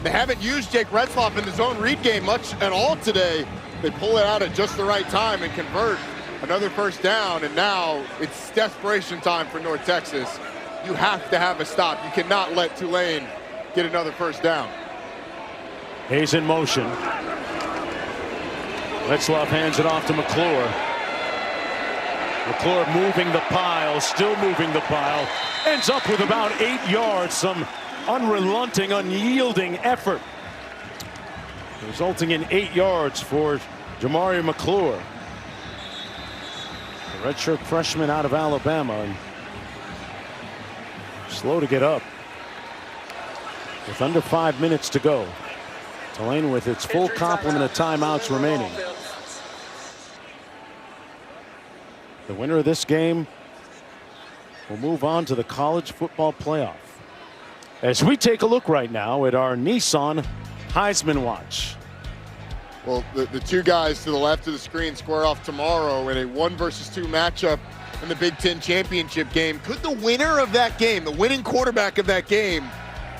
They haven't used Jake Retzloff in the zone read game much at all today. They pull it out at just the right time and convert another first down. And now it's desperation time for North Texas. You have to have a stop. You cannot let Tulane get another first down. Hayes in motion. Retzloff hands it off to McClure. McClure moving the pile, still moving the pile. Ends up with about 8 yards. Some unrelenting, unyielding effort, resulting in 8 yards for Jamari McClure, the redshirt freshman out of Alabama, and slow to get up. With under 5 minutes to go, Tulane with its full complement of timeouts remaining. The winner of this game will move on to the college football playoff. as we take a look right now at our Nissan Heisman Watch. Well, the two guys to the left of the screen square off tomorrow in a 1-versus-2 matchup in the Big Ten championship game. Could the winner of that game, the winning quarterback of that game,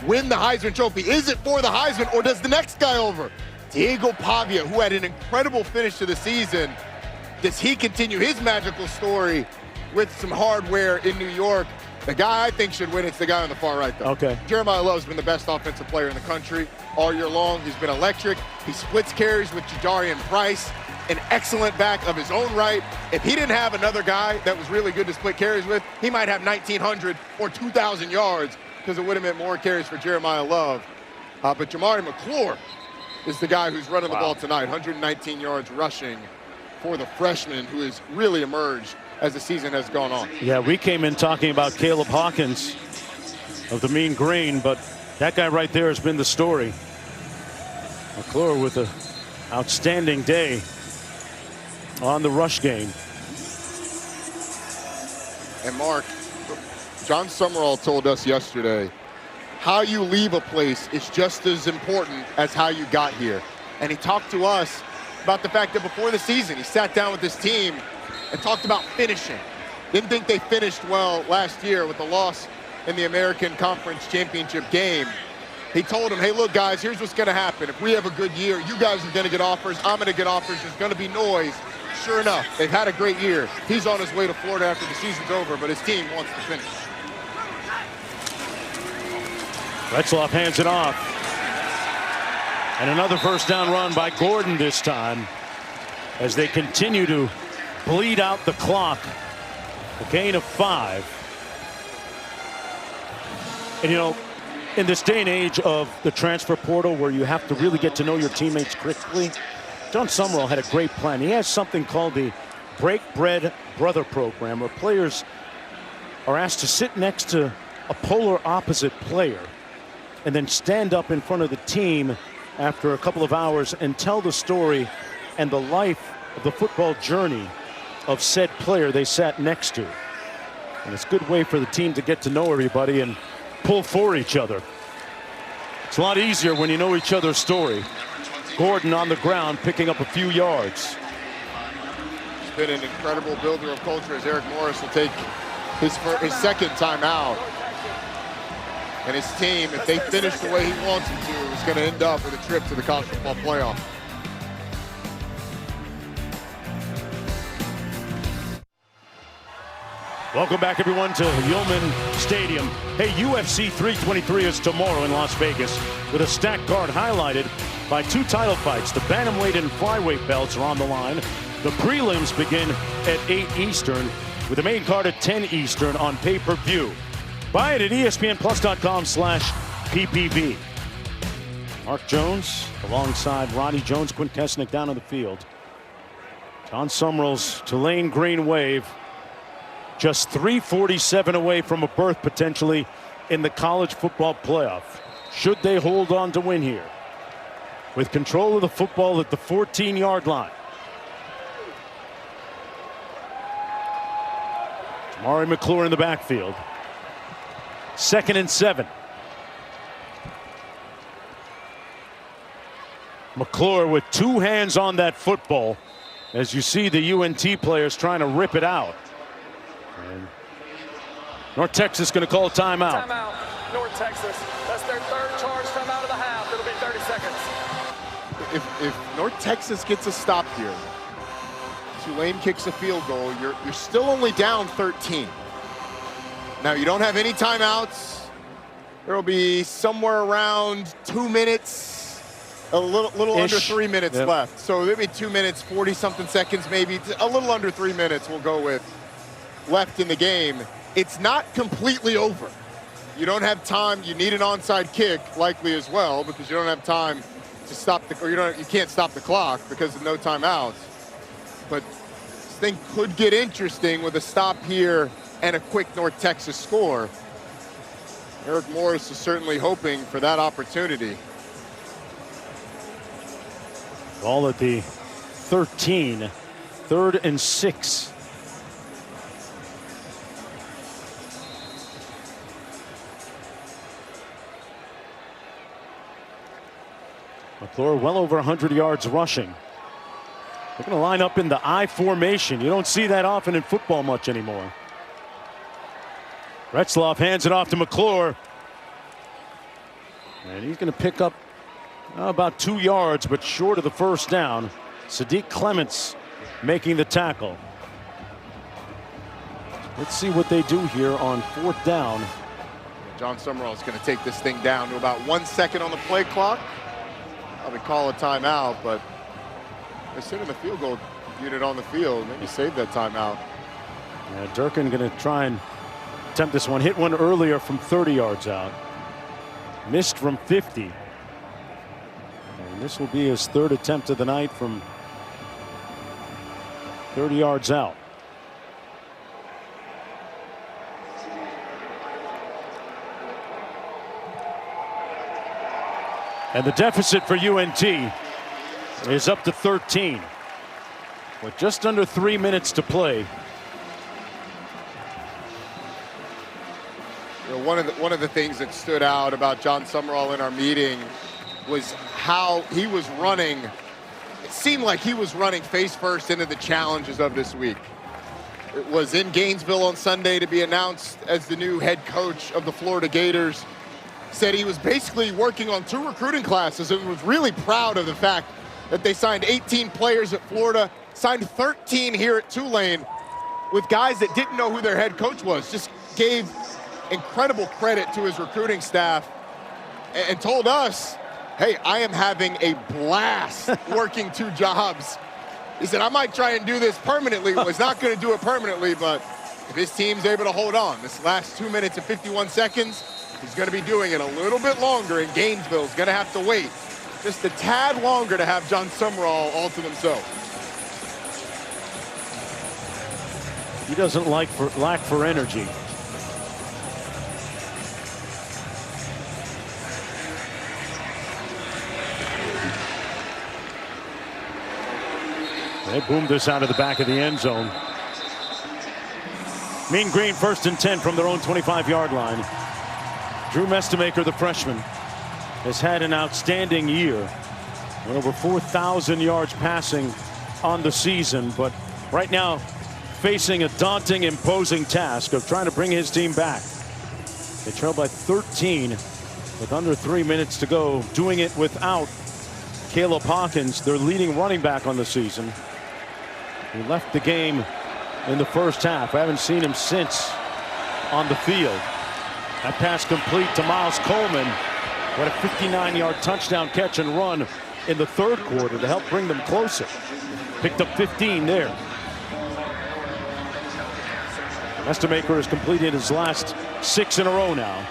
win the Heisman Trophy? Is it for the Heisman, or does the next guy over, Diego Pavia, who had an incredible finish to the season, does he continue his magical story with some hardware in New York? The guy I think should win, it's the guy on the far right, though. Okay. Jeremiah Love's been the best offensive player in the country all year long. He's been electric. He splits carries with Jadarian Price, an excellent back of his own right. If he didn't have another guy that was really good to split carries with, he might have 1,900 or 2,000 yards, because it would have meant more carries for Jeremiah Love. But Jamari McClure is the guy who's running the ball tonight. 119 yards rushing for the freshman, who has really emerged as the season has gone on. Yeah, we came in talking about Caleb Hawkins of the Mean Green, but that guy right there has been the story. McClure with an outstanding day on the rush game. And Mark, John Summerall told us yesterday, how you leave a place is just as important as how you got here. And he talked to us about the fact that before the season, he sat down with his team and talked about finishing. Didn't think they finished well last year with the loss in the American Conference Championship game. He told them, hey, look, guys, here's what's going to happen. If we have a good year, you guys are going to get offers. I'm going to get offers. There's going to be noise. Sure enough, they've had a great year. He's on his way to Florida after the season's over, but his team wants to finish. Retzloff hands it off. And another first down run by Gordon this time, as they continue to bleed out the clock. A gain of 5. And you know, in this day and age of the transfer portal, where you have to really get to know your teammates quickly, John Summerall had a great plan. He has something called the Break Bread Brother Program, where players are asked to sit next to a polar opposite player and then stand up in front of the team after a couple of hours and tell the story and the life of the football journey of said player they sat next to. And it's a good way for the team to get to know everybody and pull for each other. It's a lot easier when you know each other's story. Gordon on the ground picking up a few yards. He's been an incredible builder of culture, as Eric Morris will take his second time out. And his team, if they finish the way he wants them to, is going to end up with a trip to the college football playoff. Welcome back, everyone, to Yulman Stadium. Hey, UFC 323 is tomorrow in Las Vegas, with a stacked card highlighted by 2 title fights. The bantamweight and flyweight belts are on the line. The prelims begin at 8 Eastern, with the main card at 10 Eastern on pay-per-view. Buy it at ESPNplus.com/PPV. Mark Jones alongside Roddy Jones, Quintesnik down on the field. John Summerall's Tulane Green Wave, just 347 away from a berth potentially in the college football playoff, should they hold on to win here, with control of the football at the 14-yard line. Jamari McClure in the backfield. 2nd and 7. McClure with 2 hands on that football, as you see the UNT players trying to rip it out. And North Texas going to call a timeout. Timeout, North Texas. That's their 3rd charge timeout of the half. It'll be 30 seconds. If North Texas gets a stop here, Tulane kicks a field goal, you're still only down 13. Now, you don't have any timeouts. There will be somewhere around 2 minutes, a little under 3 minutes left. So there'll be 2 minutes, 40-something seconds, maybe a little under 3 minutes we'll go with left in the game. It's not completely over. You don't have time. You need an onside kick, likely as well, because you don't have time to stop you can't stop the clock because of no timeouts. But this thing could get interesting with a stop here and a quick North Texas score. Eric Morris is certainly hoping for that opportunity. Ball at the 13, 3rd and 6. McClure well over 100 yards rushing. They're going to line up in the I formation. You don't see that often in football much anymore. Retzloff hands it off to McClure. And he's going to pick up about 2 yards, but short of the first down. Sadiq Clements making the tackle. Let's see what they do here on 4th down. John Summerall is going to take this thing down to about 1 second on the play clock. Probably call a timeout, but they're sitting the field goal unit on the field. Maybe save that timeout. Yeah, Durkin going to try and attempt this one. Hit one earlier from 30 yards out. Missed from 50. And this will be his 3rd attempt of the night from 30 yards out. And the deficit for UNT is up to 13 with just under 3 minutes to play. You know, one of the things that stood out about John Summerall in our meeting was how he was running. It seemed like he was running face first into the challenges of this week. It was in Gainesville on Sunday to be announced as the new head coach of the Florida Gators. Said he was basically working on 2 recruiting classes and was really proud of the fact that they signed 18 players at Florida, signed 13 here at Tulane with guys that didn't know who their head coach was. Just gave incredible credit to his recruiting staff and told us, hey, I am having a blast working 2 jobs. He said, I might try and do this permanently. Was not going to do it permanently, but if his team's able to hold on this last 2 minutes and 51 seconds, he's going to be doing it a little bit longer, and Gainesville's going to have to wait just a tad longer to have John Summerall all to themselves. He doesn't lack for energy. They boomed this out of the back of the end zone. Mean Green 1st and 10 from their own 25-yard line. Drew Mestemaker, the freshman, has had an outstanding year. Went over 4,000 yards passing on the season, but right now facing a daunting, imposing task of trying to bring his team back. They trail by 13 with under 3 minutes to go, doing it without Caleb Hawkins, their leading running back on the season. He left the game in the first half. I haven't seen him since on the field. That pass complete to Miles Coleman. What a 59-yard touchdown catch and run in the 3rd quarter to help bring them closer. Picked up 15 there. Mestemaker has completed his last 6 in a row now.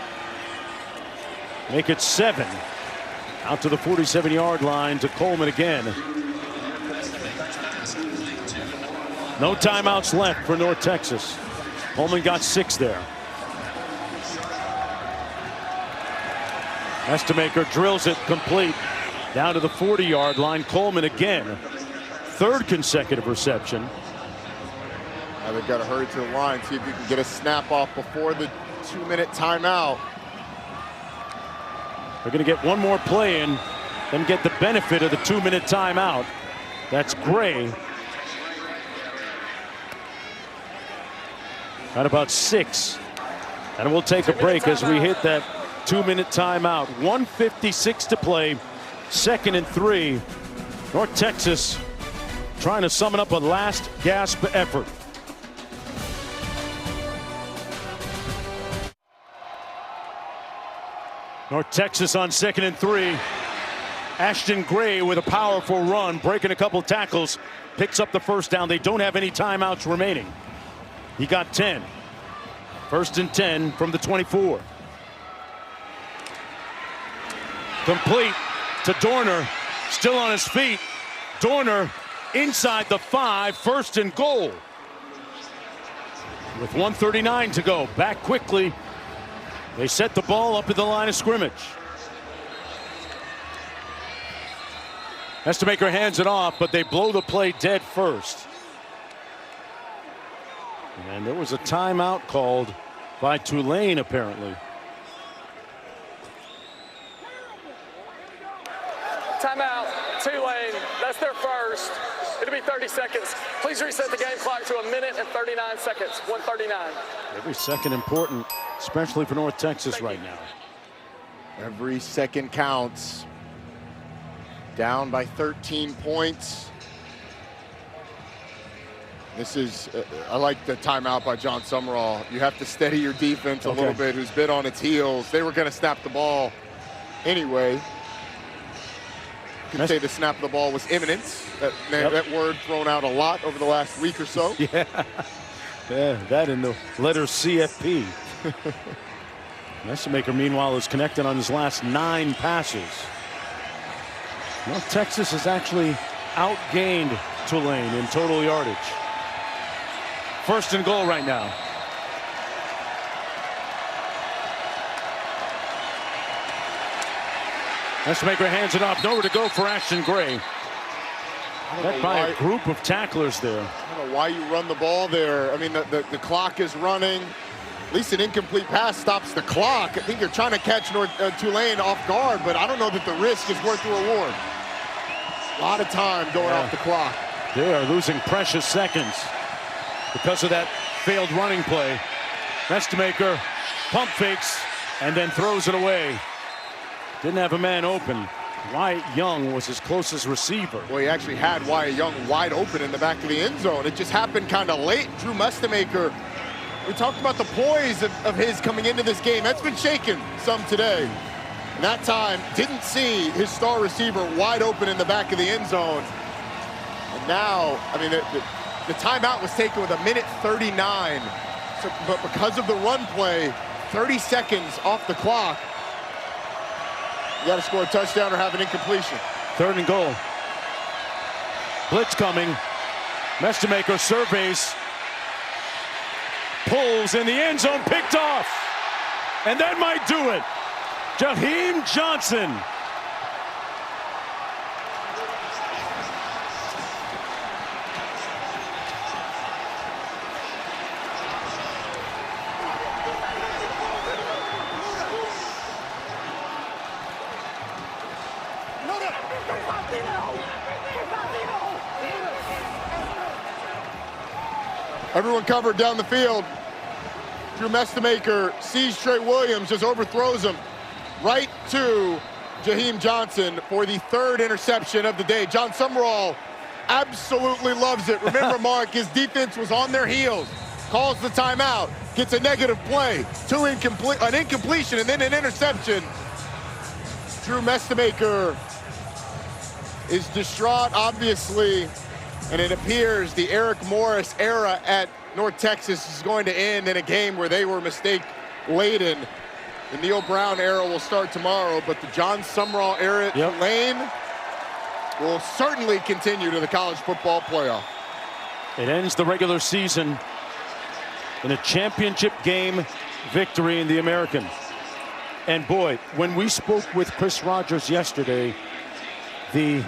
Make it 7. Out to the 47-yard line to Coleman again. No timeouts left for North Texas. Coleman got 6 there. Mestemaker drills it complete down to the 40-yard line. Coleman again. 3rd consecutive reception. Now they've got to hurry to the line, see if you can get a snap off before the 2-minute timeout. They're going to get one more play in, then get the benefit of the 2-minute timeout. That's Gray. At about 6. And we'll take a break as we hit that 2-minute timeout. 1:56 to play. 2nd and 3. North Texas trying to summon up a last gasp effort. North Texas on 2nd and 3. Ashton Gray with a powerful run, breaking a couple tackles, picks up the first down. They don't have any timeouts remaining. He got 10. 1st and 10 from the 24. Complete to Dorner, still on his feet. Dorner inside the 5, 1st and goal. With 1:39 to go, back quickly. They set the ball up at the line of scrimmage. Mestemaker hands it off, but they blow the play dead first. And there was a timeout called by Tulane, apparently. Timeout. Tulane. That's their first. It'll be 30 seconds. Please reset the game clock to 1 minute and 39 seconds. 1:39. Every second important, especially for North Texas right now. Every second counts. Down by 13 points. This is, I like the timeout by John Summerall. You have to steady your defense a little bit, who's been on its heels. They were going to snap the ball anyway. You could say the snap of the ball was imminent. That word thrown out a lot over the last week or so. Yeah, that in the letter CFP. Messemaker, meanwhile, is connected on his last 9 passes. North Texas has actually outgained Tulane in total yardage. First and goal right now. Messemaker hands it off. Nowhere to go for Ashton Gray. Led by a group of tacklers there. I don't know why you run the ball there. I mean, the clock is running. At least an incomplete pass stops the clock. I think you're trying to catch Tulane off guard, but I don't know that the risk is worth the reward. A lot of time going off the clock. They are losing precious seconds because of that failed running play. Messemaker pump fakes and then throws it away. Didn't have a man open. Wyatt Young was his closest receiver. Well, he actually had Wyatt Young wide open in the back of the end zone. It just happened kind of late. Drew Messemaker, we talked about the poise of his coming into this game. That's been shaken some today. And that time, didn't see his star receiver wide open in the back of the end zone. And now, I mean, the timeout was taken with 1:39. So, but because of the run play, 30 seconds off the clock, you got to score a touchdown or have an incompletion. Third and goal. Blitz coming. Messemaker surveys. Pulls in the end zone, picked off. And that might do it. Jaheim Johnson. Everyone covered down the field. Drew Messemaker sees Trey Williams, just overthrows him right to Jaheim Johnson for the 3rd interception of the day. John Summerall absolutely loves it. Remember, Mark, his defense was on their heels. Calls the timeout, gets a negative play, an incompletion, and then an interception. Drew Messemaker is distraught, obviously, and it appears the Eric Morris era at North Texas is going to end in a game where they were mistake-laden. The Neil Brown era will start tomorrow, but the John Summerall era at Tulane will certainly continue to the college football playoff. It ends the regular season in a championship game victory in the American. And boy, when we spoke with Chris Rogers yesterday, the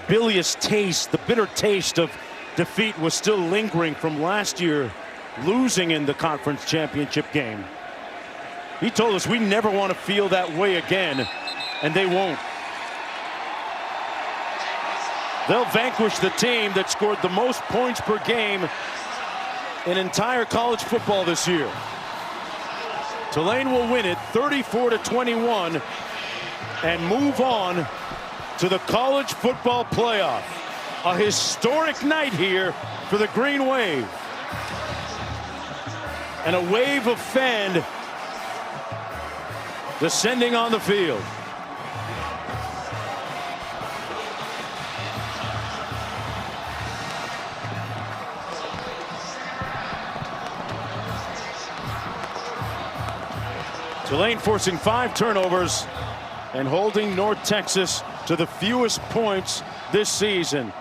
bilious taste, the bitter taste of defeat was still lingering from last year, losing in the conference championship game. He told us we never want to feel that way again, and they won't. They'll vanquish the team that scored the most points per game in entire college football this year. Tulane will win it 34-21 and move on to the college football playoff. A historic night here for the Green Wave. And a wave of fan descending on the field. Tulane forcing 5 turnovers and holding North Texas to the fewest points this season.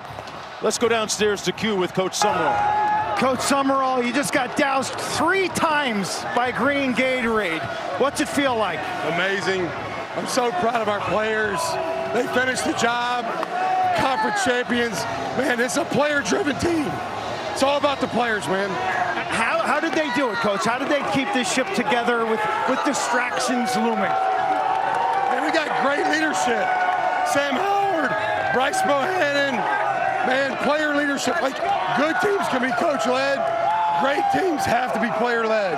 Let's go downstairs to Q with Coach Summerall. Coach Summerall, you just got doused 3 times by green Gatorade. What's it feel like? Amazing. I'm so proud of our players. They finished the job. Conference champions. Man, it's a player-driven team. It's all about the players, man. How did they do it, Coach? How did they keep this ship together with distractions looming? And we got great leadership. Sam Howard, Bryce Bohannon, man, player leadership. Like, good teams can be coach-led. Great teams have to be player-led.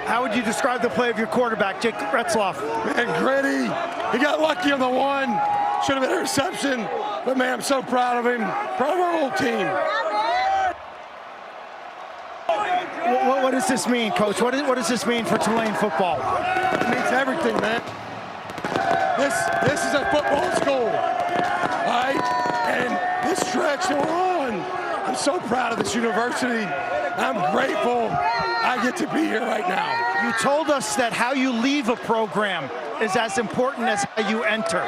How would you describe the play of your quarterback, Jake Retzloff? Man, gritty. He got lucky on the one. Should have been a reception. But, man, I'm so proud of him. Proud of our whole team. What does this mean, Coach? What does this mean for Tulane football? It means everything, man. This is a football school, all right? And this stretch that we're on, I'm so proud of this university. I'm grateful I get to be here right now. You told us that how you leave a program is as important as how you enter.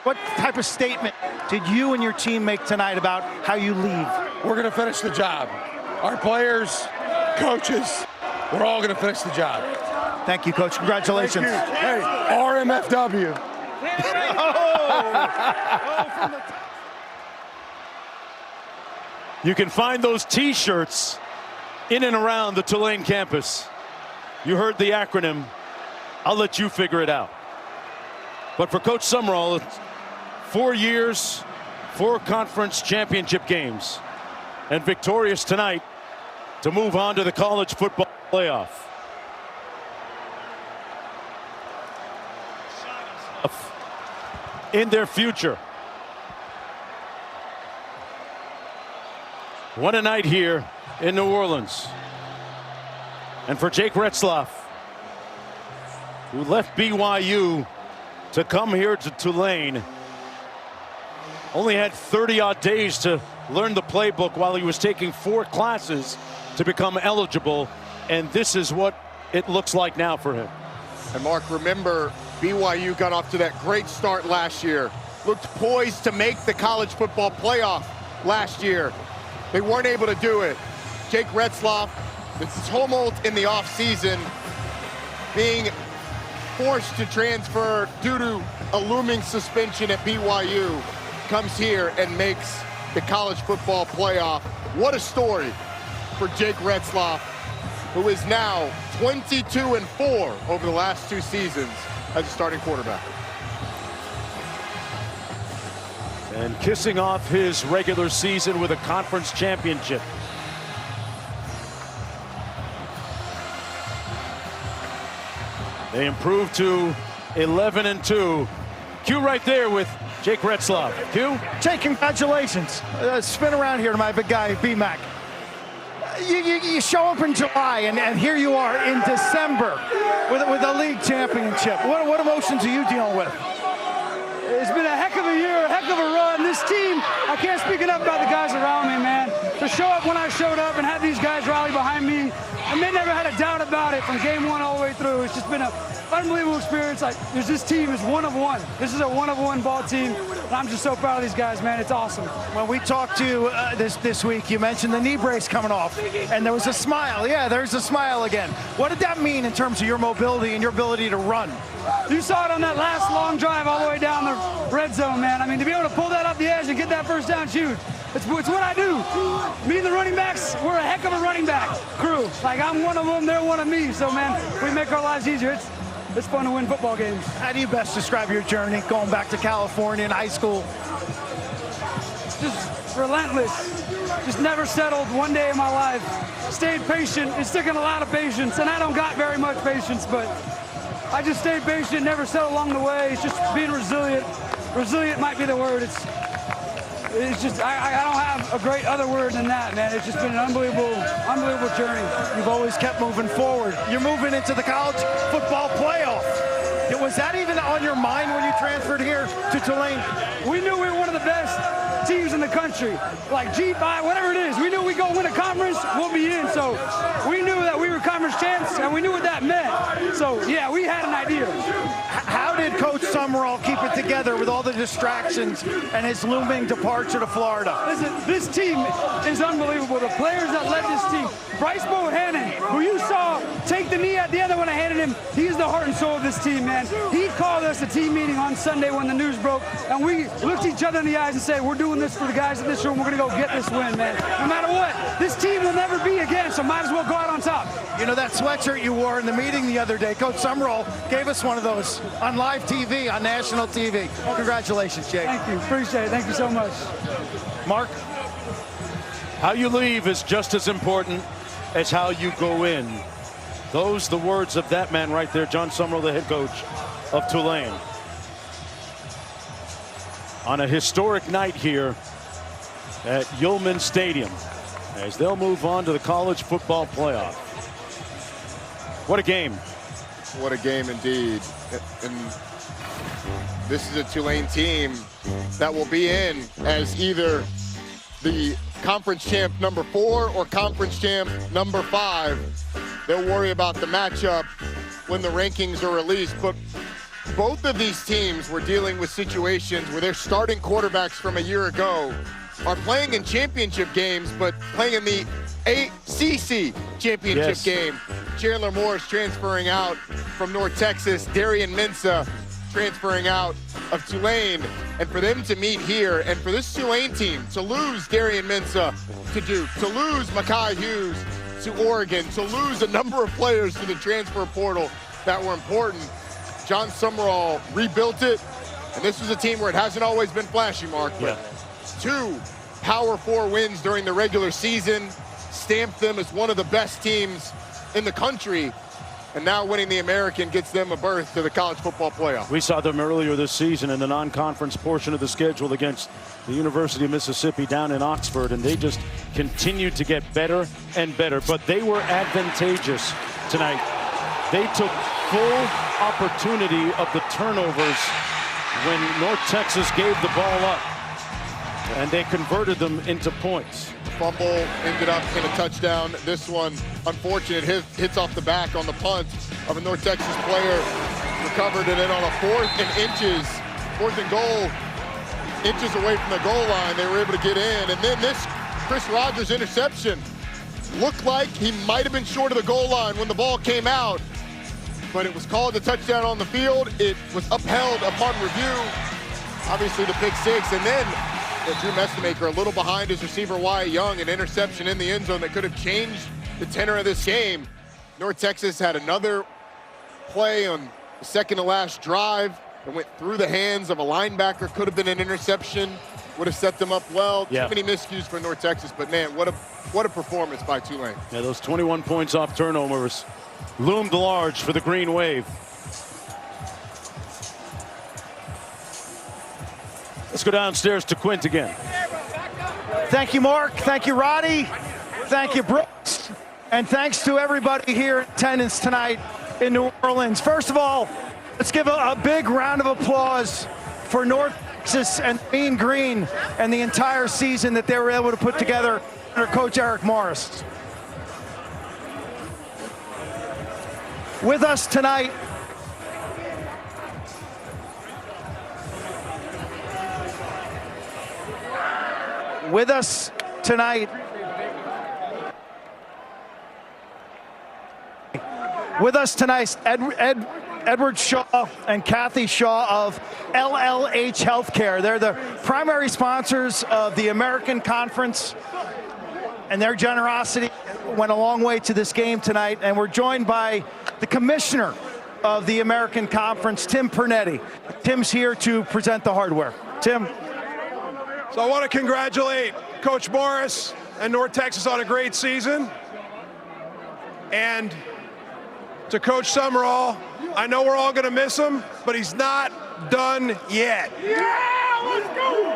What type of statement did you and your team make tonight about how you leave? We're going to finish the job. Our players, coaches, we're all going to finish the job. Thank you, Coach. Congratulations. Thank you. Hey, RMFW. You can find those T-shirts in and around the Tulane campus. You heard the acronym. I'll let you figure it out. But for Coach Summerall, 4 years, 4 conference championship games, and victorious tonight to move on to the college football playoff. In their future. What a night here in New Orleans. And for Jake Retzloff, who left BYU to come here to Tulane, only had 30-odd days to learn the playbook while he was taking 4 classes to become eligible, and this is what it looks like now for him. And Mark, remember, BYU got off to that great start last year, looked poised to make the college football playoff last year. They weren't able to do it. Jake Retzloff, the tumult in the offseason, being forced to transfer due to a looming suspension at BYU, comes here and makes the college football playoff. What a story for Jake Retzloff, who is now 22-4 over the last 2 seasons as a starting quarterback. And kissing off his regular season with a conference championship. They improved to 11-2. Q right there with Jake Retzloff. Q? Jake, congratulations. Spin around here to my big guy, B-Mac. You show up in July, and here you are in December with a league championship. What emotions are you dealing with? It's been a heck of a year, a heck of a run. This team, I can't speak enough about the guys around me, man. To show up when I showed up and have these guys rally behind me, and they never had a doubt about it from game 1 all the way through. It's just been an unbelievable experience. Like, this team is one of one. This is a one-of-one ball team, and I'm just so proud of these guys, man. It's awesome. When we talked to you this week, you mentioned the knee brace coming off, and there was a smile. Yeah, there's a smile again. What did that mean in terms of your mobility and your ability to run? You saw it on that last long drive all the way down the red zone, man. I mean, to be able to pull that up the edge and get that first down, huge. It's what I do. Me and the running backs, we're a heck of a running back crew. Like, I'm one of them, they're one of me. So, man, we make our lives easier. It's fun to win football games. How do you best describe your journey going back to California in high school? Just relentless. Just never settled one day in my life. Stayed patient. It's taken a lot of patience, and I don't got very much patience, but I just stayed patient, never settled along the way. It's just being resilient. Resilient might be the word. It's just, I don't have a great other word than that, man. It's just been an unbelievable journey. You've always kept moving forward. You're moving into the college football playoff. Was that even on your mind when you transferred here to Tulane? We knew we were one of the best teams in the country. Like G5, whatever it is. We knew we'd go win a conference, we'll be in. So we knew that we were conference champs, and we knew what that meant. So, yeah, we had an idea. How did Coach Summerall keep it together with all the distractions and his looming departure to Florida? Listen, this team is unbelievable. The players that led this team. Bryce Bohannon, who you saw take the knee at the end when I handed him, he's the heart and soul of this team, man. He called us a team meeting on Sunday when the news broke, and we looked each other in the eyes and said, we're doing doing this for the guys in this room. We're going to go get this win, man. No matter what, this team will never be again, so might as well go out on top. You know that sweatshirt you wore in the meeting the other day, Coach Summerall gave us one of those on live TV, on national TV. Congratulations, Jake. Thank you. Appreciate it. Thank you so much. Mark? How you leave is just as important as how you go in. Those the words of that man right there, John Summerall, the head coach of Tulane. On a historic night here at Yulman Stadium as they'll move on to the college football playoff. What a game. What a game indeed. And this is a Tulane team that will be in as either the conference champ number 4 or conference champ number 5. They'll worry about the matchup when the rankings are released. But both of these teams were dealing with situations where their starting quarterbacks from a year ago are playing in championship games, but playing in the ACC championship game. Chandler Morris transferring out from North Texas, Darian Mensah transferring out of Tulane. And for them to meet here, and for this Tulane team to lose Darian Mensah to Duke, to lose Mekhi Hughes to Oregon, to lose a number of players to the transfer portal that were important, John Summerall rebuilt it. And this was a team where it hasn't always been flashy, Mark, but 2 Power 4 wins during the regular season stamped them as one of the best teams in the country. And now winning the American gets them a berth to the college football playoff. We saw them earlier this season in the non-conference portion of the schedule against the University of Mississippi down in Oxford, and they just continued to get better and better. But they were advantageous tonight. They took full opportunity of the turnovers when North Texas gave the ball up, and they converted them into points. Fumble ended up in a touchdown. This one, unfortunate, hits off the back on the punt of a North Texas player. Recovered it in on a 4th and goal, inches away from the goal line. They were able to get in. And then this Chris Rogers interception looked like he might have been short of the goal line when the ball came out, but it was called a touchdown on the field. It was upheld upon review. Obviously the pick 6, and then Drew Mestemaker a little behind his receiver Wyatt Young, an interception in the end zone that could have changed the tenor of this game. North Texas had another play on the second to last drive that went through the hands of a linebacker. Could have been an interception, would have set them up well. Too many miscues for North Texas, but man, what a performance by Tulane. Yeah, those 21 points off turnovers loomed large for the Green Wave. Let's go downstairs to Quint again. Thank you, Mark. Thank you, Roddy. Thank you, Brooks. And thanks to everybody here in attendance tonight in New Orleans. First of all, let's give a big round of applause for North Texas and Mean Green and the entire season that they were able to put together under Coach Eric Morris. With us tonight, Edward Shaw and Kathy Shaw of LLH Healthcare. They're the primary sponsors of the American Conference, and their generosity went a long way to this game tonight. And we're joined by the commissioner of the American Conference, Tim Pernetti. Tim's here to present the hardware. Tim. So I want to congratulate Coach Morris and North Texas on a great season. And to Coach Summerall, I know we're all going to miss him, but he's not done yet. Yeah, let's go!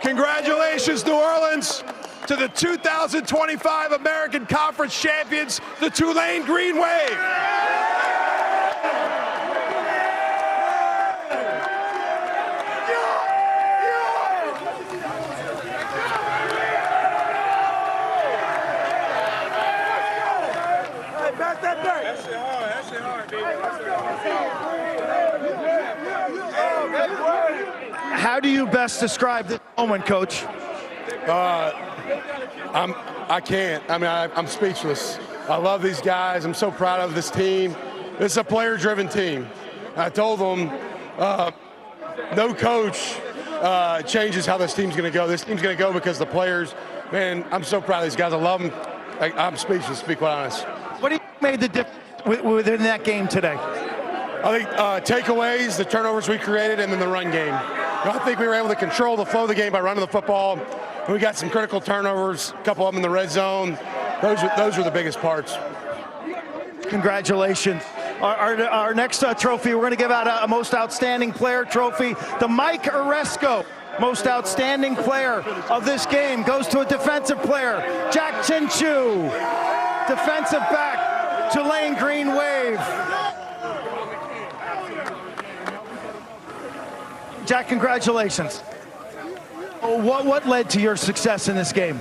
Congratulations, New Orleans, to the 2025 American Conference champions, the Tulane Green Wave. How do you best describe this moment, Coach? I can't. I mean, I'm speechless. I love these guys. I'm so proud of this team. This is a player-driven team. I told them no coach changes how this team's going to go. This team's going to go because the players, man, I'm so proud of these guys. I love them. I'm speechless, to be quite honest. What do you think made the difference within that game today? I think takeaways, the turnovers we created, and then the run game. I think we were able to control the flow of the game by running the football. We got some critical turnovers, a couple of them in the red zone. Those were the biggest parts. Congratulations. Our next trophy, we're going to give out a Most Outstanding Player trophy. The Mike Oresco Most Outstanding Player of this game goes to a defensive player, Jack Chinchu, defensive back, Tulane Green Wave. Jack, congratulations. What led to your success in this game?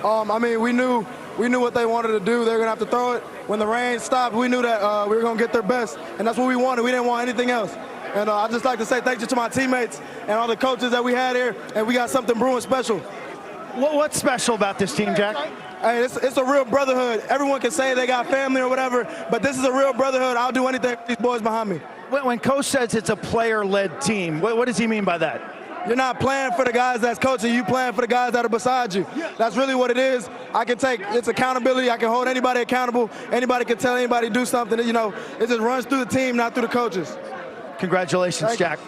I mean, we knew what they wanted to do. They were going to have to throw it. When the rain stopped, we knew that we were going to get their best, and that's what we wanted. We didn't want anything else. And I'd just like to say thank you to my teammates and all the coaches that we had here, and we got something brewing special. What's special about this team, Jack? Hey, it's a real brotherhood. Everyone can say they got family or whatever, but this is a real brotherhood. I'll do anything for these boys behind me. When Coach says it's a player-led team, what does he mean by that? You're not playing for the guys that's coaching, you playing for the guys that are beside you. That's really what it is. It's accountability. I can hold anybody accountable. Anybody can tell anybody to do something. You know, it just runs through the team, not through the coaches. Congratulations, Jack.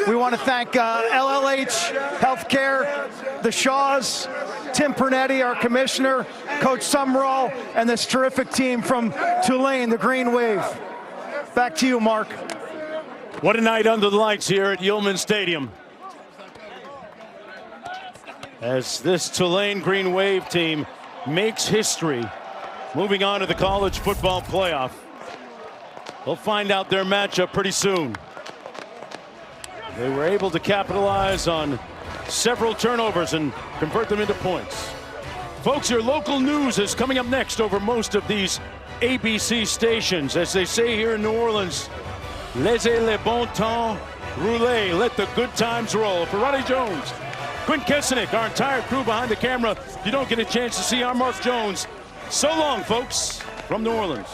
We want to thank LLH Healthcare, the Shaws, Tim Pernetti, our commissioner, Coach Sumrall, and this terrific team from Tulane, the Green Wave. Back to you, Mark. What a night under the lights here at Yulman Stadium, as this Tulane Green Wave team makes history, moving on to the college football playoff. They'll find out their matchup pretty soon. They were able to capitalize on several turnovers and convert them into points. Folks, your local news is coming up next over most of these ABC stations. As they say here in New Orleans, laissez le bon temps rouler, let the good times roll. For Roddy Jones, Quinn Kesenick, our entire crew behind the camera, you don't get a chance to see our Mark Jones. So long, folks, from New Orleans.